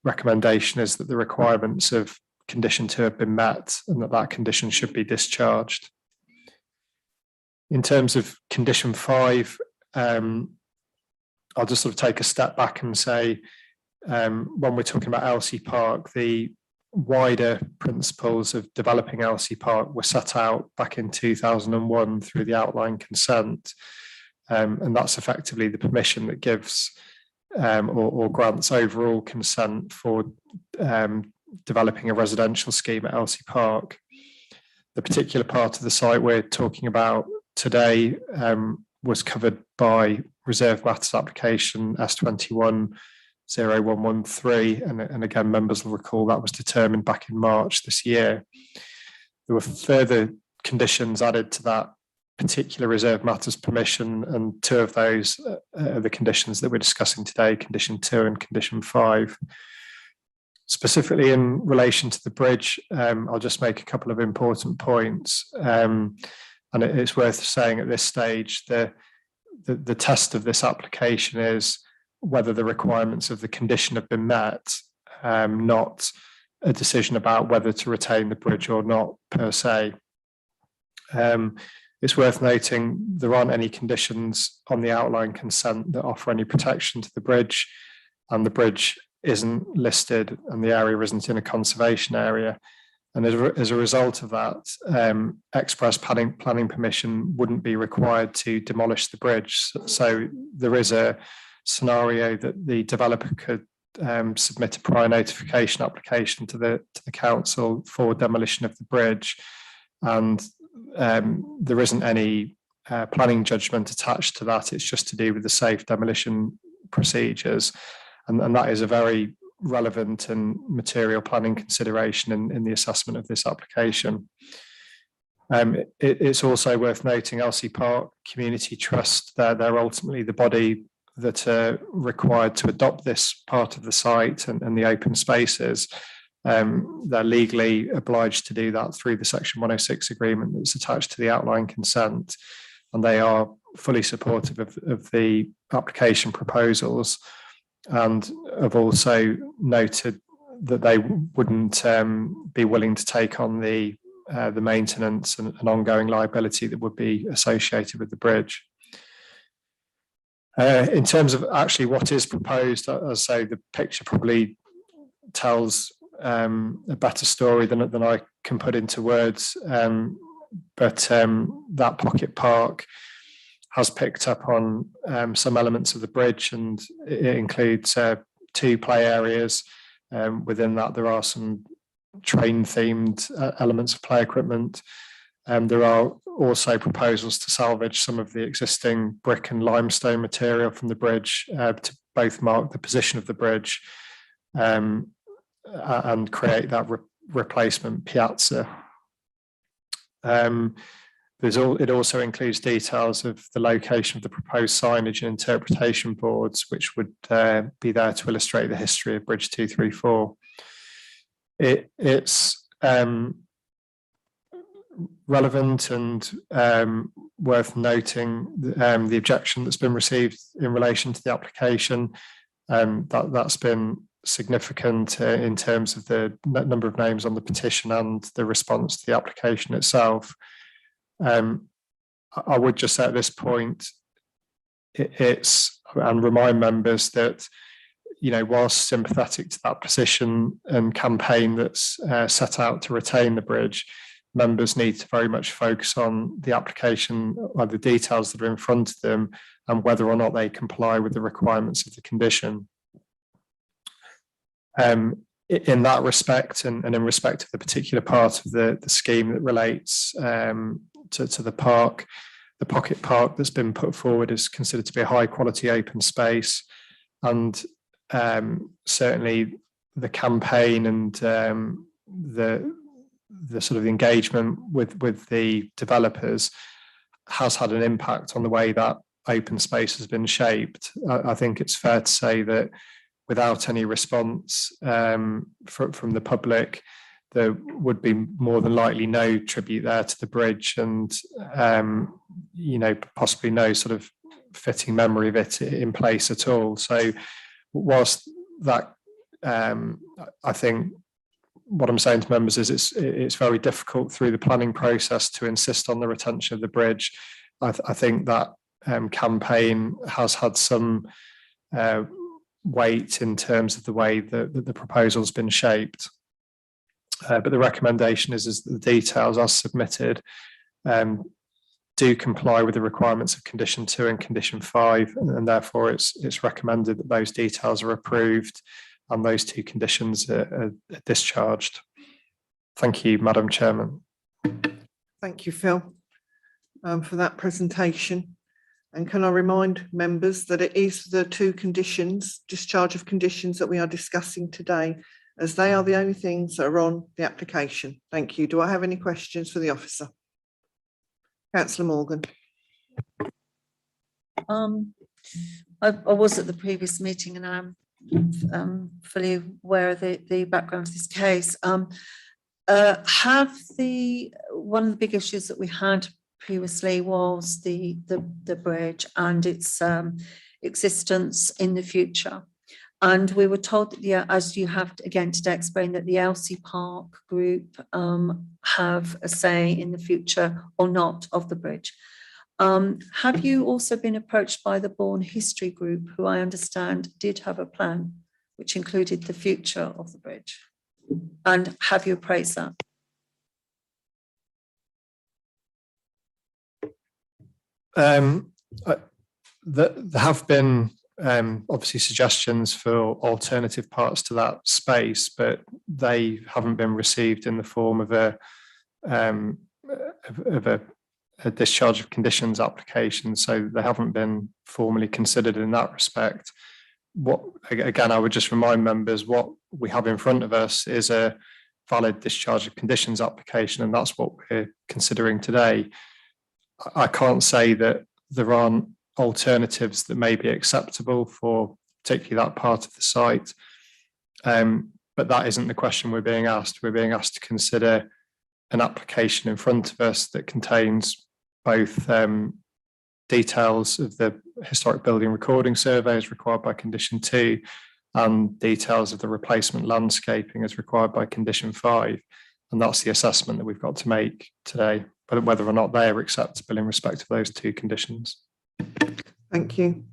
recommendation is that the requirements of condition 2 have been met, and that condition should be discharged. In terms of condition 5, I'll just sort of take a step back and say, when we're talking about Elsie Park, the wider principles of developing Elsie Park were set out back in 2001 through the outline consent, and that's effectively the permission that gives or grants overall consent for developing a residential scheme at Elsie Park. The particular part of the site we're talking about today was covered by Reserve Matters application S21-0113, and again, members will recall that was determined back in March this year. There were further conditions added to that particular Reserve Matters permission, and 2 of those are the conditions that we're discussing today, condition 2 and condition 5. Specifically in relation to the bridge, I'll just make a couple of important points, and it's worth saying at this stage the test of this application is whether the requirements of the condition have been met, not a decision about whether to retain the bridge or not per se. It's worth noting there aren't any conditions on the outline consent that offer any protection to the bridge, and the bridge isn't listed and the area isn't in a conservation area. And as a result of that, express planning permission wouldn't be required to demolish the bridge. So there is a scenario that the developer could submit a prior notification application to the council for demolition of the bridge, and there isn't any planning judgment attached to that. It's just to do with the safe demolition procedures, and that is a very relevant and material planning consideration in the assessment of this application. It's also worth noting Elsie Park Community Trust, they're ultimately the body that are required to adopt this part of the site and the open spaces. They're legally obliged to do that through the Section 106 agreement that's attached to the outline consent, and they are fully supportive of the application proposals, and have also noted that they wouldn't be willing to take on the maintenance and ongoing liability that would be associated with the bridge. In terms of actually what is proposed, as I say, the picture probably tells a better story than I can put into words, but that pocket park has picked up on some elements of the bridge, and it includes 2 play areas. Within that, there are some train-themed elements of play equipment. There are also proposals to salvage some of the existing brick and limestone material from the bridge to both mark the position of the bridge and create that replacement piazza. It also includes details of the location of the proposed signage and interpretation boards, which would be there to illustrate the history of Bridge 234. It's relevant and worth noting the objection that's been received in relation to the application. That's been significant in terms of the number of names on the petition and the response to the application itself. I would just say at this point, and remind members that, whilst sympathetic to that position and campaign that's set out to retain the bridge, members need to very much focus on the application or the details that are in front of them and whether or not they comply with the requirements of the condition. In that respect, and in respect of the particular part of the scheme that relates to the park, the pocket park that's been put forward is considered to be a high quality open space, and certainly the campaign and the sort of engagement with the developers has had an impact on the way that open space has been shaped. I think it's fair to say that without any response from the public, there would be more than likely no tribute there to the bridge, and possibly no sort of fitting memory of it in place at all. So whilst that, I think what I'm saying to members is it's very difficult through the planning process to insist on the retention of the bridge. I think that campaign has had some weight in terms of the way that the proposal's been shaped. But the recommendation is the details as submitted do comply with the requirements of condition 2 and condition 5, and therefore it's recommended that those details are approved and those 2 conditions are discharged. Thank you, Madam Chairman. Thank you, Phil, for that presentation. And can I remind members that it is the 2 conditions, discharge of conditions, that we are discussing today, as they are the only things that are on the application. Thank you. Do I have any questions for the officer? Councillor Morgan. I was at the previous meeting and I'm fully aware of the background of this case. One of the big issues that we had previously was the bridge and its existence in the future. And we were told that, as you have again today explained, that the Elsie Park group have a say in the future or not of the bridge. Have you also been approached by the Bourne History Group, who I understand did have a plan which included the future of the bridge? And have you appraised that? There have been obviously suggestions for alternative parts to that space, but they haven't been received in the form of a discharge of conditions application, so they haven't been formally considered in that respect. Again, I would just remind members what we have in front of us is a valid discharge of conditions application, and that's what we're considering today. I can't say that there aren't alternatives that may be acceptable for particularly that part of the site, but that isn't the question we're being asked. We're being asked to consider an application in front of us that contains both details of the historic building recording survey as required by condition 2 and details of the replacement landscaping as required by condition 5. And that's the assessment that we've got to make today, but whether or not they are acceptable in respect of those 2 conditions. Thank you.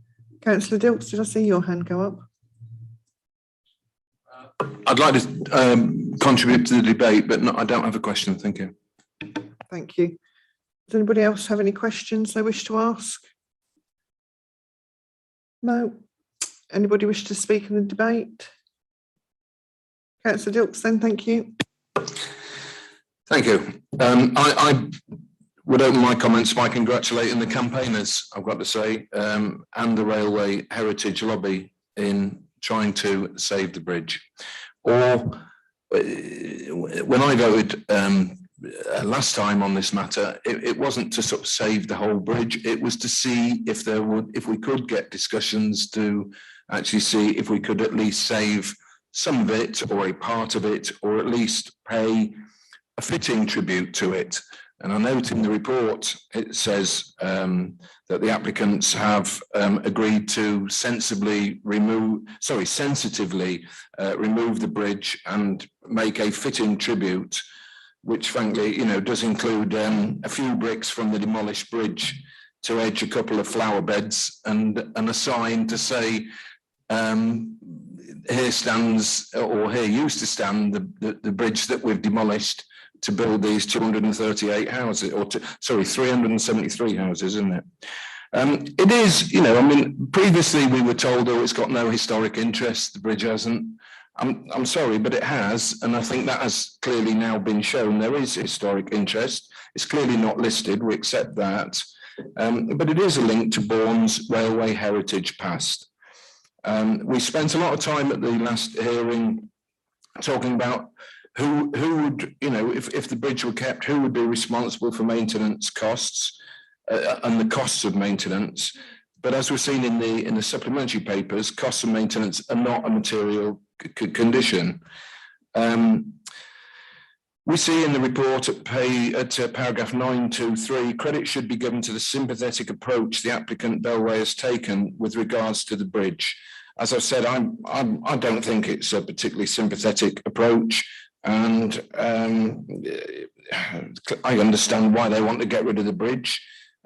Councillor Dilks, did I see your hand go up? I'd like to contribute to the debate, but I don't have a question. Thank you. Thank you. Does anybody else have any questions they wish to ask? No. Anybody wish to speak in the debate? Councillor Dilks, then, thank you. Thank you. I would open my comments by congratulating the campaigners, I've got to say, and the Railway Heritage Lobby in trying to save the bridge. Or when I voted last time on this matter, it wasn't to sort of save the whole bridge. It was to see if we could get discussions to actually see if we could at least save some of it or a part of it, or at least pay a fitting tribute to it. And I note in the report, it says that the applicants have agreed to sensitively remove the bridge and make a fitting tribute, which frankly, does include a few bricks from the demolished bridge to edge a couple of flower beds and a sign to say, here stands, or here used to stand, the bridge that we've demolished to build these 238 houses, 373 houses, isn't it? It is, previously we were told, oh, it's got no historic interest, the bridge hasn't. I'm sorry, but it has, and I think that has clearly now been shown. There is historic interest. It's clearly not listed, we accept that, but it is a link to Bourne's railway heritage past. We spent a lot of time at the last hearing talking about who would, you know, if the bridge were kept, who would be responsible for maintenance costs and the costs of maintenance? But as we've seen in the supplementary papers, costs of maintenance are not a material condition. We see in the report at paragraph 923, credit should be given to the sympathetic approach the applicant Bellway has taken with regards to the bridge. As I've said, I don't think it's a particularly sympathetic approach, and I understand why they want to get rid of the bridge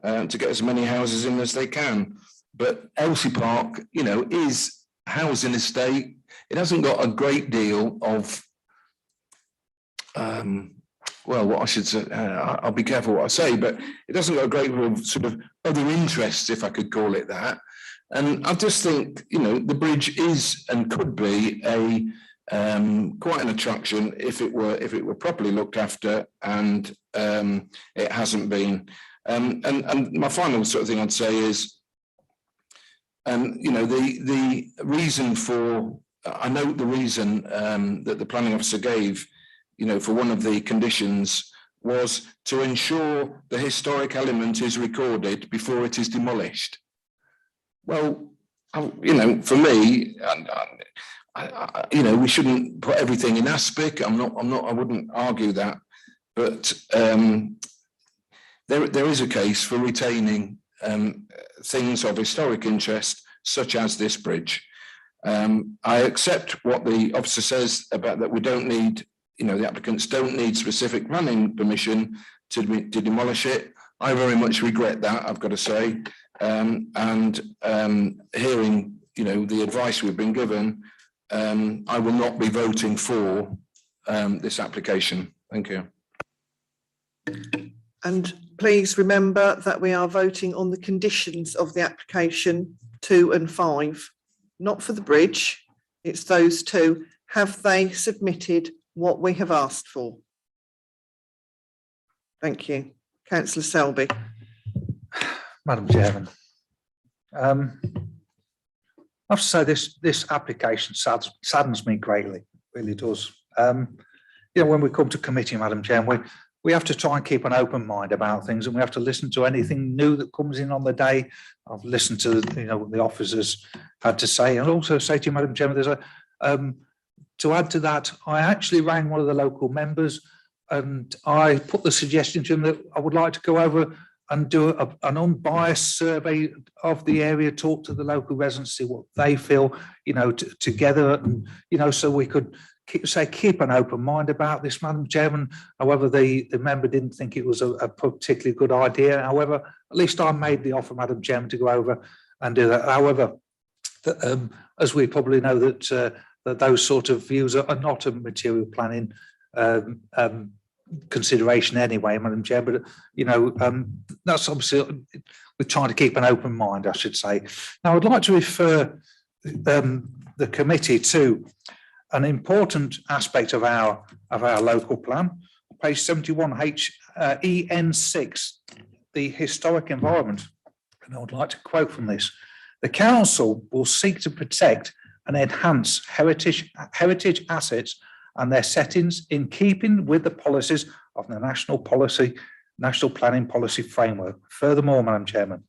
to get as many houses in as they can. But Elsie Park, you know, is a housing estate. It hasn't got a great deal of well, what I should say, I'll be careful what I say, but it doesn't got a great deal of sort of other interests, if I could call it that. And I just think, you know, the bridge is and could be a quite an attraction if it were properly looked after, and it hasn't been. And my final sort of thing I'd say is, you know, the reason for, I note the reason that the planning officer gave, you know, for one of the conditions was to ensure the historic element is recorded before it is demolished. Well, you know, for me, you know, we shouldn't put everything in aspic. I wouldn't argue that, but there is a case for retaining things of historic interest, such as this bridge. I accept what the officer says about that we don't need, you know, the applicants don't need specific planning permission to demolish it. I very much regret that, I've got to say. And hearing, you know, the advice we've been given, I will not be voting for this application. Thank you. And please remember that we are voting on the conditions of the application 2 and 5, not for the bridge. It's those two. Have they submitted what we have asked for? Thank you. Councillor Selby. Madam Chairman, I have to say this application saddens me greatly, really does. You know, when we come to committee, Madam Chairman, we have to try and keep an open mind about things, and we have to listen to anything new that comes in on the day. I've listened to, you know, what the officers had to say, and also say to you, Madam Chairman, there's a to add to that, I actually rang one of the local members, and I put the suggestion to him that I would like to go over and do an unbiased survey of the area, talk to the local residents, see what they feel, you know, together, and, you know, so we could keep an open mind about this, Madam Chairman. However, the member didn't think it was a particularly good idea. However, at least I made the offer, Madam Chairman, to go over and do that. However, as we probably know, that those sort of views are not a material planning consideration anyway, Madam Chair, but you know, that's obviously, we're trying to keep an open mind, I should say. Now, I'd like to refer the committee to an important aspect of our local plan, page 71, EN6, the historic environment. And I would like to quote from this: the council will seek to protect and enhance heritage assets and their settings in keeping with the policies of the national planning policy framework. Furthermore, Madam Chairman,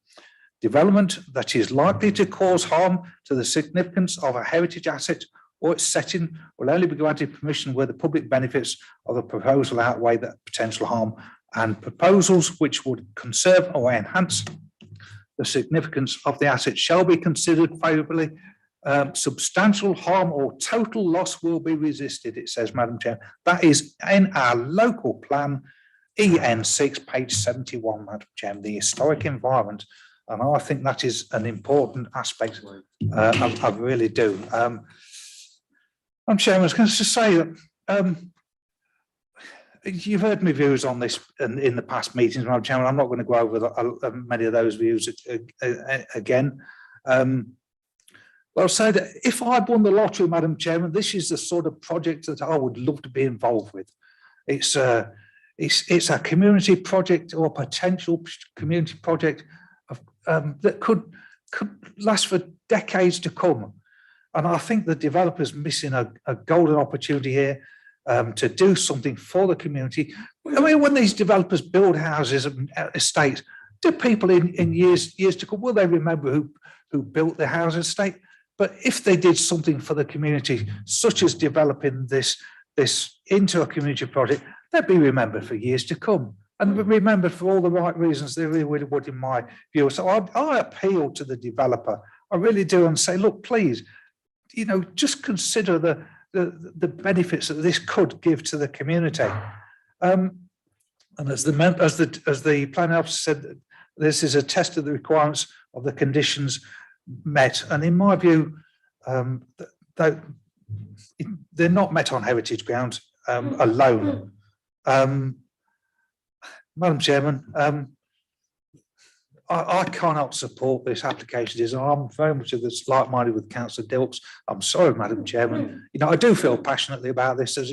development that is likely to cause harm to the significance of a heritage asset or its setting will only be granted permission where the public benefits of the proposal outweigh that potential harm, and proposals which would conserve or enhance the significance of the asset shall be considered favourably. Substantial harm or total loss will be resisted, it says, Madam Chair. That is in our local plan, EN6, page 71, Madam Chair, the historic environment. And I think that is an important aspect. I really do. Madam Chair, I was going to say that you've heard my views on this in the past meetings, Madam Chairman. I'm not going to go over many of those views again. Well, I'll say that if I won the lottery, Madam Chairman, this is the sort of project that I would love to be involved with. It's a community project, or a potential community project that could last for decades to come. And I think the developer's missing a golden opportunity here. to do something for the community. I mean, when these developers build houses and estates, do people in years to come, will they remember who built the house estate? But if they did something for the community, such as developing this into a community project, they'd be remembered for years to come, and remembered for all the right reasons they really would, in my view. So I appeal to the developer, I really do, and say, look, please, just consider the benefits that this could give to the community. And as the planning officer said, this is a test of the requirements of the conditions met, and in my view, they're not met on heritage grounds alone. Madam Chairman, I cannot support this application design. I'm very much of this like-minded with Councillor Dilks. I'm sorry, Madam Chairman. I do feel passionately about this as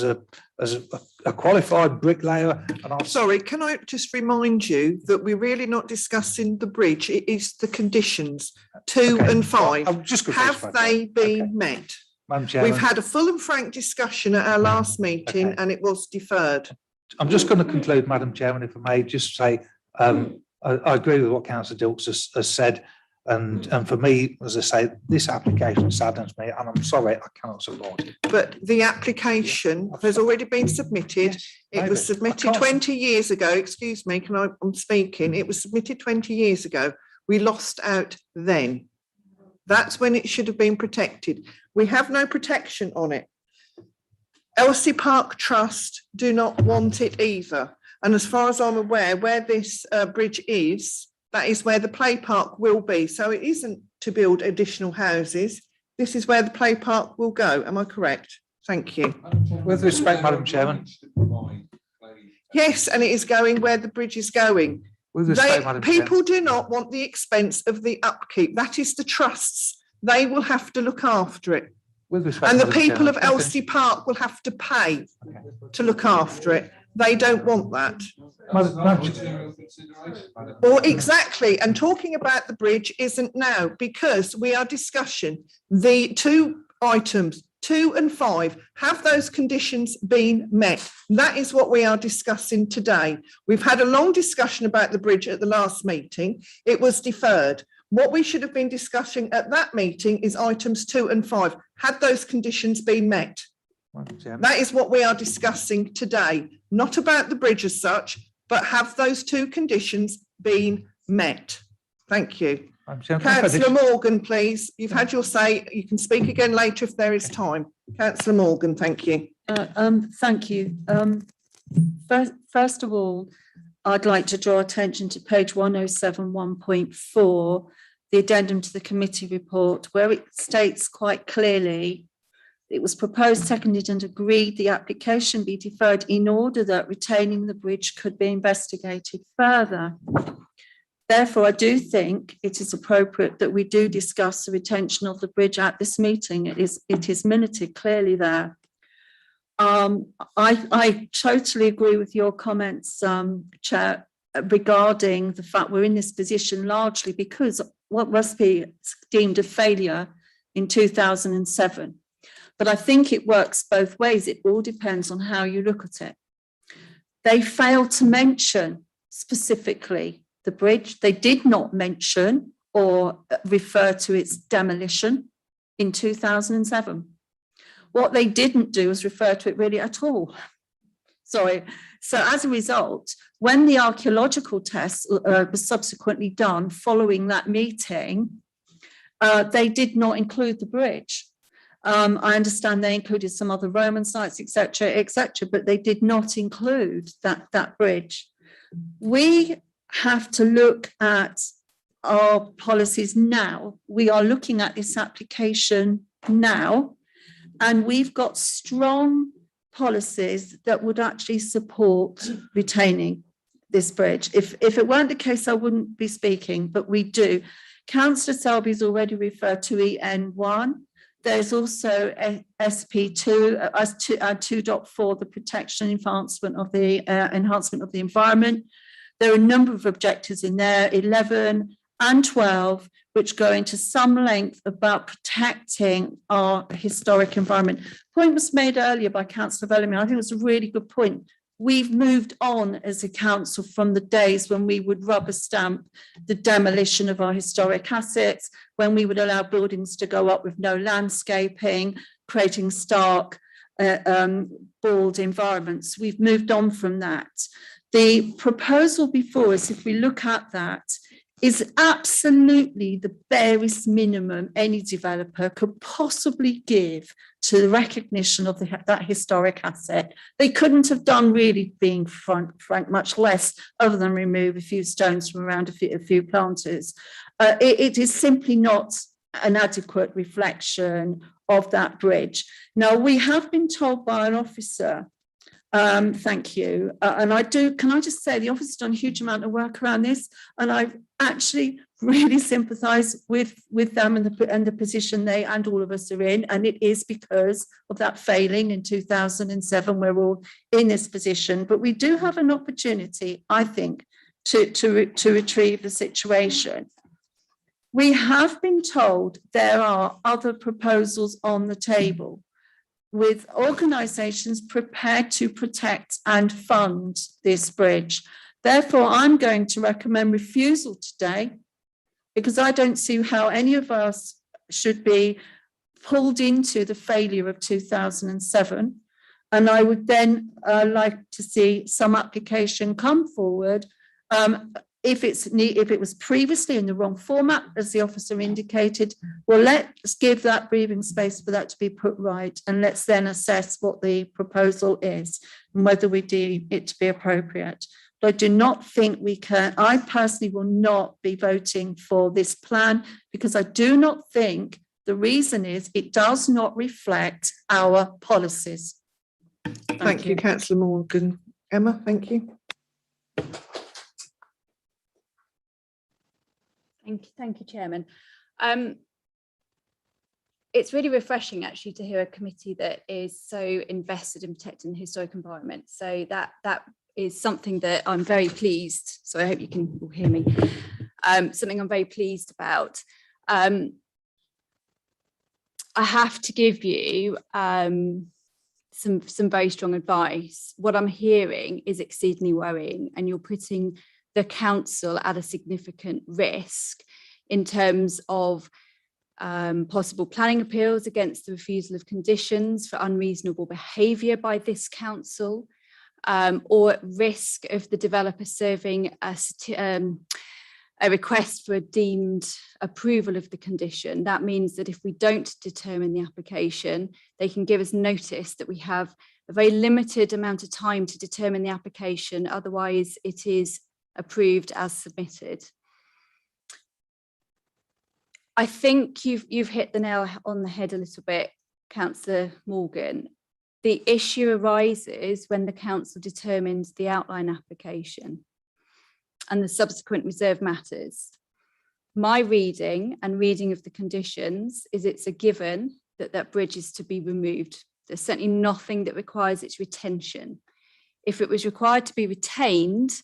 a qualified bricklayer. And I'm sorry. Can I just remind you that we're really not discussing the bridge? It is the conditions 2 and 5. Have they been met? Madam Chairman, we've had a full and frank discussion at our last meeting, and it was deferred. I'm just going to conclude, Madam Chairman, if I may just say, I agree with what Councillor Dilks has said, and for me, as I say, this application saddens me, and I'm sorry, I cannot support it. But the application has already been submitted. It was submitted 20 years ago. Excuse me, I'm speaking. It was submitted 20 years ago. We lost out then. That's when it should have been protected. We have no protection on it. Elsie Park Trust do not want it either. And as far as I'm aware, where this bridge is, that is where the play park will be. So it isn't to build additional houses. This is where the play park will go. Am I correct? Thank you. With respect, Madam Chairman. Yes, and it is going where the bridge is going. With respect, Madam People do not want the expense of the upkeep. That is the trusts. They will have to look after it. With respect, and the Madam people Chairman, of Elsie Park will have to pay to look after it. They don't want that. Well, exactly. And talking about the bridge isn't now, because we are discussing the 2 items, 2 and 5. Have those conditions been met? That is what we are discussing today. We've had a long discussion about the bridge at the last meeting. It was deferred. What we should have been discussing at that meeting is items 2 and 5. Had those conditions been met? That is what we are discussing today, not about the bridge as such, but have those 2 conditions been met? Thank you. Councillor Morgan, please. You've had your say. You can speak again later if there is time. Councillor Morgan, thank you. Thank you. First of all, I'd like to draw attention to page 107 1.4, the addendum to the committee report, where it states quite clearly, it was proposed, seconded and agreed the application be deferred in order that retaining the bridge could be investigated further. Therefore, I do think it is appropriate that we do discuss the retention of the bridge at this meeting. It is minuted clearly there. I totally agree with your comments, Chair, regarding the fact we're in this position largely because what must be deemed a failure in 2007. But I think it works both ways. It all depends on how you look at it. They failed to mention specifically the bridge. They did not mention or refer to its demolition in 2007. What they didn't do was refer to it really at all. Sorry. So as a result, when the archaeological test was subsequently done following that meeting, they did not include the bridge. I understand they included some other Roman sites, etc., but they did not include that bridge. We have to look at our policies now. We are looking at this application now, and we've got strong policies that would actually support retaining this bridge. If it weren't the case, I wouldn't be speaking, but we do. Councillor Selby's already referred to EN1. There's also SP2, 2.4, the protection enhancement of the environment. There are a number of objectives in there, 11, and 12, which go into some length about protecting our historic environment. Point was made earlier by Councillor Bellamy. I think it's a really good point. We've moved on as a council from the days when we would rubber stamp the demolition of our historic assets, when we would allow buildings to go up with no landscaping, creating stark, bald environments. We've moved on from that. The proposal before us, if we look at that, is absolutely the barest minimum any developer could possibly give to the recognition of that historic asset. They couldn't have done, really being frank, much less other than remove a few stones from around a few planters. It is simply not an adequate reflection of that bridge. Now, we have been told by an officer, thank you, and can I just say the office has done a huge amount of work around this, and I've actually really sympathise with them and the position they and all of us are in, and it is because of that failing in 2007. We're all in this position, but we do have an opportunity, I think, to retrieve the situation. We have been told there are other proposals on the table, with organisations prepared to protect and fund this bridge. Therefore, I'm going to recommend refusal today, because I don't see how any of us should be pulled into the failure of 2007. And I would then like to see some application come forward. If it was previously in the wrong format, as the officer indicated, well, let's give that breathing space for that to be put right, and let's then assess what the proposal is and whether we deem it to be appropriate. But I do not think we can. I personally will not be voting for this plan, because I do not think the reason is it does not reflect our policies. Thank you, Councillor Morgan. Emma, thank you. Thank you, Chairman. It's really refreshing actually to hear a committee that is so invested in protecting the historic environment. So that is something that I'm very pleased. So I hope you can all hear me. Something I'm very pleased about. I have to give you some very strong advice. What I'm hearing is exceedingly worrying, and you're putting the council at a significant risk in terms of possible planning appeals against the refusal of conditions for unreasonable behaviour by this council, or at risk of the developer serving a request for a deemed approval of the condition. That means that if we don't determine the application, they can give us notice that we have a very limited amount of time to determine the application, otherwise it is approved as submitted. I think you've hit the nail on the head a little bit, Councillor Morgan. The issue arises when the council determines the outline application and the subsequent reserve matters. My reading and reading of the conditions is it's a given that that bridge is to be removed. There's certainly nothing that requires its retention. If it was required to be retained,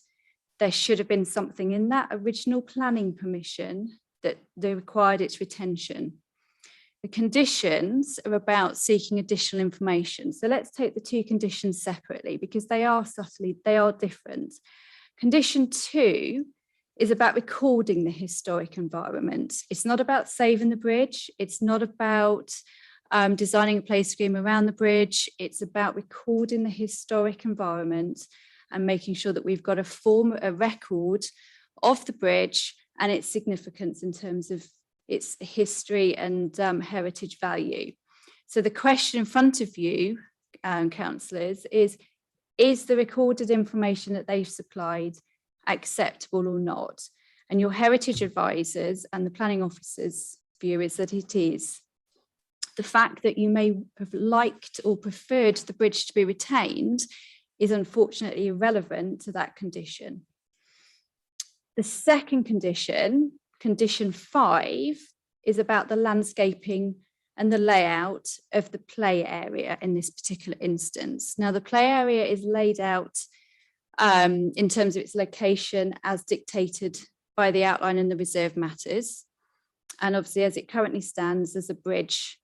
there should have been something in that original planning permission that they required its retention. The conditions are about seeking additional information. So let's take the two conditions separately, because they are different. Condition 2 is about recording the historic environment. It's not about saving the bridge. It's not about designing a play scheme around the bridge. It's about recording the historic environment and making sure that we've got a record of the bridge and its significance in terms of its history and heritage value. So the question in front of you, councillors, is the recorded information that they've supplied acceptable or not? And your heritage advisors and the planning officer's view is that it is. The fact that you may have liked or preferred the bridge to be retained is unfortunately irrelevant to that condition. The second condition, condition 5, is about the landscaping and the layout of the play area in this particular instance. Now, the play area is laid out in terms of its location as dictated by the outline and the reserve matters. And obviously, as it currently stands, there's a bridge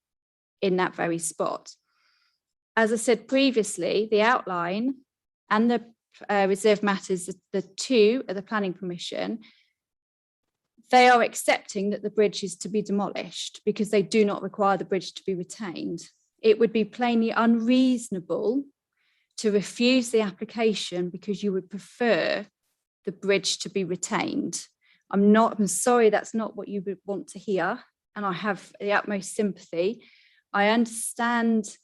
in that very spot. As I said previously, the outline and the reserve matters, the two of the planning permission, they are accepting that the bridge is to be demolished because they do not require the bridge to be retained. It would be plainly unreasonable to refuse the application because you would prefer the bridge to be retained. I'm sorry, that's not what you would want to hear, and I have the utmost sympathy. I understand,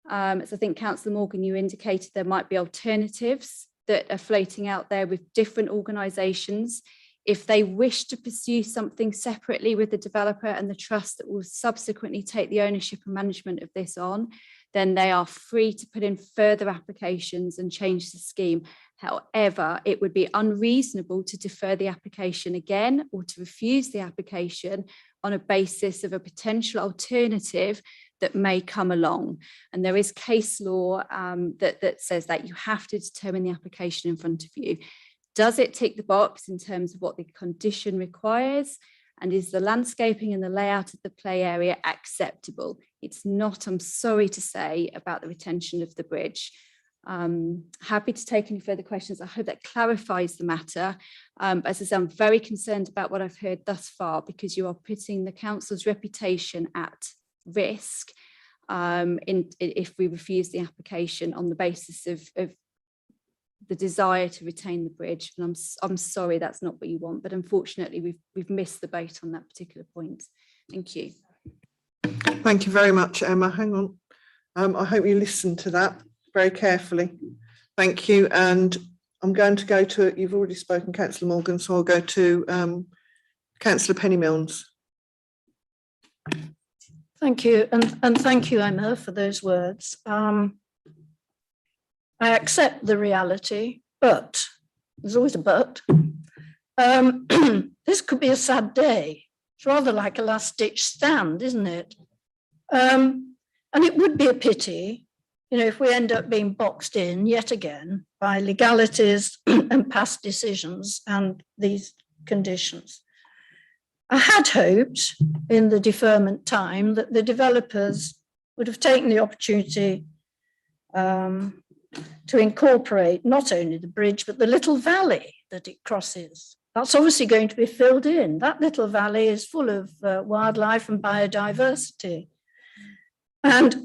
as I think Councillor Morgan, you indicated there might be alternatives that are floating out there with different organisations. If they wish to pursue something separately with the developer and the trust that will subsequently take the ownership and management of this on, then they are free to put in further applications and change the scheme. However, it would be unreasonable to defer the application again or to refuse the application on a basis of a potential alternative that may come along. And there is case law that says that you have to determine the application in front of you. Does it tick the box in terms of what the condition requires? And is the landscaping and the layout of the play area acceptable? It's not, I'm sorry to say, about the retention of the bridge. Happy to take any further questions. I hope that clarifies the matter. As I say, I'm very concerned about what I've heard thus far because you are putting the council's reputation at risk if we refuse the application on the basis of the desire to retain the bridge. And I'm sorry that's not what you want, but unfortunately we've missed the boat on that particular point. Thank you. Thank you very much, Emma. Hang on. I hope you listened to that very carefully. Thank you. And I'm going to go to, you've already spoken, Councillor Morgan, so I'll go to Councillor Penny-Milnes. Thank you. And thank you, Emma, for those words. I accept the reality, but there's always a but. This could be a sad day. It's rather like a last-ditch stand, isn't it? And it would be a pity, you know, if we end up being boxed in yet again by legalities and past decisions and these conditions. I had hoped in the deferment time that the developers would have taken the opportunity to incorporate not only the bridge, but the little valley that it crosses. That's obviously going to be filled in. That little valley is full of wildlife and biodiversity. And,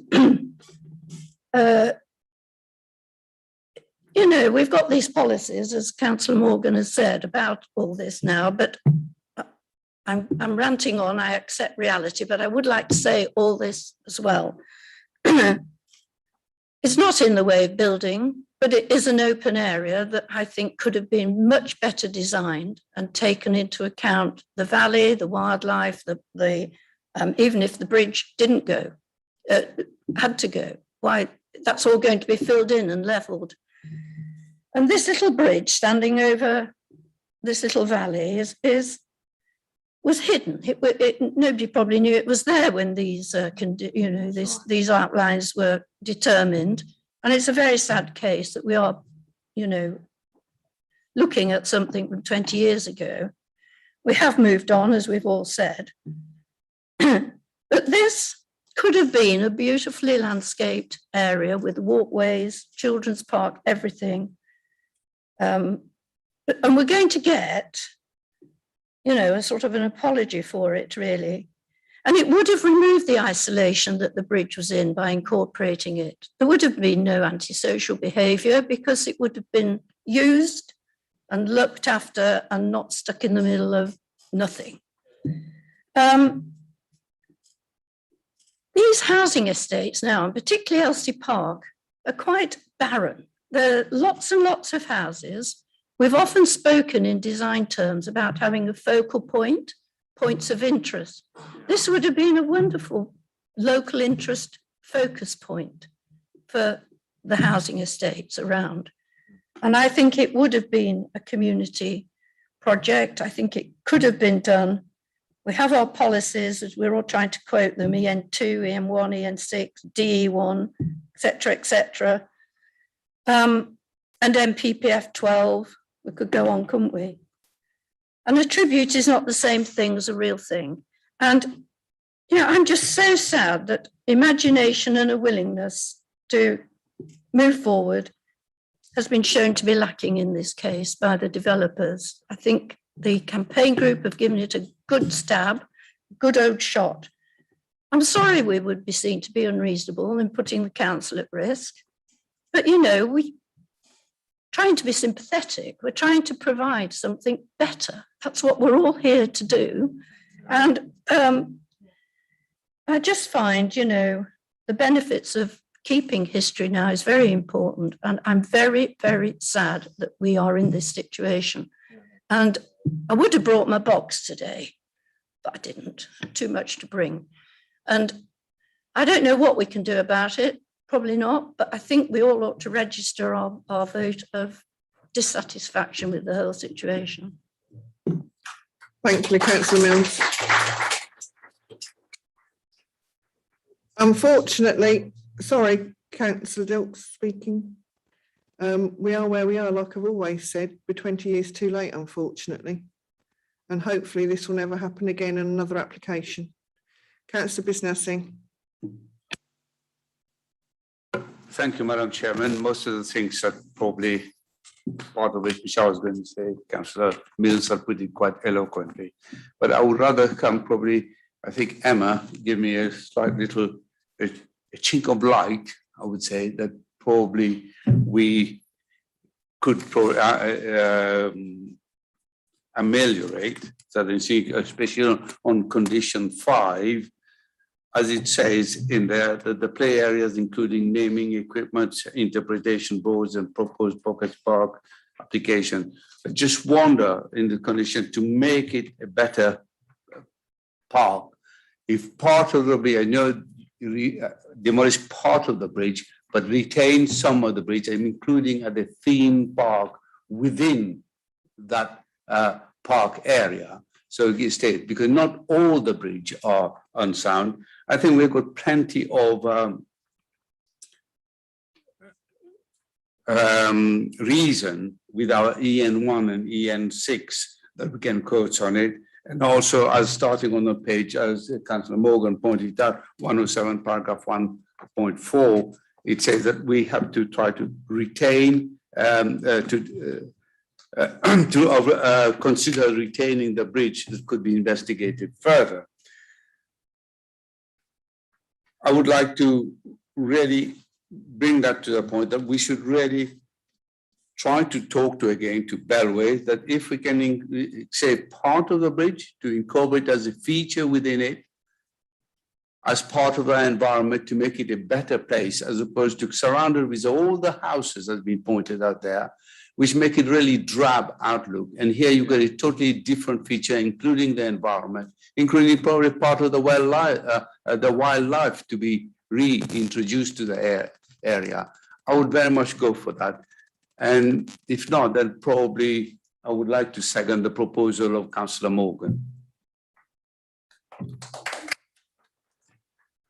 you know, we've got these policies, as Councillor Morgan has said, about all this now, but I'm ranting on, I accept reality, but I would like to say all this as well. It's not in the way of building, but it is an open area that I think could have been much better designed and taken into account the valley, the wildlife, even if the bridge didn't go, had to go. Why, that's all going to be filled in and levelled. And this little bridge standing over this little valley was hidden. Nobody probably knew it was there when these, these outlines were determined. And it's a very sad case that we are, you know, looking at something from 20 years ago. We have moved on, as we've all said. But this could have been a beautifully landscaped area with walkways, children's park, everything. And we're going to get, you know, a sort of an apology for it, really. And it would have removed the isolation that the bridge was in by incorporating it. There would have been no antisocial behaviour because it would have been used and looked after and not stuck in the middle of nothing. These housing estates now, and particularly Elsie Park, are quite barren. There are lots and lots of houses. We've often spoken in design terms about having a focal point, points of interest. This would have been a wonderful local interest focus point for the housing estates around. And I think it would have been a community project. I think it could have been done. We have our policies, as we're all trying to quote them, EN2, EN1, EN6, DE1, et cetera. And MPPF 12, we could go on, couldn't we? And a tribute is not the same thing as a real thing. And I'm just so sad that imagination and a willingness to move forward has been shown to be lacking in this case by the developers. I think the campaign group have given it a good stab, good old shot. I'm sorry we would be seen to be unreasonable in putting the council at risk, but we're trying to be sympathetic. We're trying to provide something better. That's what we're all here to do. And I just find, the benefits of keeping history now is very important. And I'm very, very sad that we are in this situation. And I would have brought my box today, but I didn't. Too much to bring. And I don't know what we can do about it. Probably not. But I think we all ought to register our vote of dissatisfaction with the whole situation. Thank you, Councillor Mills. Unfortunately, sorry, Councillor Dilks speaking. We are where we are, like I've always said. We're 20 years too late, unfortunately. And hopefully this will never happen again in another application. Councillor Bisnassing. Thank you, Madam Chairman. Most of the things are probably part of it, which I was going to say. Councillor Mills have put it quite eloquently. But I would rather come probably, I think Emma gave me a slight little, a chink of light, I would say, that probably we could ameliorate, so especially on condition 5, as it says in there, that the play areas, including naming, equipment, interpretation boards, and proposed pocket park application. I just wonder in the condition to make it a better park. If part of the bridge, I know demolish part of the bridge, but retain some of the bridge, including at the theme park within that park area. So it stays, because not all the bridge are unsound. I think we've got plenty of reason with our EN1 and EN6 that we can quote on it. And also, as starting on the page, as Councillor Morgan pointed out, 107 paragraph 1.4, it says that we have to try to retain, consider retaining the bridge that could be investigated further. I would like to really bring that to the point that we should really try to talk to Bellway, that if we can say part of the bridge to incorporate as a feature within it, as part of our environment to make it a better place, as opposed to surrounded with all the houses that have been pointed out there, which make it really drab outlook. And here you've got a totally different feature, including the environment, including probably part of the wildlife to be reintroduced to the area. I would very much go for that. And if not, then probably I would like to second the proposal of Councillor Morgan.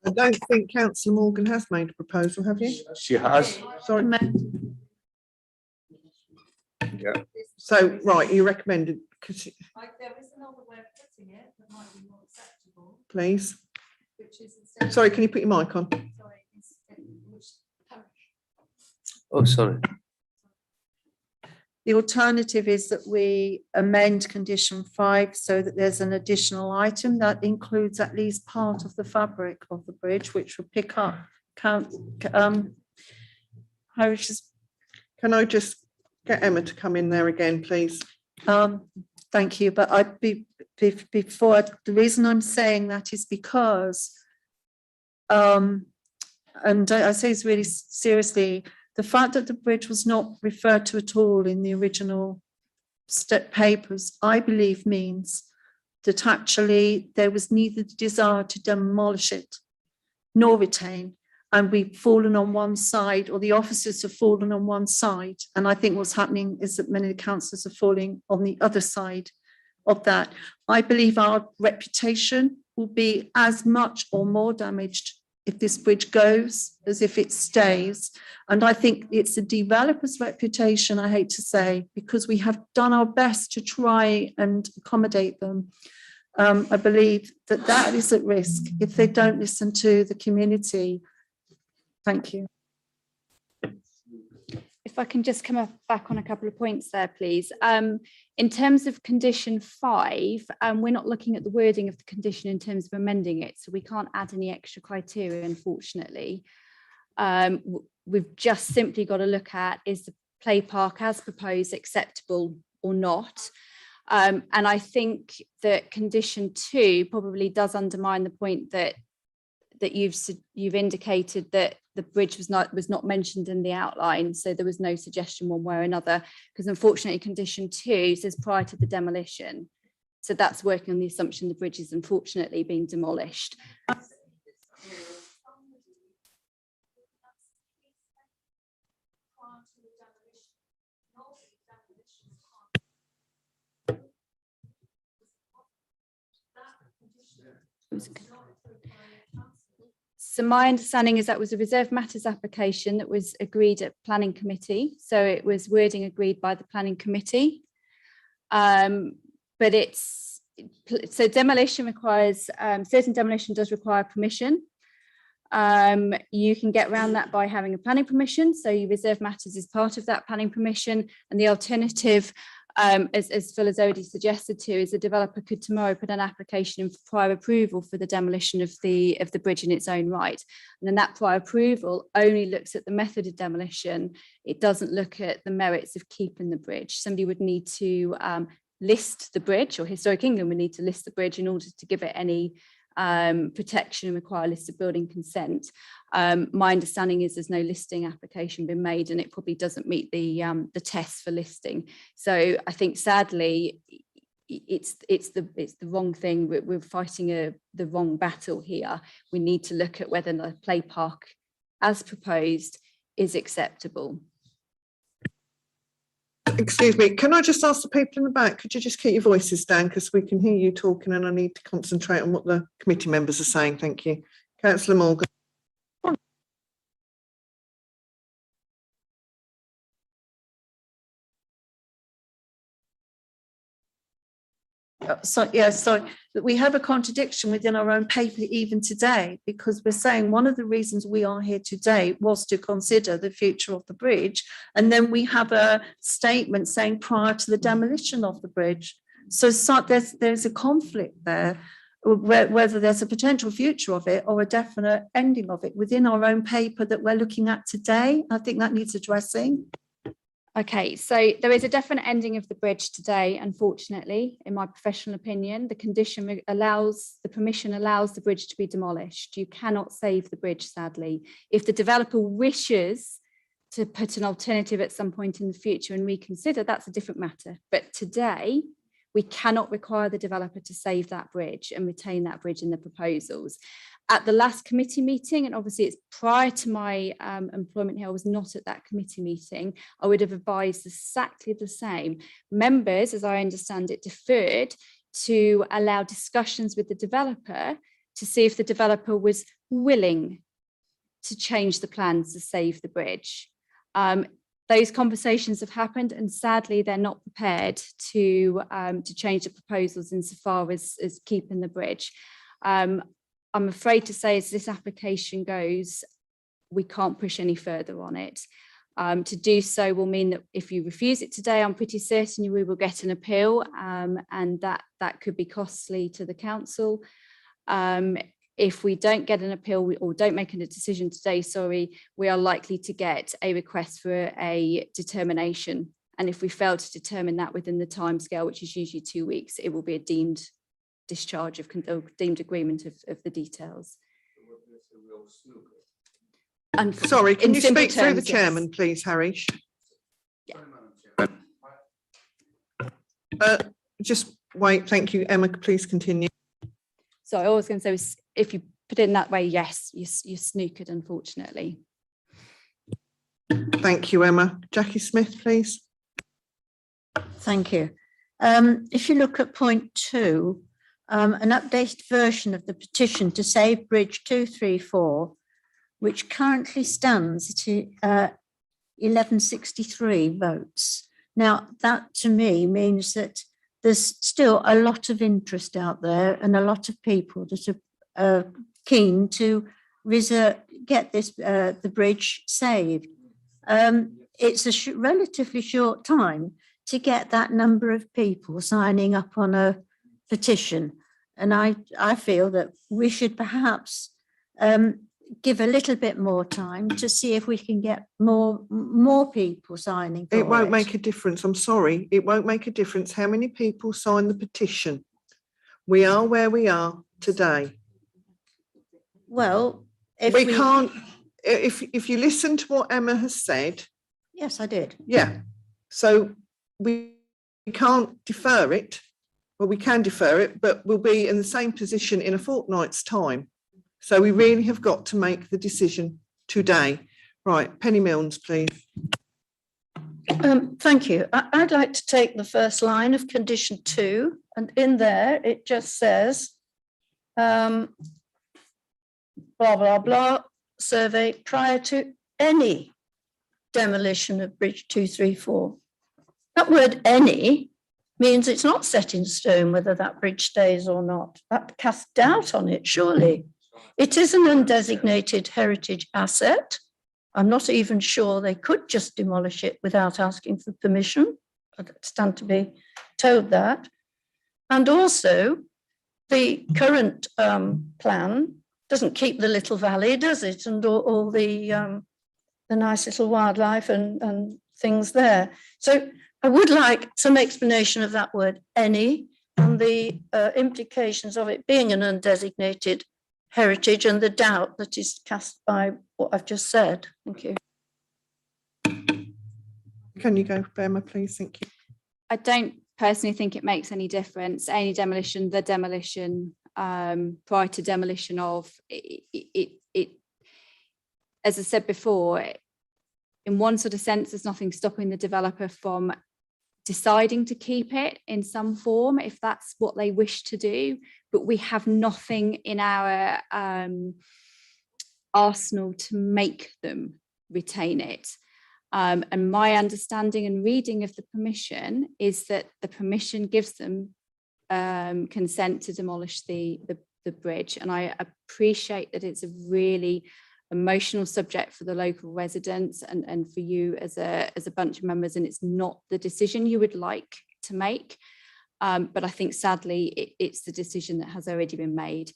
I don't think Councillor Morgan has made a proposal, have you? She has. Sorry. Yeah. So, right, you recommended. There is another way of putting it that might be more acceptable. Please. Which is Sorry, can you put your mic on? Sorry, oh, sorry. The alternative is that we amend condition 5 so that there's an additional item that includes at least part of the fabric of the bridge, which will pick up Can I just get Emma to come in there again, please? Thank you, but the reason I'm saying that is because, and I say this really seriously, the fact that the bridge was not referred to at all in the original papers, I believe means that actually there was neither the desire to demolish it nor retain. And we've fallen on one side, or the officers have fallen on one side. And I think what's happening is that many of the councillors are falling on the other side of that. I believe our reputation will be as much or more damaged if this bridge goes, as if it stays. And I think it's a developer's reputation, I hate to say, because we have done our best to try and accommodate them. I believe that that is at risk if they don't listen to the community. Thank you. If I can just come back on a couple of points there, please. In terms of condition 5, we're not looking at the wording of the condition in terms of amending it, so we can't add any extra criteria, unfortunately. We've just simply got to look at, is the play park as proposed acceptable or not? And I think that condition 2 probably does undermine the point that you've indicated that the bridge was not mentioned in the outline, so there was no suggestion one way or another, because unfortunately condition 2 says prior to the demolition, so that's working on the assumption the bridge is unfortunately being demolished. So my understanding is that was a reserved matters application that was agreed at planning committee. So it was wording agreed by the planning committee. But so demolition requires, certain demolition does require permission. You can get around that by having a planning permission. So your reserved matters is part of that planning permission. And the alternative, as Phil has already suggested to, is the developer could tomorrow put an application in for prior approval for the demolition of the bridge in its own right. And then that prior approval only looks at the method of demolition. It doesn't look at the merits of keeping the bridge. Somebody would need to list the bridge, or Historic England would need to list the bridge in order to give it any protection and require a listed building consent. My understanding is there's no listing application been made, and it probably doesn't meet the test for listing. So I think sadly it's the wrong thing. We're fighting the wrong battle here. We need to look at whether the play park as proposed is acceptable. Excuse me, can I just ask the people in the back, could you just keep your voices down, because we can hear you talking and I need to concentrate on what the committee members are saying. Thank you. Councillor Morgan. So we have a contradiction within our own paper even today, because we're saying one of the reasons we are here today was to consider the future of the bridge, and then we have a statement saying prior to the demolition of the bridge. So there's a conflict there, whether there's a potential future of it or a definite ending of it within our own paper that we're looking at today. I think that needs addressing. Okay, so there is a definite ending of the bridge today, unfortunately, in my professional opinion. The permission allows the bridge to be demolished. You cannot save the bridge, sadly. If the developer wishes to put an alternative at some point in the future and reconsider, that's a different matter. But today, we cannot require the developer to save that bridge and retain that bridge in the proposals. At the last committee meeting, and obviously it's prior to my employment here, I was not at that committee meeting, I would have advised exactly the same. Members, as I understand it, deferred to allow discussions with the developer to see if the developer was willing to change the plans to save the bridge. Those conversations have happened, and sadly they're not prepared to change the proposals insofar as keeping the bridge. I'm afraid to say, as this application goes, we can't push any further on it. To do so will mean that if you refuse it today, I'm pretty certain we will get an appeal, and that could be costly to the council. If we don't get an appeal or don't make a decision today, we are likely to get a request for a determination. And if we fail to determine that within the timescale, which is usually 2 weeks, it will be a deemed discharge of deemed agreement of the details. And sorry, can you speak through the terms, chairman, yes. please, Harish? Just wait, thank you. Emma, please continue. So I was going to say, if you put it in that way, yes, you're snookered, unfortunately. Thank you, Emma. Jackie Smith, please. Thank you. If you look at point 2, an updated version of the petition to save Bridge 234, which currently stands at 1163 votes. Now, that to me means that there's still a lot of interest out there and a lot of people that are keen to get this the bridge saved. It's a relatively short time to get that number of people signing up on a petition. And I feel that we should perhaps give a little bit more time to see if we can get more people signing for it. It won't make a difference. I'm sorry. It won't make a difference how many people sign the petition. We are where we are today. Well, if we can't, if you listen to what Emma has said. Yes, I did. Yeah. So we can't defer it. Well, we can defer it, but we'll be in the same position in a fortnight's time. So we really have got to make the decision today. Right, Penny Milnes, please. Thank you. I'd like to take the first line of condition 2, and in there it just says, blah, blah, blah, survey prior to any demolition of Bridge 234. That word any means it's not set in stone whether that bridge stays or not. That casts doubt on it, surely. It is an undesignated heritage asset. I'm not even sure they could just demolish it without asking for permission. I stand to be told that. And also, the current plan doesn't keep the little valley, does it? And all the nice little wildlife and things there. So I would like some explanation of that word any and the implications of it being an undesignated heritage and the doubt that is cast by what I've just said. Thank you. Can you go, Emma, please? Thank you. I don't personally think it makes any difference. Any demolition, the demolition, prior to demolition of it. As I said before, in one sort of sense, there's nothing stopping the developer from deciding to keep it in some form if that's what they wish to do, but we have nothing in our arsenal to make them retain it. And my understanding and reading of the permission is that the permission gives them consent to demolish the bridge. And I appreciate that it's a really emotional subject for the local residents and for you as a bunch of members, and it's not the decision you would like to make. But I think sadly, it's the decision that has already been made.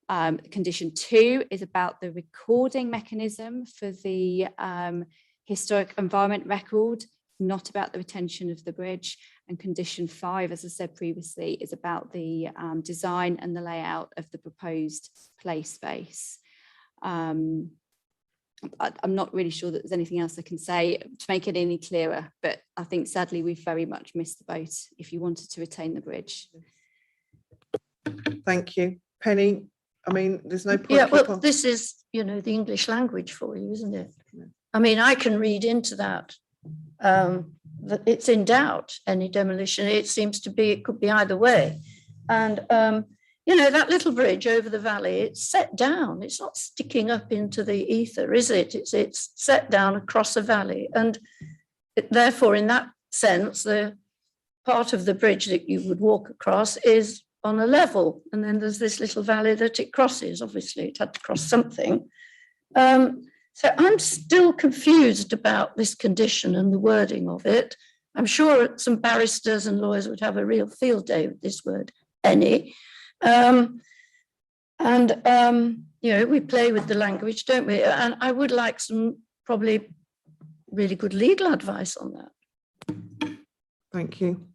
Condition 2 is about the recording mechanism for the historic environment record, not about the retention of the bridge. And condition 5, as I said previously, is about the design and the layout of the proposed play space. I'm not really sure that there's anything else I can say to make it any clearer, but I think sadly we've very much missed the boat if you wanted to retain the bridge. Thank you. Penny, I mean, there's no point. Yeah, well, this is, the English language for you, isn't it? I mean, I can read into that, that it's in doubt, any demolition. It seems to be, it could be either way. And, that little bridge over the valley, it's set down. It's not sticking up into the ether, is it? It's set down across a valley. And therefore, in that sense, the part of the bridge that you would walk across is on a level. And then there's this little valley that it crosses. Obviously, it had to cross something. So I'm still confused about this condition and the wording of it. I'm sure some barristers and lawyers would have a real field day with this word, any. We play with the language, don't we? And I would like some probably really good legal advice on that. Thank you.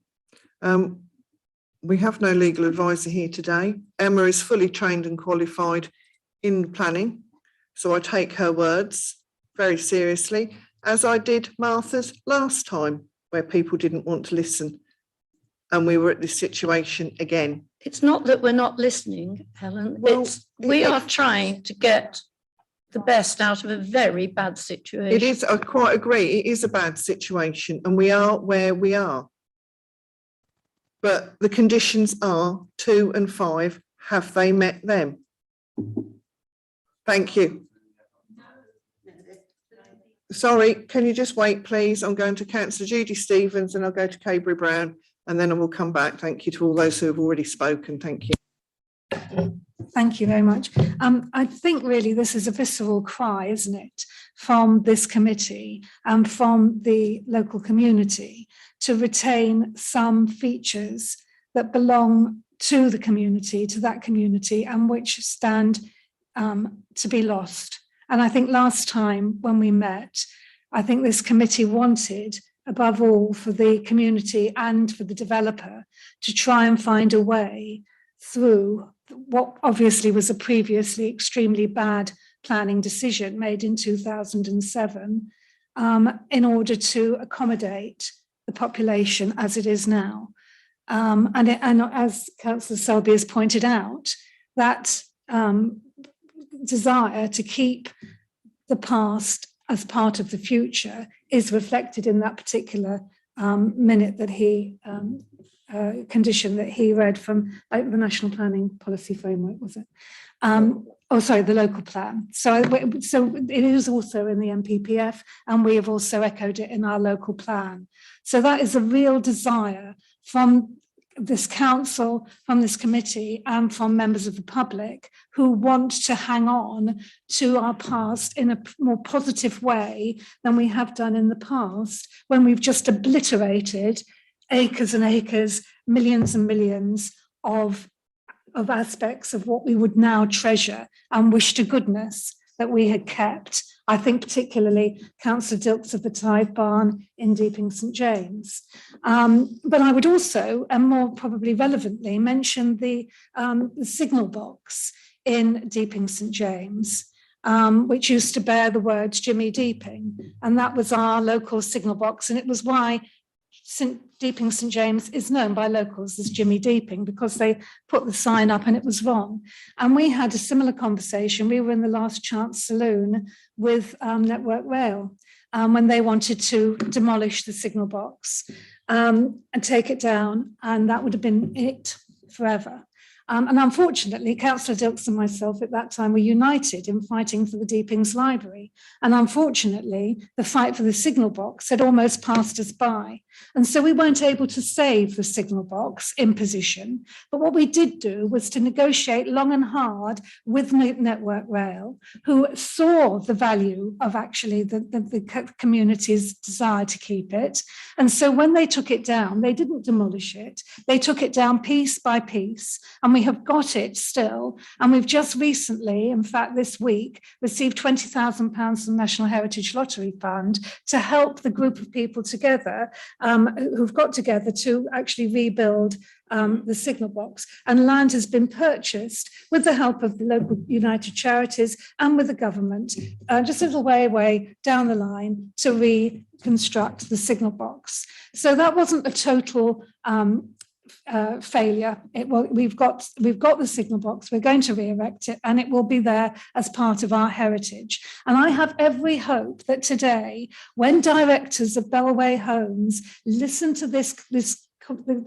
We have no legal advisor here today. Emma is fully trained and qualified in planning, so I take her words very seriously, as I did Martha's last time, where people didn't want to listen. And we were at this situation again. It's not that we're not listening, Helen. Well, we are trying to get the best out of a very bad situation. It is, I quite agree, it is a bad situation, and we are where we are. but the conditions are 2 and 5. Have they met them? Thank you. Sorry, can you just wait, please? I'm going to Councillor Judy Stevens and I'll go to Cabry Brown and then I will come back. Thank you to all those who have already spoken. Thank you. Thank you very much. I think really this is a visceral cry, isn't it, from this committee and from the local community to retain some features that belong to the community, to that community, and which stand to be lost. And I think last time when we met, I think this committee wanted, above all, for the community and for the developer to try and find a way through what obviously was a previously extremely bad planning decision made in 2007 in order to accommodate the population as it is now. And as Councillor Selby has pointed out, that desire to keep the past as part of the future is reflected in that particular minute that he condition that he read from the National Planning Policy Framework, was it? The local plan. So it is also in the MPPF, and we have also echoed it in our local plan. So that is a real desire from this council, from this committee, and from members of the public who want to hang on to our past in a more positive way than we have done in the past, when we've just obliterated acres and acres, millions and millions of aspects of what we would now treasure and wish to goodness that we had kept. I think particularly Councillor Dilks of the Tide Barn in Deeping St James. But I would also, and more probably relevantly, mention the signal box in Deeping St James, which used to bear the words Jimmy Deeping. And that was our local signal box. And it was why Deeping St James is known by locals as Jimmy Deeping, because they put the sign up and it was wrong. And we had a similar conversation. We were in the Last Chance Saloon with Network Rail when they wanted to demolish the signal box and take it down, and that would have been it forever. And unfortunately, Councillor Dilks and myself at that time were united in fighting for the Deepings Library. And unfortunately, the fight for the signal box had almost passed us by. And so we weren't able to save the signal box in position. But what we did do was to negotiate long and hard with Network Rail, who saw the value of actually the community's desire to keep it. And so when they took it down, they didn't demolish it. They took it down piece by piece. And we have got it still. And we've just recently, in fact, this week, received £20,000 from the National Heritage Lottery Fund to help the group of people together who've got together to actually rebuild the signal box. And land has been purchased with the help of the local United Charities and with the government, just a little way down the line to reconstruct the signal box. So that wasn't a total failure. We've got the signal box, we're going to re-erect it, and it will be there as part of our heritage. And I have every hope that today, when directors of Bellway Homes listen to the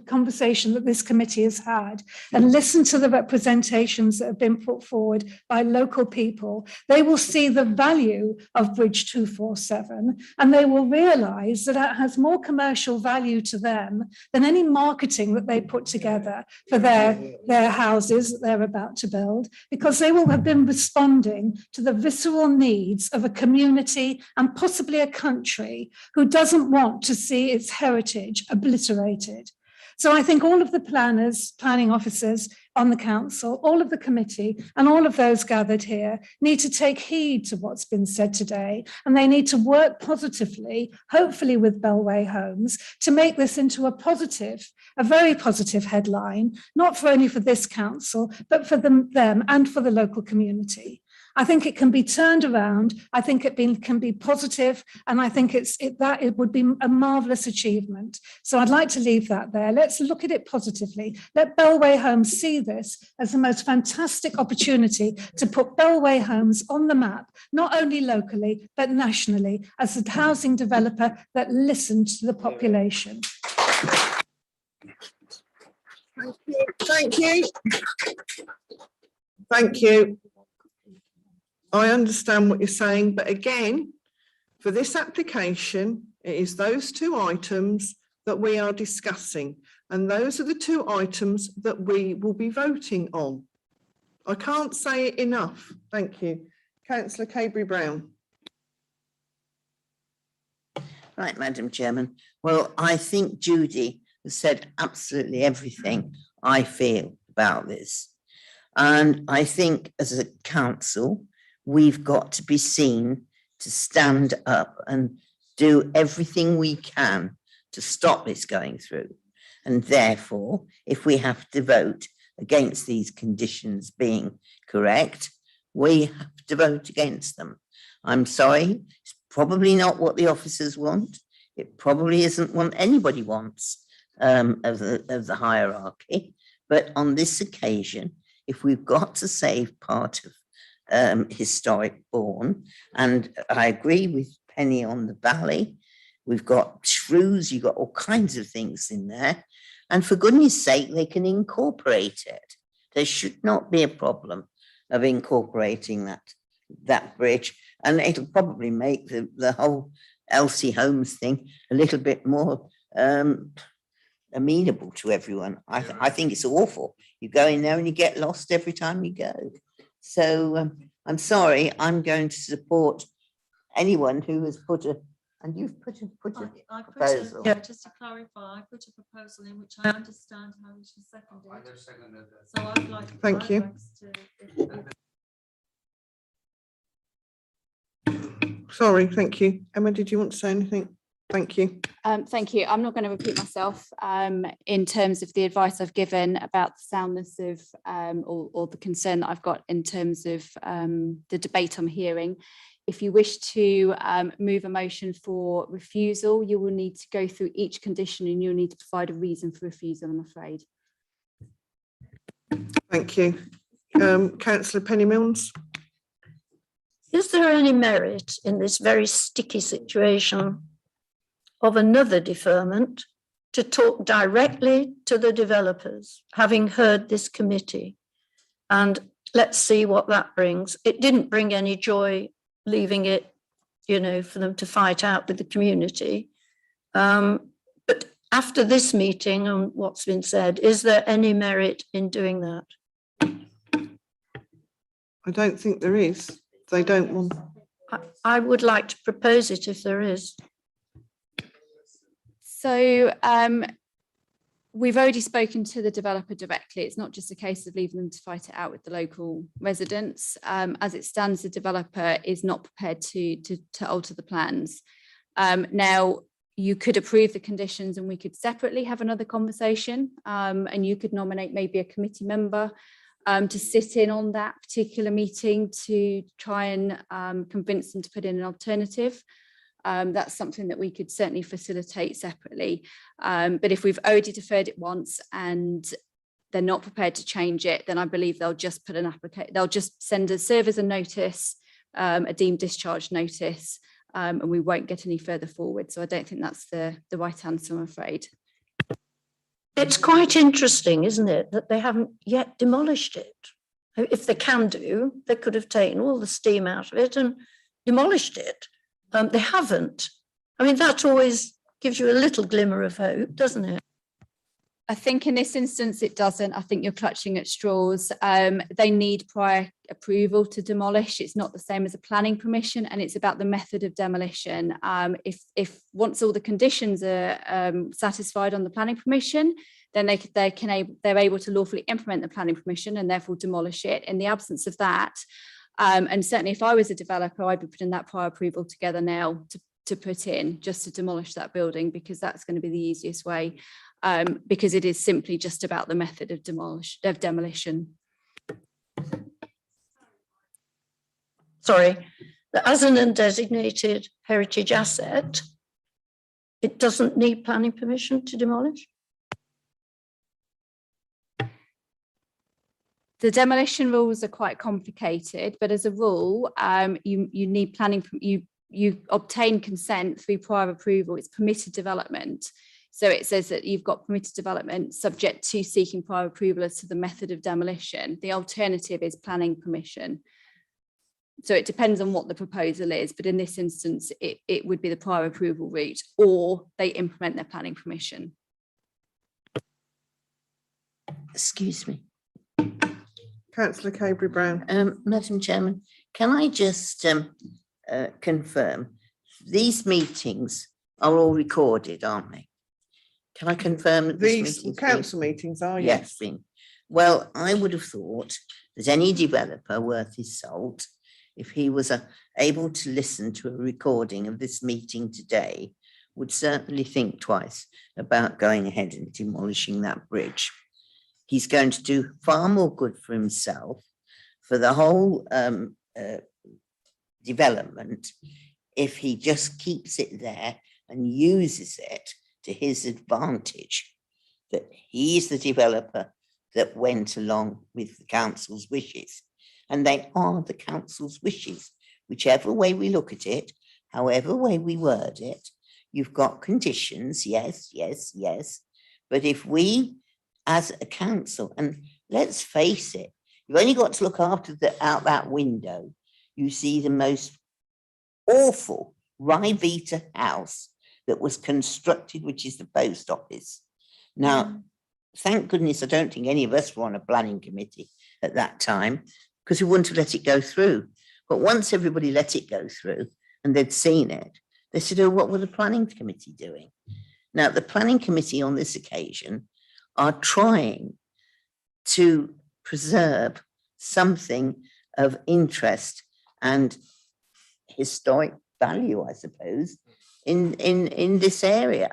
conversation that this committee has had and listen to the representations that have been put forward by local people, they will see the value of Bridge 247, and they will realise that it has more commercial value to them than any marketing that they put together for their houses that they're about to build, because they will have been responding to the visceral needs of a community and possibly a country who doesn't want to see its heritage obliterated. So I think all of the planners, planning officers on the council, all of the committee and all of those gathered here need to take heed to what's been said today, and they need to work positively, hopefully with Bellway Homes, to make this into a very positive headline, not only for this council, but for them and for the local community. I think it can be turned around. I think it can be positive, and I think it would be a marvellous achievement. So I'd like to leave that there. Let's look at it positively. Let Bellway Homes see this as the most fantastic opportunity to put Bellway Homes on the map, not only locally, but nationally, as a housing developer that listened to the population. Thank you. Thank you. I understand what you're saying, but again, for this application, it is those two items that we are discussing, and those are the two items that we will be voting on. I can't say it enough. Thank you. Councillor Cabry-Brown. Right, Madam Chairman. Well, I think Judy has said absolutely everything I feel about this. And I think as a council, we've got to be seen to stand up and do everything we can to stop this going through. And therefore, if we have to vote against these conditions being correct, we have to vote against them. I'm sorry, it's probably not what the officers want. It probably isn't what anybody wants of the hierarchy. But on this occasion, if we've got to save part of historic Bourne, and I agree with Penny on the Valley, we've got shrews, you've got all kinds of things in there. And for goodness sake, they can incorporate it. There should not be a problem of incorporating that bridge. And it'll probably make the whole Elsie Holmes thing a little bit more amenable to everyone. I think it's awful. You go in there and you get lost every time you go. So I'm sorry, I'm going to support anyone who has put a, and you've put a proposal. Just to clarify, I put a proposal in which I understand how it is seconded. So I'd like to. Thank you. Sorry, thank you. Emma, did you want to say anything? Thank you. Thank you. I'm not going to repeat myself in terms of the advice I've given about the soundness of or the concern that I've got in terms of the debate I'm hearing. If you wish to move a motion for refusal, you will need to go through each condition and you'll need to provide a reason for refusal, I'm afraid. Thank you. Councillor Penny Milnes. Is there any merit in this very sticky situation of another deferment to talk directly to the developers, having heard this committee? And let's see what that brings. It didn't bring any joy leaving it, you know, for them to fight out with the community. But after this meeting and what's been said, is there any merit in doing that? I don't think there is. They don't want. I would like to propose it if there is. So we've already spoken to the developer directly. It's not just a case of leaving them to fight it out with the local residents. As it stands, the developer is not prepared to alter the plans. Now, you could approve the conditions and we could separately have another conversation, and you could nominate maybe a committee member to sit in on that particular meeting to try and convince them to put in an alternative. That's something that we could certainly facilitate separately. But if we've already deferred it once and they're not prepared to change it, then I believe they'll just put an application, they'll just serve as a notice, a deemed discharge notice, and we won't get any further forward. So I don't think that's the right answer, I'm afraid. It's quite interesting, isn't it, that they haven't yet demolished it. If they can do, they could have taken all the steam out of it and demolished it. They haven't. I mean, that always gives you a little glimmer of hope, doesn't it? I think in this instance, it doesn't. I think you're clutching at straws. They need prior approval to demolish. It's not the same as a planning permission, and it's about the method of demolition. If once all the conditions are satisfied on the planning permission, then they're able to lawfully implement the planning permission and therefore demolish it. In the absence of that, and certainly if I was a developer, I'd be putting that prior approval together now to put in just to demolish that building, because that's going to be the easiest way. Because it is simply just about the method of demolition. Sorry, as an undesignated heritage asset, it doesn't need planning permission to demolish? The demolition rules are quite complicated, but as a rule, you need planning. You obtain consent through prior approval. It's permitted development. So it says that you've got permitted development subject to seeking prior approval as to the method of demolition. The alternative is planning permission. So it depends on what the proposal is, but in this instance, it would be the prior approval route, or they implement their planning permission. Excuse me. Councillor Caberry-Brown. Madam Chairman, can I just confirm these meetings are all recorded, aren't they? Can I confirm that These council meetings are, yes. been? Well, I would have thought that any developer worth his salt, if he was able to listen to a recording of this meeting today, would certainly think twice about going ahead and demolishing that bridge. He's going to do far more good for himself, for the whole development, if he just keeps it there and uses it to his advantage, that he's the developer that went along with the council's wishes. And they are the council's wishes, whichever way we look at it, however way we word it. You've got conditions, yes, yes, yes. But if we, as a council, and let's face it, you've only got to look out that window, you see the most awful Rybita house that was constructed, which is the post office. Now, thank goodness, I don't think any of us were on a planning committee at that time, because we wouldn't have let it go through. But once everybody let it go through and they'd seen it, they said, oh, what were the planning committee doing? Now, the planning committee on this occasion are trying to preserve something of interest and historic value, I suppose, in this area.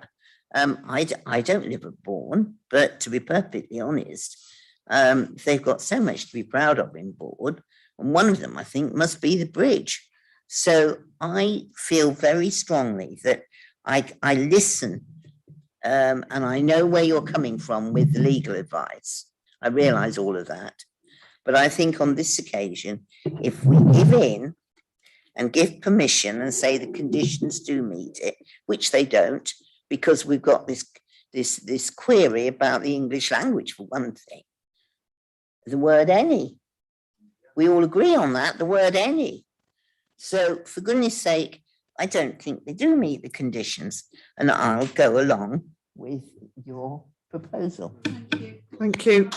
I don't live at Bourne, but to be perfectly honest, they've got so much to be proud of in Bourne, and one of them, I think, must be the bridge. So I feel very strongly that I listen, and I know where you're coming from with the legal advice. I realise all of that. But I think on this occasion, if we give in and give permission and say the conditions do meet it, which they don't, because we've got this query about the English language, for one thing. The word any. We all agree on that, the word any. So for goodness sake, I don't think they do meet the conditions, and I'll go along with your proposal. Thank you. Thank you.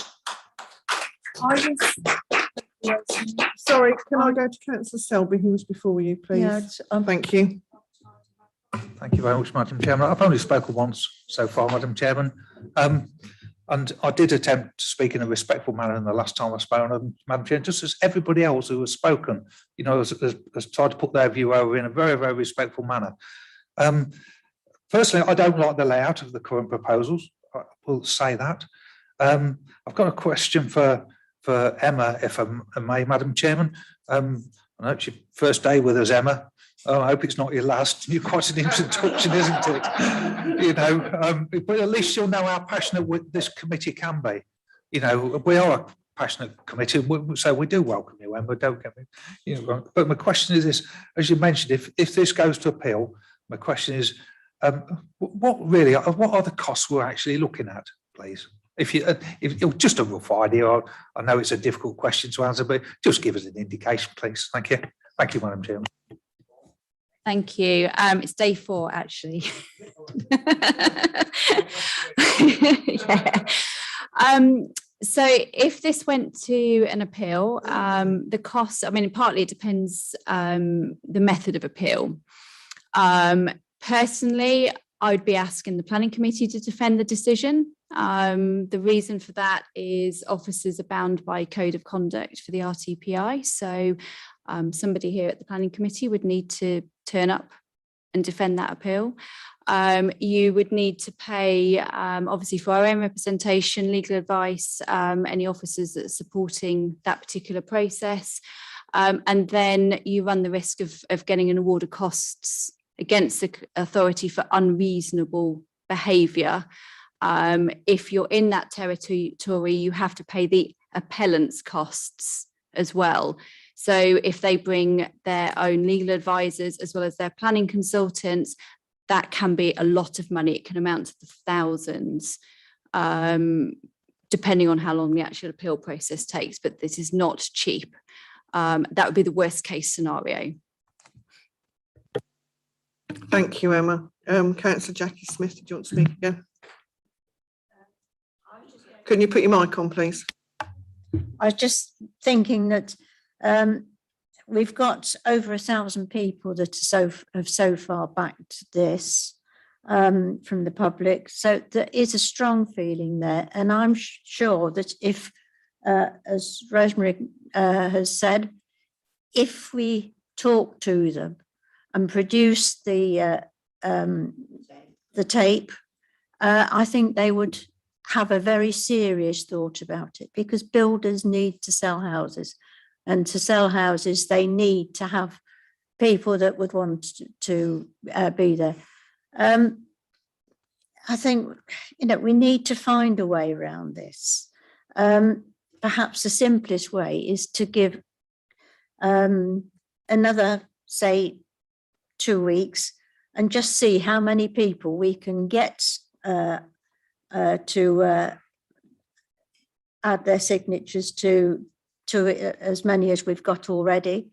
Sorry, can I go to Councillor Selby, who was before you, please? Yeah, thank you. Thank you very much, Madam Chairman. I've only spoken once so far, Madam Chairman. And I did attempt to speak in a respectful manner in the last time I spoke, Madam Chair, just as everybody else who has spoken, you know, has tried to put their view over in a very, very respectful manner. Personally, I don't like the layout of the current proposals. I will say that. I've got a question for Emma, if I may, Madam Chairman. I know it's your first day with us, Emma. I hope it's not your last. You're quite an introduction, isn't it? You know, but at least you'll know how passionate this committee can be. You know, we are a passionate committee, so we do welcome you, Emma. Don't get me, you know. But my question is this: as you mentioned, if this goes to appeal, my question is, what are the costs we're actually looking at, please? If just a rough idea, I know it's a difficult question to answer, but just give us an indication, please. Thank you. Thank you, Madam Chairman. Thank you. It's day 4, actually. Yeah. So if this went to an appeal, the cost, I mean, partly it depends the method of appeal. Personally, I would be asking the planning committee to defend the decision. The reason for that is officers are bound by code of conduct for the RTPI. So somebody here at the planning committee would need to turn up and defend that appeal. You would need to pay, obviously, for our own representation, legal advice, any officers that are supporting that particular process. And then you run the risk of getting an award of costs against the authority for unreasonable behaviour. If you're in that territory, you have to pay the appellant's costs as well. So if they bring their own legal advisors as well as their planning consultants, that can be a lot of money. It can amount to the thousands, depending on how long the actual appeal process takes, but this is not cheap. That would be the worst case scenario. Thank you, Emma. Councillor Jackie Smith, did you want to speak again? Can you put your mic on, please? I was just thinking that we've got over 1,000 people that have so far backed this from the public. So there is a strong feeling there. And I'm sure that if, as Rosemary has said, if we talk to them and produce the tape, I think they would have a very serious thought about it, because builders need to sell houses, and to sell houses they need to have people that would want to be there. I think, you know, we need to find a way around this. Perhaps the simplest way is to give another, say, 2 weeks and just see how many people we can get to add their signatures to as many as we've got already.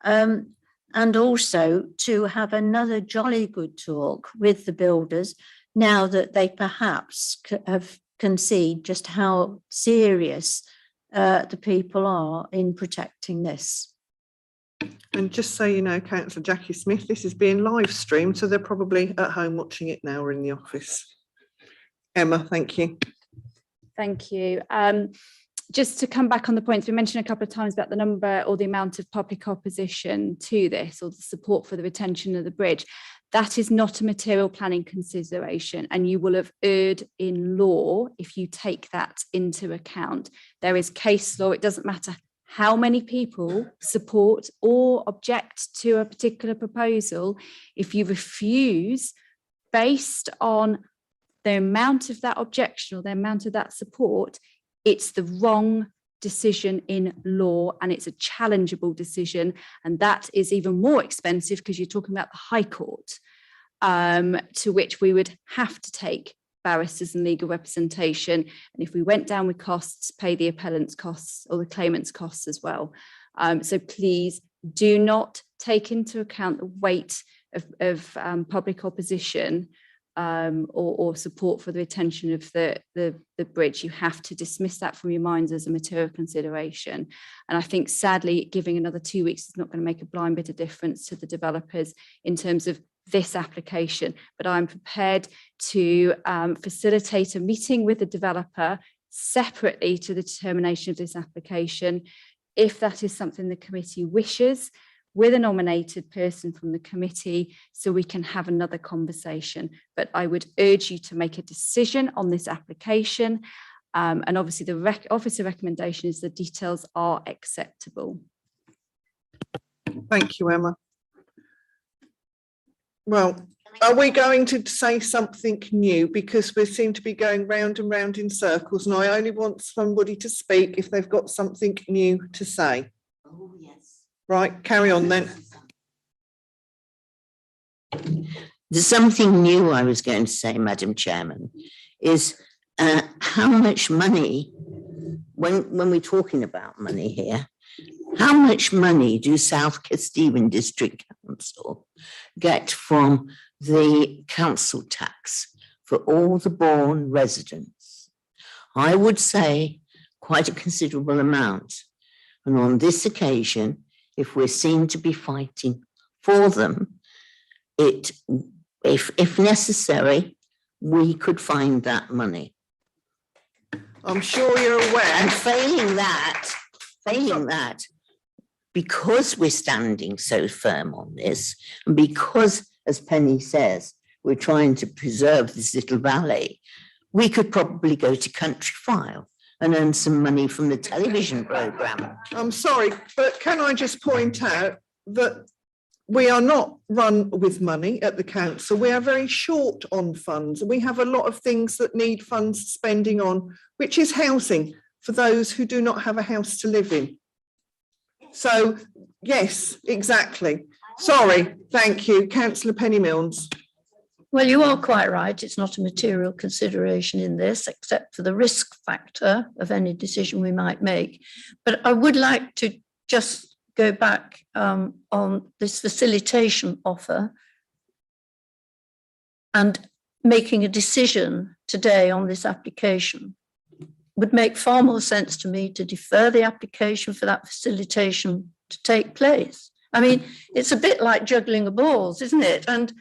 And also to have another jolly good talk with the builders now that they perhaps can see just how serious the people are in protecting this. And just so you know, Councillor Jackie Smith, this is being live streamed, so they're probably at home watching it now or in the office. Emma, thank you. Thank you. Just to come back on the points, we mentioned a couple of times about the number or the amount of public opposition to this, or the support for the retention of the bridge. That is not a material planning consideration, and you will have erred in law if you take that into account. There is case law. It doesn't matter how many people support or object to a particular proposal. If you refuse based on the amount of that objection or the amount of that support, it's the wrong decision in law, and it's a challengeable decision. And that is even more expensive because you're talking about the High Court, to which we would have to take barristers and legal representation. And if we went down with costs, pay the appellant's costs or the claimant's costs as well. So please do not take into account the weight of public opposition or support for the retention of the bridge. You have to dismiss that from your minds as a material consideration. And I think sadly giving another 2 weeks is not going to make a blind bit of difference to the developers in terms of this application, but I'm prepared to facilitate a meeting with the developer separately to the determination of this application, if that is something the committee wishes, with a nominated person from the committee, so we can have another conversation. But I would urge you to make a decision on this application. And obviously the officer recommendation is the details are acceptable. Thank you, Emma. Well, are we going to say something new? Because we seem to be going round and round in circles, and I only want somebody to speak if they've got something new to say. Oh, yes. Right, carry on then. There's something new I was going to say, Madam Chairman, is how much money, when we're talking about money here, how much money do South Kesteven District Council get from the council tax for all the Bourne residents? I would say quite a considerable amount. And on this occasion, if we're seen to be fighting for them, if necessary, we could find that money. I'm sure you're aware. And failing that, because we're standing so firm on this, and because, as Penny says, we're trying to preserve this little valley, we could probably go to Country File and earn some money from the television programme. I'm sorry, but can I just point out that we are not run with money at the council. We are very short on funds. We have a lot of things that need funds spending on, which is housing for those who do not have a house to live in. So, yes, exactly. Sorry, thank you. Councillor Penny Milnes. Well, you are quite right. It's not a material consideration in this, except for the risk factor of any decision we might make. But I would like to just go back on this facilitation offer and making a decision today on this application would make far more sense to me to defer the application for that facilitation to take place. I mean, it's a bit like juggling the balls, isn't it? And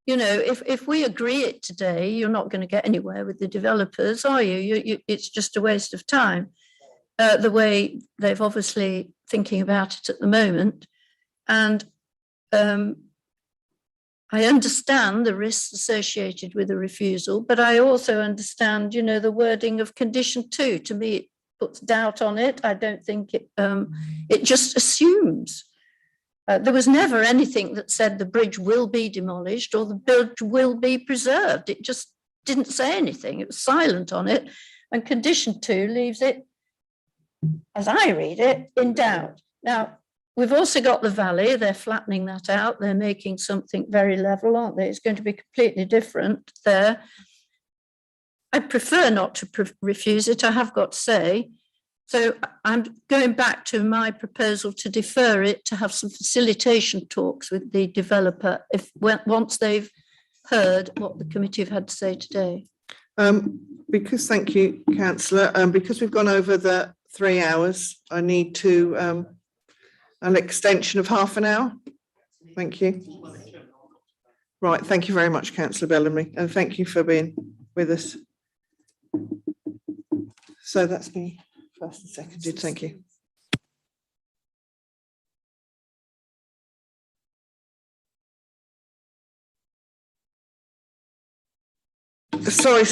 you know, if we agree it today, you're not going to get anywhere with the developers, are you? It's just a waste of time, the way they've obviously thinking about it at the moment. And I understand the risks associated with a refusal, but I also understand, you know, the wording of condition 2. To me, it puts doubt on it. I don't think it just assumes. There was never anything that said the bridge will be demolished or the bridge will be preserved. It just didn't say anything. It was silent on it. And condition 2 leaves it, as I read it, in doubt. Now, we've also got the valley. They're flattening that out. They're making something very level, aren't they? It's going to be completely different there. I prefer not to refuse it, I have got to say. So I'm going back to my proposal to defer it, to have some facilitation talks with the developer once they've heard what the committee have had to say today. Thank you, Councillor. Because we've gone over the 3 hours, I need to an extension of half an hour. Thank you. Right, thank you very much, Councillor Bellamy, and thank you for being with us. So that's me. First and seconded, thank you. Sorry,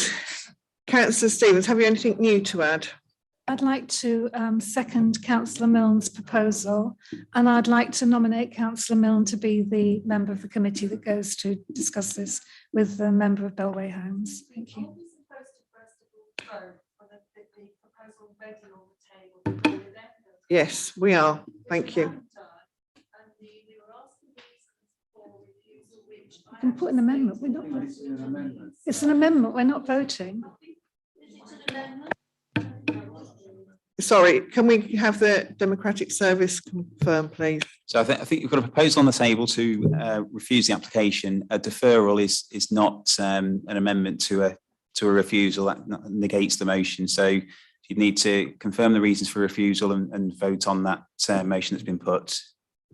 Councillor Stevens, have you anything new to add? I'd like to second Councillor Milne's proposal, and I'd like to nominate Councillor Milne to be the member of the committee that goes to discuss this with the member of Bellway Homes. Thank you. Yes, we are. Thank you. You can put an amendment. We're not voting. It's an amendment. We're not voting. Sorry, can we have the Democratic Service confirm, please? So I think you've got a proposal on the table to refuse the application. A deferral is not an amendment to a refusal. That negates the motion. So you'd need to confirm the reasons for refusal and vote on that motion that's been put.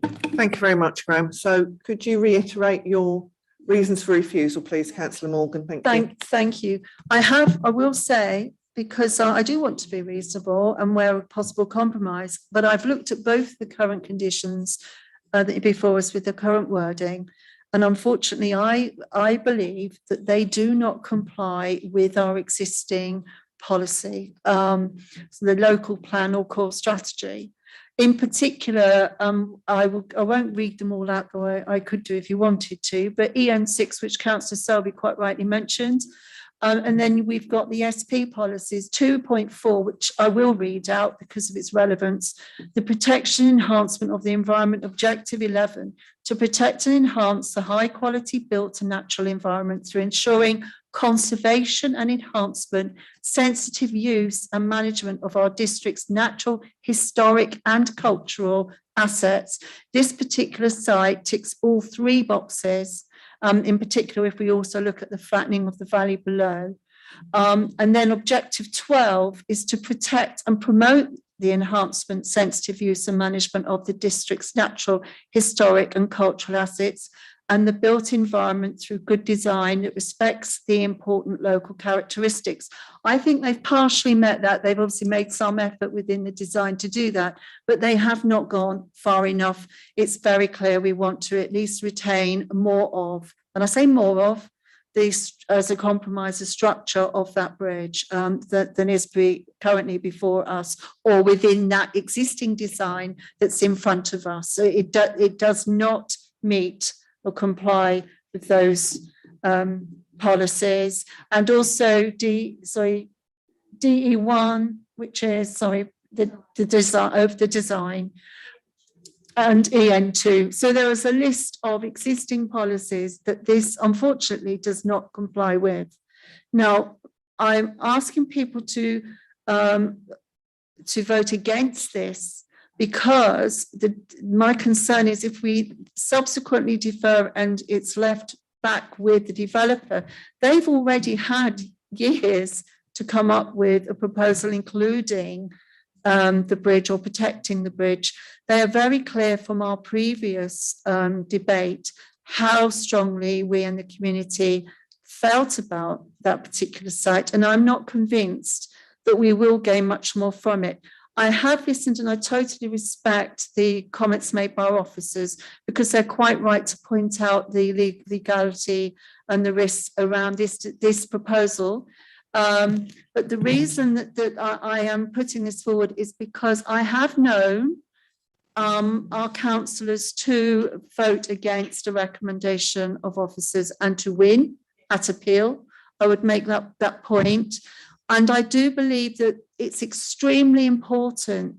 Thank you very much, Graham. So could you reiterate your reasons for refusal, please, Councillor Morgan? Thank you. I will say, because I do want to be reasonable and where a possible compromise, but I've looked at both the current conditions that before us with the current wording, and unfortunately I believe that they do not comply with our existing policy, so the local plan or core strategy. In particular, I won't read them all out, though I could do if you wanted to, but EN6, which Councillor Selby quite rightly mentioned, and then we've got the SP policies 2.4, which I will read out because of its relevance. The protection enhancement of the environment, objective 11, to protect and enhance the high quality built and natural environment through ensuring conservation and enhancement, sensitive use and management of our district's natural, historic and cultural assets. This particular site ticks all 3 boxes. In particular, if we also look at the flattening of the valley below. And then objective 12 is to protect and promote the enhancement, sensitive use and management of the district's natural, historic and cultural assets and the built environment through good design that respects the important local characteristics. I think they've partially met that. They've obviously made some effort within the design to do that, but they have not gone far enough. It's very clear we want to at least retain more of, and I say more of, this as a compromise, a structure of that bridge than is currently before us or within that existing design that's in front of us. So it does not meet or comply with those policies. And also DE1, which is the design of the design. and EN2. So there is a list of existing policies that this unfortunately does not comply with. Now, I'm asking people to vote against this because my concern is if we subsequently defer and it's left back with the developer, they've already had years to come up with a proposal including the bridge or protecting the bridge. They are very clear from our previous debate how strongly we in the community felt about that particular site, and I'm not convinced that we will gain much more from it. I have listened and I totally respect the comments made by our officers because they're quite right to point out the legality and the risks around this proposal. But the reason that I am putting this forward is because I have known our councillors to vote against a recommendation of officers and to win at appeal. I would make that point. And I do believe that it's extremely important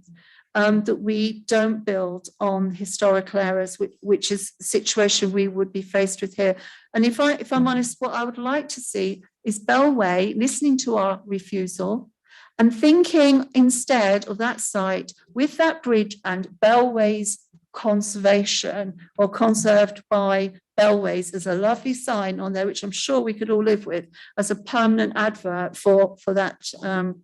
that we don't build on historical errors, which is the situation we would be faced with here. And if I'm honest, what I would like to see is Bellway listening to our refusal and thinking instead of that site with that bridge and Bellway's conservation or conserved by Bellways as a lovely sign on there, which I'm sure we could all live with as a permanent advert for that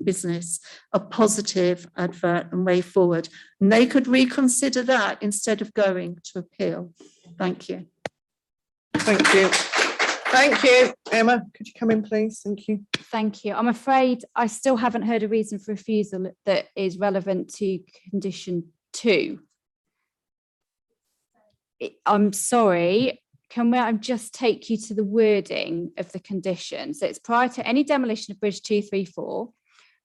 business, a positive advert and way forward. And they could reconsider that instead of going to appeal. Thank you. Thank you. Thank you. Emma, could you come in, please? Thank you. Thank you. I'm afraid I still haven't heard a reason for refusal that is relevant to condition 2. I'm sorry, can I just take you to the wording of the condition? So it's prior to any demolition of Bridge 234,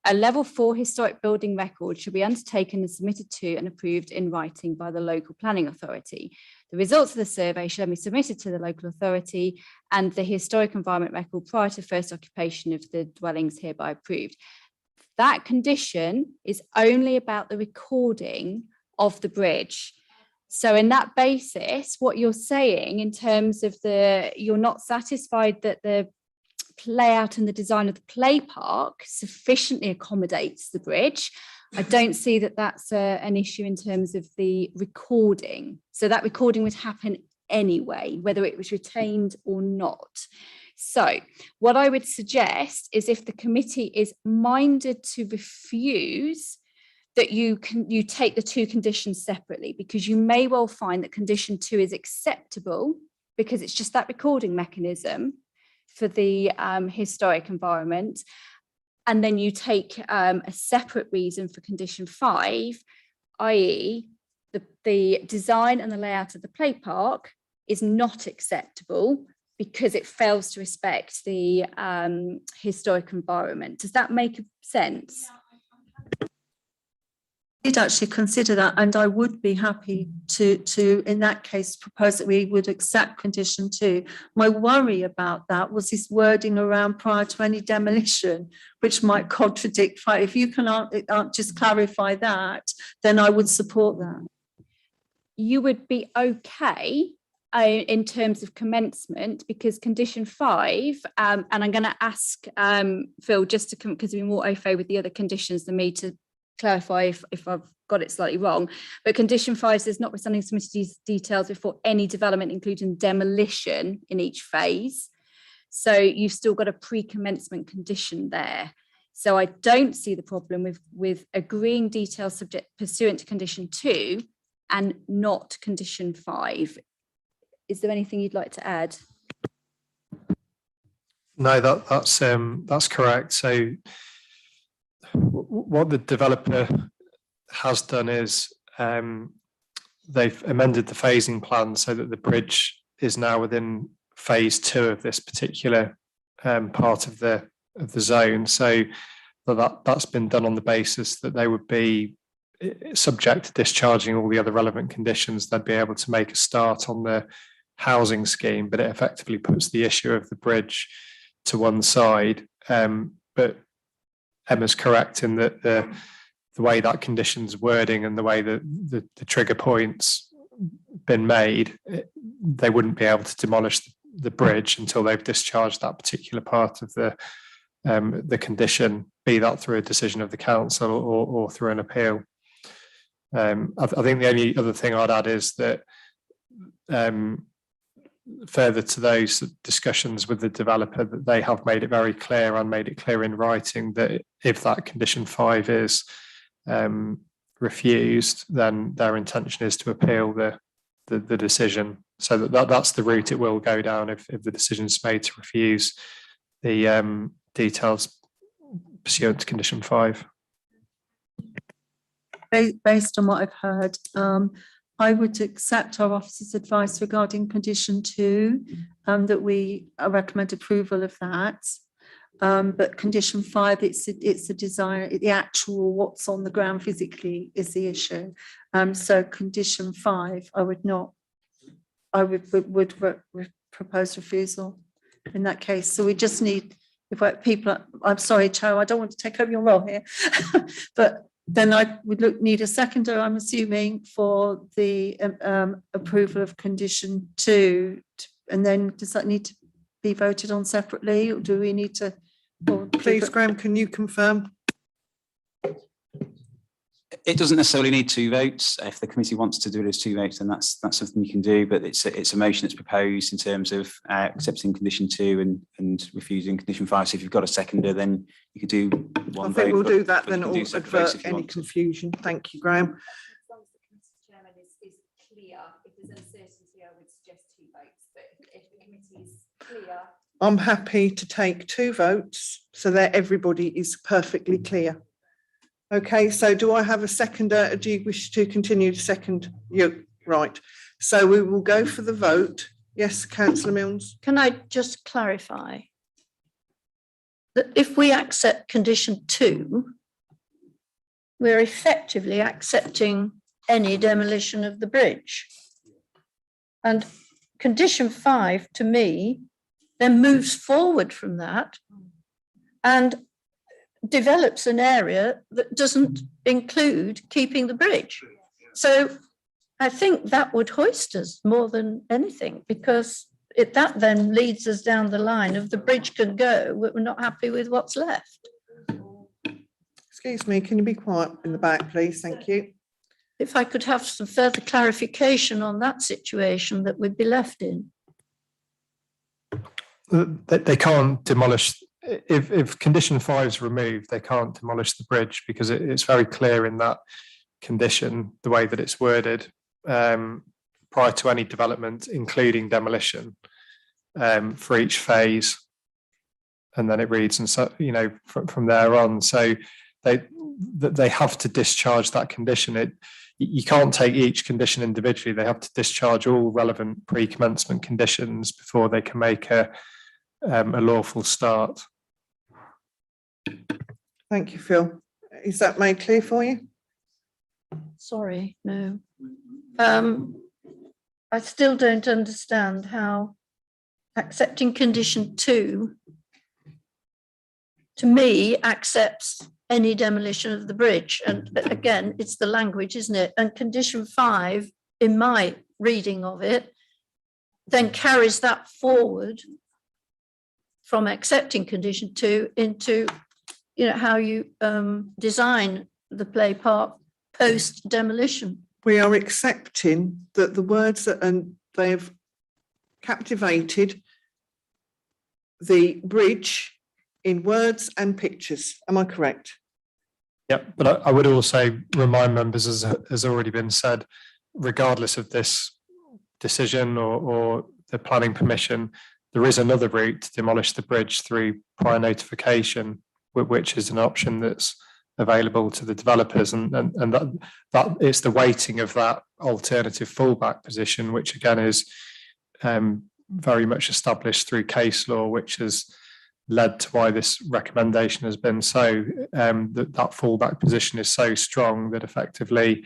a level 4 historic building record should be undertaken and submitted to and approved in writing by the local planning authority. The results of the survey shall be submitted to the local authority and the historic environment record prior to first occupation of the dwellings hereby approved. That condition is only about the recording of the bridge. So in that basis, what you're saying in terms of you're not satisfied that the layout and the design of the play park sufficiently accommodates the bridge. I don't see that that's an issue in terms of the recording. So that recording would happen anyway, whether it was retained or not. So what I would suggest is if the committee is minded to refuse, that you take the 2 conditions separately, because you may well find that condition 2 is acceptable because it's just that recording mechanism for the historic environment. And then you take a separate reason for condition 5, i.e. the design and the layout of the play park is not acceptable because it fails to respect the historic environment. Does that make sense? Did actually consider that, and I would be happy to in that case propose that we would accept condition 2. My worry about that was this wording around prior to any demolition, which might contradict. If you can just clarify that, then I would support that. You would be okay in terms of commencement, because condition 5, and I'm going to ask Phil just to come, because we're more au fait with the other conditions than me, to clarify if I've got it slightly wrong, but condition 5 says notwithstanding submitted details before any development including demolition in each phase. So you've still got a pre-commencement condition there. So I don't see the problem with agreeing details subject pursuant to condition 2 and not condition 5. Is there anything you'd like to add? No, that's correct. So what the developer has done is they've amended the phasing plan so that the bridge is now within phase 2 of this particular part of the zone. So that's been done on the basis that they would be subject to discharging all the other relevant conditions. They'd be able to make a start on the housing scheme, but it effectively puts the issue of the bridge to one side. But Emma's correct in that the way that condition's wording and the way that the trigger points been made, they wouldn't be able to demolish the bridge until they've discharged that particular part of the condition, be that through a decision of the council or through an appeal. I think the only other thing I'd add is that further to those discussions with the developer, that they have made it very clear and made it clear in writing that if that condition 5 is refused, then their intention is to appeal the decision. So that's the route it will go down if the decision is made to refuse the details pursuant to condition 5. Based on what I've heard, I would accept our officer's advice regarding condition 2, that we recommend approval of that. But condition 5, it's the design, the actual what's on the ground physically is the issue. So condition 5, I would propose refusal in that case. So we just need, I'm sorry, Chair, I don't want to take over your role here, but then I would need a seconder, I'm assuming, for the approval of condition 2. And then does that need to be voted on separately, or do we need to? Please, Graham, can you confirm? It doesn't necessarily need 2 votes. If the committee wants to do it as 2 votes, then that's something you can do. But it's a motion that's proposed in terms of accepting condition 2 and refusing condition 5. So if you've got a seconder, then you could do one vote. I think we'll do that then, or avert any confusion. Thank you, Graham. As long as the committee chairman is clear, if there's uncertainty, I would suggest 2 votes. But if the committee is clear, I'm happy to take 2 votes so that everybody is perfectly clear. Okay, so do I have a seconder? Do you wish to continue to second? You right. So we will go for the vote. Yes, Councillor Milnes. Can I just clarify that if we accept condition 2, we're effectively accepting any demolition of the bridge. And condition 5, to me, then moves forward from that and develops an area that doesn't include keeping the bridge. So I think that would hoist us more than anything, because that then leads us down the line of the bridge can go, but we're not happy with what's left. Excuse me, can you be quiet in the back, please? Thank you. If I could have some further clarification on that situation that we'd be left in. They can't demolish, if condition 5 is removed, they can't demolish the bridge, because it's very clear in that condition, the way that it's worded, prior to any development, including demolition, for each phase. And then it reads, and so, from there on. So they have to discharge that condition. You can't take each condition individually. They have to discharge all relevant pre-commencement conditions before they can make a lawful start. Thank you, Phil. Is that made clear for you? Sorry, no. I still don't understand how accepting condition 2, to me, accepts any demolition of the bridge. And again, it's the language, isn't it? And condition 5, in my reading of it, then carries that forward from accepting condition 2 into, how you design the play park post demolition. We are accepting that the words that they've captivated the bridge in words and pictures. Am I correct? Yep, but I would also remind members, as has already been said, regardless of this decision or the planning permission, there is another route to demolish the bridge through prior notification, which is an option that's available to the developers, and that it's the weighting of that alternative fallback position, which again is very much established through case law, which has led to why this recommendation has been so that fallback position is so strong that effectively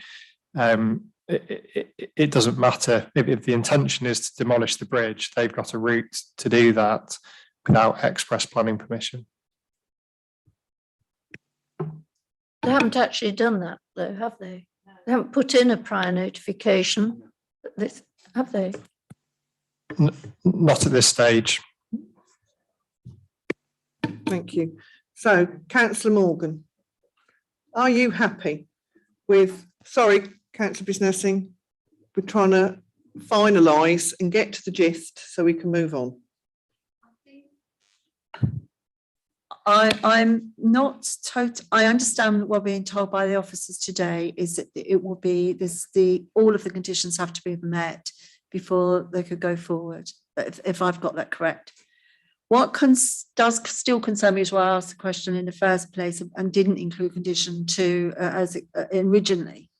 it doesn't matter if the intention is to demolish the bridge, they've got a route to do that without express planning permission. They haven't actually done that, though, have they? They haven't put in a prior notification. Have they? Not at this stage. Thank you. So, Councillor Morgan, are you happy with, sorry, Councillor Bisnessing, we're trying to finalise and get to the gist so we can move on. I'm not I understand what we're being told by the officers today is that it will be all of the conditions have to be met before they could go forward. If I've got that correct. What does still concern me is why I asked the question in the first place and didn't include condition 2 as originally.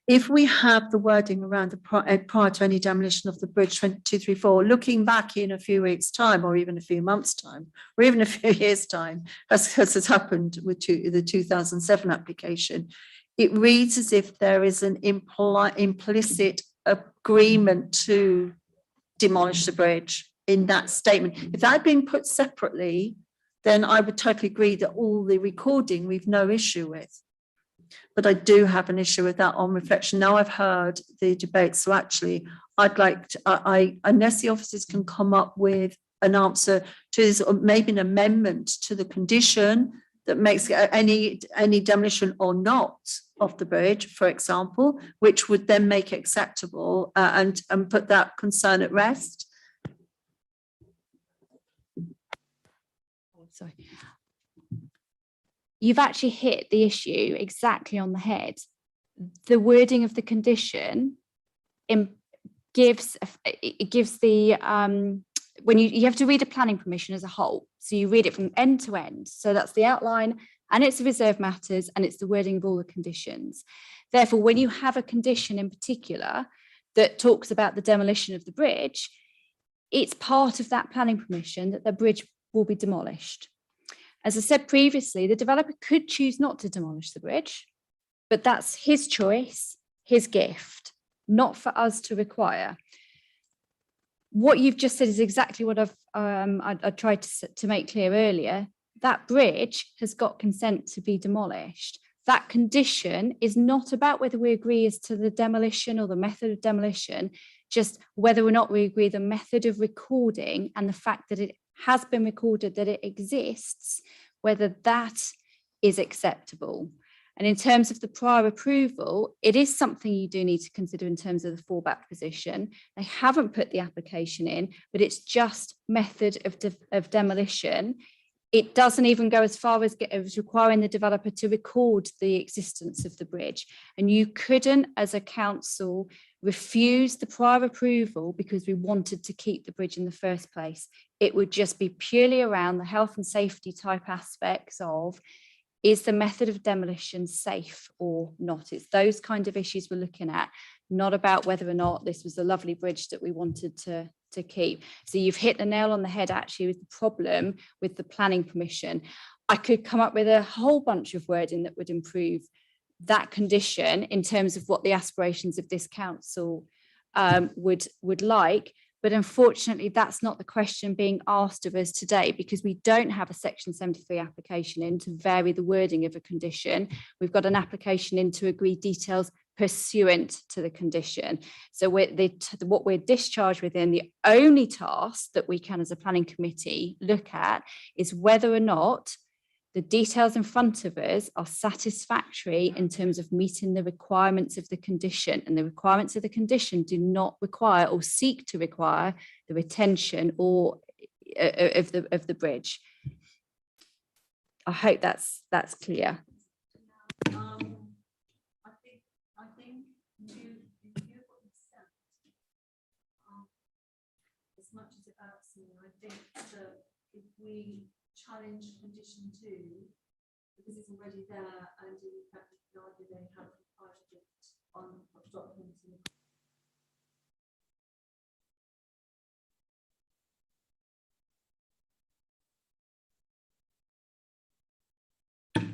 If we have the wording around the prior to any demolition of the bridge 2234, looking back in a few weeks' time, or even a few months' time, or even a few years' time, as has happened with the 2007 application, it reads as if there is an implicit agreement to demolish the bridge in that statement. If that had been put separately, then I would totally agree that all the recording we've no issue with. But I do have an issue with that on reflection. Now I've heard the debate, so actually I'd like to, unless the officers can come up with an answer to this, or maybe an amendment to the condition that makes any demolition or not of the bridge, for example, which would then make it acceptable and put that concern at rest. Sorry. You've actually hit the issue exactly on the head. The wording of the condition gives the when you have to read a planning permission as a whole, so you read it from end to end. So that's the outline, and it's the reserved matters, and it's the wording of all the conditions. Therefore, when you have a condition in particular that talks about the demolition of the bridge, it's part of that planning permission that the bridge will be demolished. As I said previously, the developer could choose not to demolish the bridge, but that's his choice, his gift, not for us to require. What you've just said is exactly what I tried to make clear earlier. That bridge has got consent to be demolished. That condition is not about whether we agree as to the demolition or the method of demolition, just whether or not we agree the method of recording and the fact that it has been recorded that it exists, whether that is acceptable. And in terms of the prior approval, it is something you do need to consider in terms of the fallback position. They haven't put the application in, but it's just method of demolition. It doesn't even go as far as requiring the developer to record the existence of the bridge. And you couldn't, as a council, refuse the prior approval because we wanted to keep the bridge in the first place. It would just be purely around the health and safety type aspects of, is the method of demolition safe or not? It's those kind of issues we're looking at, not about whether or not this was a lovely bridge that we wanted to keep. So you've hit the nail on the head actually with the problem with the planning permission. I could come up with a whole bunch of wording that would improve that condition in terms of what the aspirations of this council would like. But unfortunately, that's not the question being asked of us today, because we don't have a Section 73 application in to vary the wording of a condition. We've got an application in to agree details pursuant to the condition. So what we're discharged within, the only task that we can as a planning committee look at is whether or not the details in front of us are satisfactory in terms of meeting the requirements of the condition, and the requirements of the condition do not require or seek to require the retention or of the bridge. I hope that's clear. I think as much as it irks me, I think that if we challenge condition 2, because it's already there, and in fact they have required it on documents.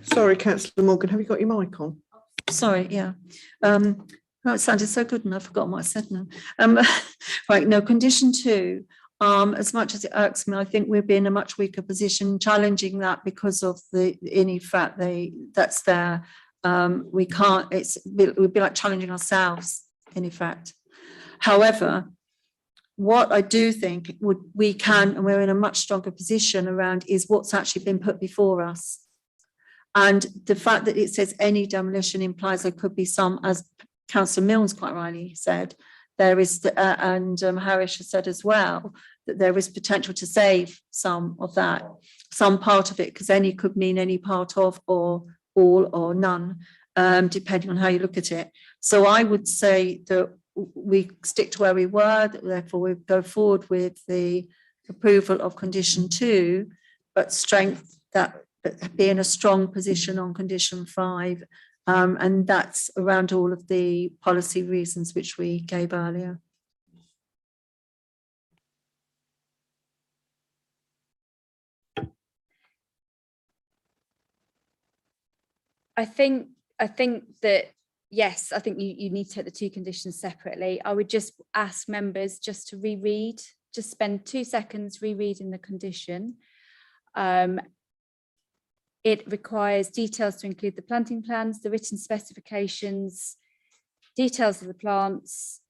Sorry, Councillor Morgan, have you got your mic on? Sorry, yeah. Oh, it sounded so good and I've forgotten what I said now. Right, no, condition 2, as much as it irks me, I think we'll be in a much weaker position challenging that because of any fact that's there. We can't, it would be like challenging ourselves, in effect. However, what I do think we can, and we're in a much stronger position around, is what's actually been put before us. And the fact that it says any demolition implies there could be some, as Councillor Milnes quite rightly said, there is, and Harish has said as well, that there is potential to save some of that, some part of it, because any could mean any part of, or all, or none, depending on how you look at it. So I would say that we stick to where we were, that therefore we go forward with the approval of condition 2, but be in a strong position on condition 5. And that's around all of the policy reasons which we gave earlier. I think that, yes, I think you need to take the 2 conditions separately. I would just ask members just to reread, just spend 2 seconds rereading the condition. It requires details to include the planting plans, the written specifications, details of the plants,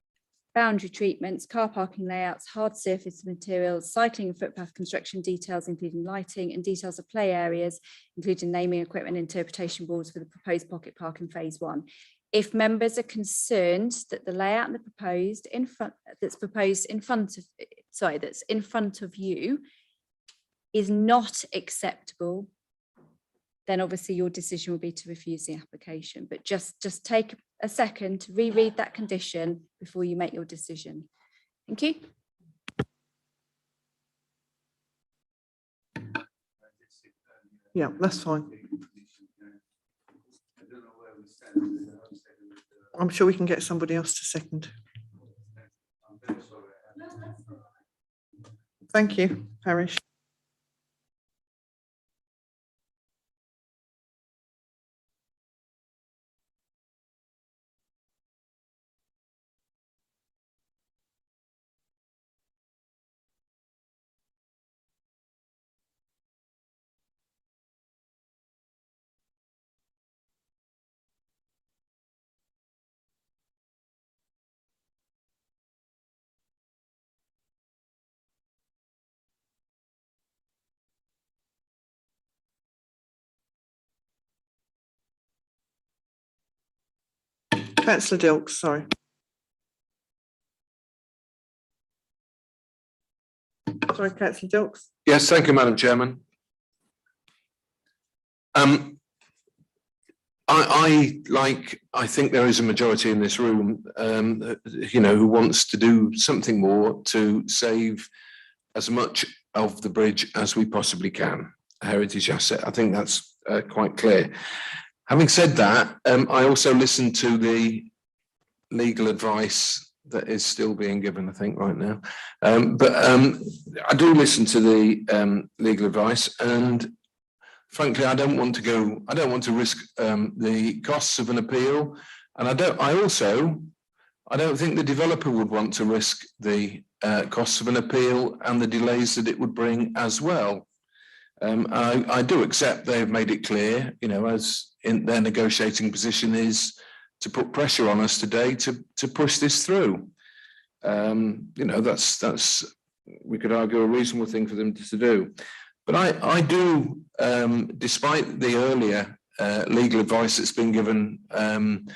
boundary treatments, car parking layouts, hard surface materials, cycling and footpath construction details, including lighting, and details of play areas, including naming equipment, interpretation boards for the proposed pocket park in phase 1. If members are concerned that the layout that's in front of you is not acceptable, then obviously your decision will be to refuse the application. But just take a second to reread that condition before you make your decision. Thank you. Yeah, that's fine. I'm sure we can get somebody else to second. Thank you, Harish. Councillor Dilks, sorry. Sorry, Councillor Dilks. Yes, thank you, Madam Chairman. I think there is a majority in this room, who wants to do something more to save as much of the bridge as we possibly can, a heritage asset. I think that's quite clear. Having said that, I also listened to the legal advice that is still being given, I think, right now. But I do listen to the legal advice, and frankly, I don't want to risk the costs of an appeal. And I don't think the developer would want to risk the costs of an appeal and the delays that it would bring as well. I do accept they've made it clear, as in their negotiating position is to put pressure on us today to push this through. That's we could argue a reasonable thing for them to do. But I do, despite the earlier legal advice that's been given on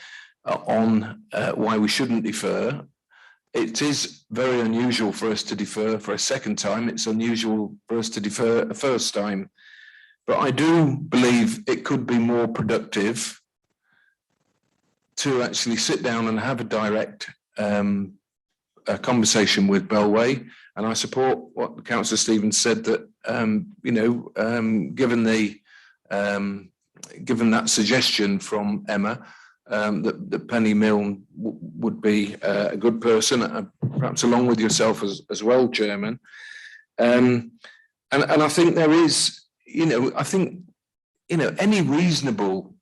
why we shouldn't defer, it is very unusual for us to defer for a second time. It's unusual for us to defer a first time. But I do believe it could be more productive to actually sit down and have a direct a conversation with Bellway. And I support what Councillor Stevens said, that given that suggestion from Emma, that Penny Milne would be a good person, perhaps along with yourself as well, Chairman. And I think there is, any reasonable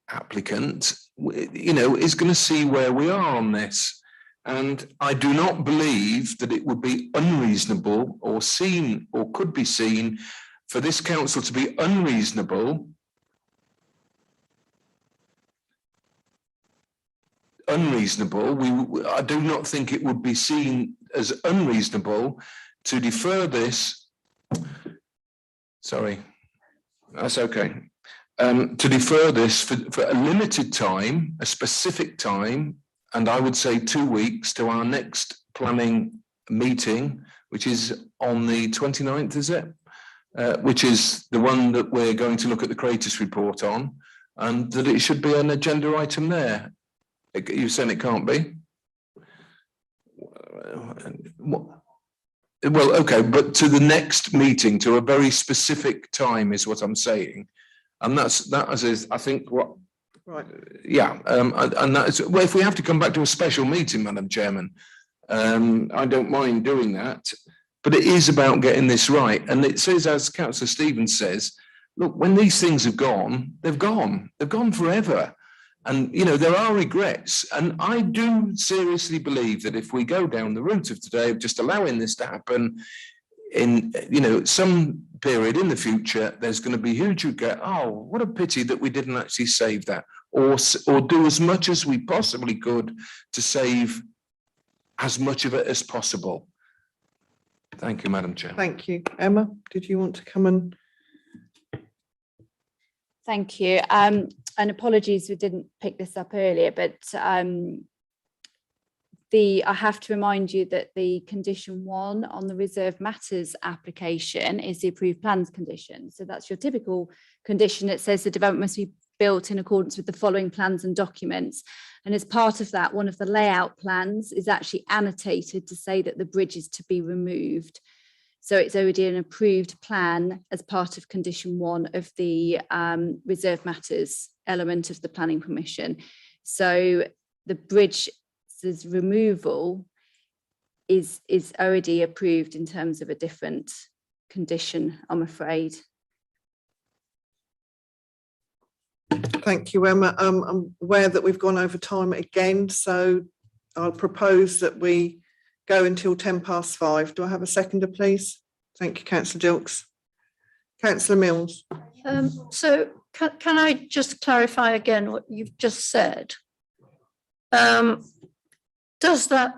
applicant, is going to see where we are on this. And I do not believe that it would be unreasonable or seen or could be seen for this council to be unreasonable unreasonable. I do not think it would be seen as unreasonable to defer this. Sorry, that's okay. To defer this for a limited time, a specific time, and I would say 2 weeks to our next planning meeting, which is on the 29th, is it? Which is the one that we're going to look at the Creators report on, and that it should be an agenda item there. You saying it can't be? Well, okay, but to the next meeting, to a very specific time is what I'm saying. And that is, I think, what, right. Yeah, and that's, well, if we have to come back to a special meeting, Madam Chairman, I don't mind doing that, but it is about getting this right. And it says, as Councillor Stevens says, look, when these things have gone, they've gone forever. And, you know, there are regrets. And I do seriously believe that if we go down the route of today of just allowing this to happen in, you know, some period in the future, there's going to be huge regret. Oh, what a pity that we didn't actually save that, or do as much as we possibly could to save as much of it as possible. Thank you, Madam Chair. Thank you. Emma, did you want to come and? Thank you. And apologies we didn't pick this up earlier, but I have to remind you that the condition 1 on the reserved matters application is the approved plans condition. So that's your typical condition that says the development must be built in accordance with the following plans and documents. And as part of that, one of the layout plans is actually annotated to say that the bridge is to be removed. So it's already an approved plan as part of condition 1 of the reserved matters element of the planning permission. So the bridge's removal is already approved in terms of a different condition, I'm afraid. Thank you, Emma. I'm aware that we've gone over time again, so I'll propose that we go until 5:10. Do I have a seconder, please? Thank you, Councillor Dilks. Councillor Mills. So can I just clarify again what you've just said? Does that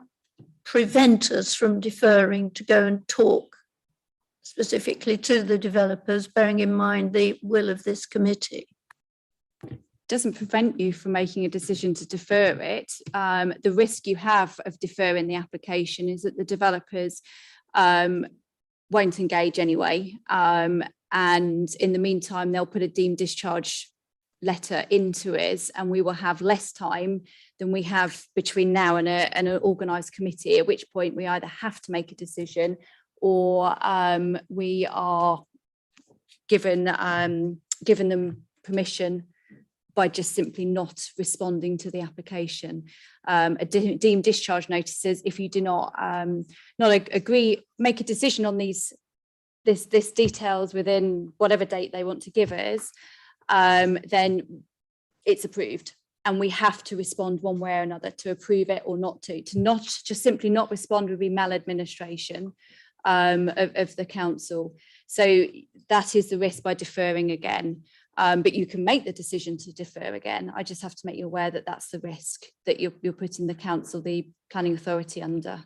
prevent us from deferring to go and talk specifically to the developers, bearing in mind the will of this committee? Doesn't prevent you from making a decision to defer it. The risk you have of deferring the application is that the developers won't engage anyway. And in the meantime, they'll put a deemed discharge letter into us, and we will have less time than we have between now and an organised committee, at which point we either have to make a decision or we are given them permission by just simply not responding to the application. A deemed discharge notice says if you do not agree, make a decision on this details within whatever date they want to give us, then it's approved. And we have to respond one way or another to approve it or not to. To not just simply not respond would be maladministration of the council. So that is the risk by deferring again. But you can make the decision to defer again. I just have to make you aware that that's the risk that you're putting the council, the planning authority under.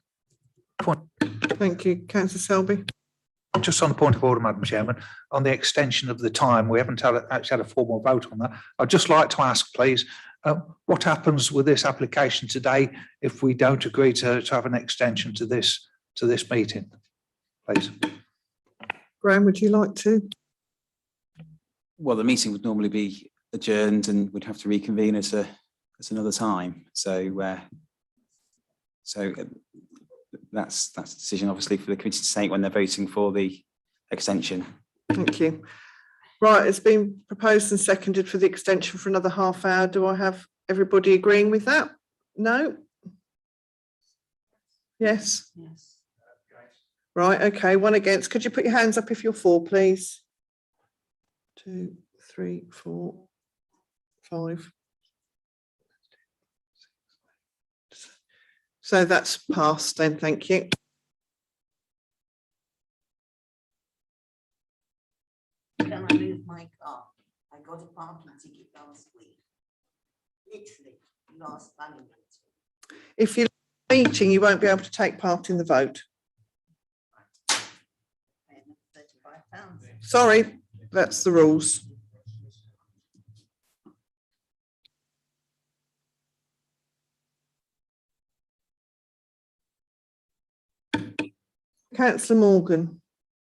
Thank you, Councillor Selby. Just on the point of order, Madam Chairman, on the extension of the time, we haven't actually had a formal vote on that. I'd just like to ask, please, what happens with this application today if we don't agree to have an extension to this meeting, please? Graham, would you like to? Well, the meeting would normally be adjourned and we'd have to reconvene at another time. So that's a decision, obviously, for the committee to take when they're voting for the extension. Thank you. Right, it's been proposed and seconded for the extension for another half hour. Do I have everybody agreeing with that? No? Yes? Yes. Right, okay, one against. Could you put your hands up if you're for, please? 2, 3, 4, 5. So that's passed then, thank you. Can I move my car? I got a parking ticket last week. Literally, last planning meeting. If you're meeting, you won't be able to take part in the vote. Sorry, that's the rules. Councillor Morgan,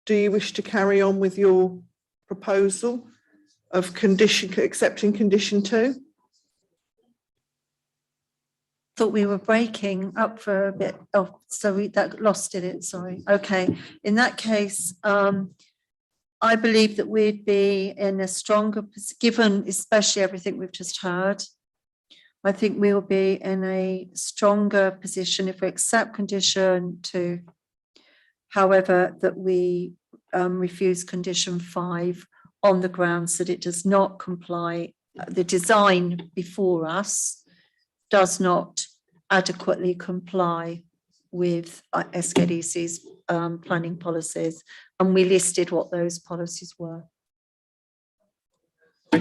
do you wish to carry on with your proposal of accepting condition 2? Thought we were breaking up for a bit. Oh, so we that lost it. Sorry. Okay. In that case, I believe that we'd be in a stronger, given especially everything we've just heard. I think we will be in a stronger position if we accept condition 2. However, that we refuse condition 5 on the grounds that it does not comply, the design before us does not adequately comply with SKDC's planning policies, and we listed what those policies were.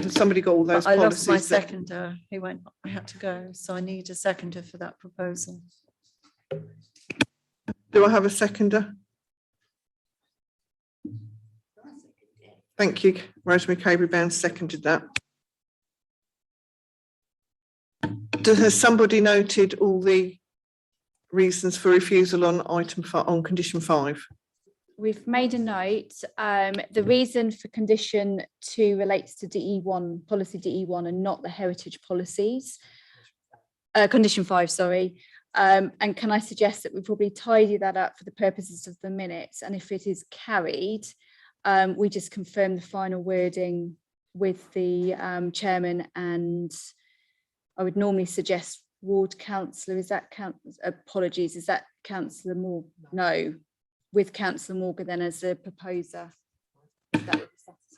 Somebody got all those I policies? lost my seconder. He went, I had to go, so I need a seconder for that proposal. Do I have a seconder? Thank you. Rosemary Caberry-Bound seconded that. Has somebody noted all the reasons for refusal on on condition 5? We've made a note. The reason for condition 2 relates to DE1, policy DE1, and not the heritage policies. Condition 5, sorry. And can I suggest that we probably tidy that up for the purposes of the minutes, and if it is carried, we just confirm the final wording with the chairman, and I would normally suggest ward councillor. Is that apologies, is that Councillor Moore? No, with Councillor Morgan then as a proposer.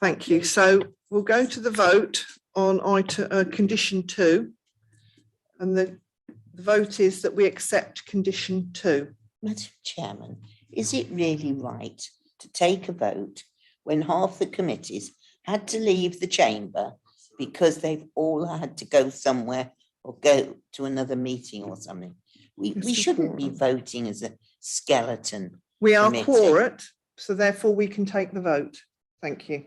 Thank you. So we'll go to the vote on condition 2, and the vote is that we accept condition 2. Madam Chairman, is it really right to take a vote when half the committees had to leave the chamber because they've all had to go somewhere or go to another meeting or something? We shouldn't be voting as a skeleton. We are committee. quorate, so therefore we can take the vote. Thank you.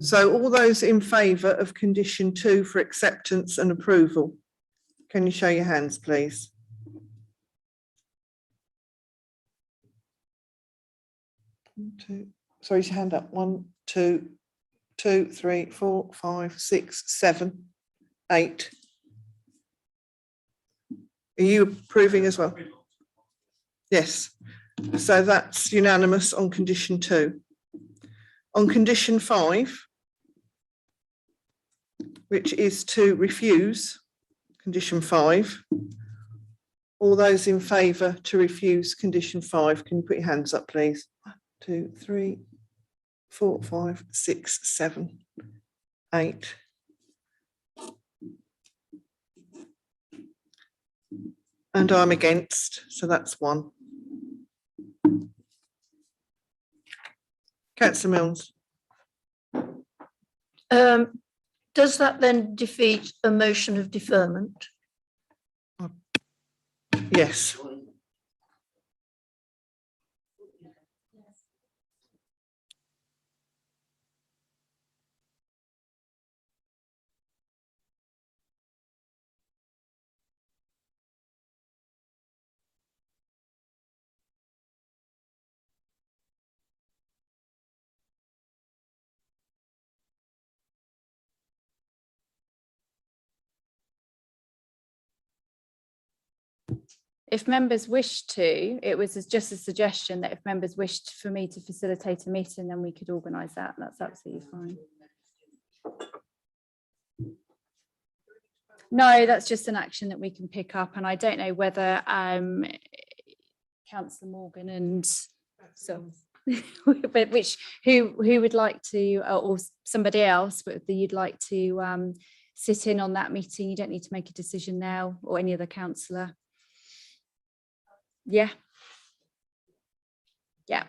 So all those in favour of condition 2 for acceptance and approval, can you show your hands, please? Sorry, your hand up. 1, 2, 3, 4, 5, 6, 7, 8. Are you approving as well? Yes. So that's unanimous on condition 2. On condition 5, which is to refuse condition 5, all those in favour to refuse condition 5, can you put your hands up, please? 1, 2, 3, 4, 5, 6, 7, 8. And I'm against, so that's 1. Councillor Milnes. Does that then defeat a motion of deferment? Yes. If members wish to, it was just a suggestion that if members wished for me to facilitate a meeting, then we could organise that. That's absolutely fine. No, that's just an action that we can pick up, and I don't know whether Councillor Morgan and so but who would like to, or somebody else, but you'd like to sit in on that meeting. You don't need to make a decision now, or any other councillor. Yeah. Yeah.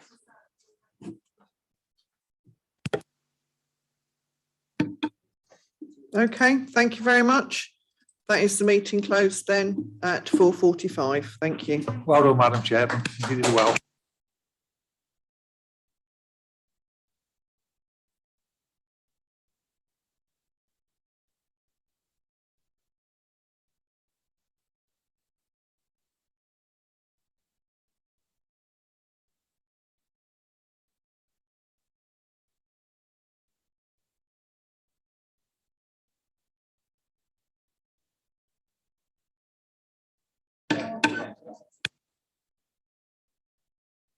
Okay, thank you very much. That is the meeting closed then at 4:45. Thank you. Well done, Madam Chair. You did well.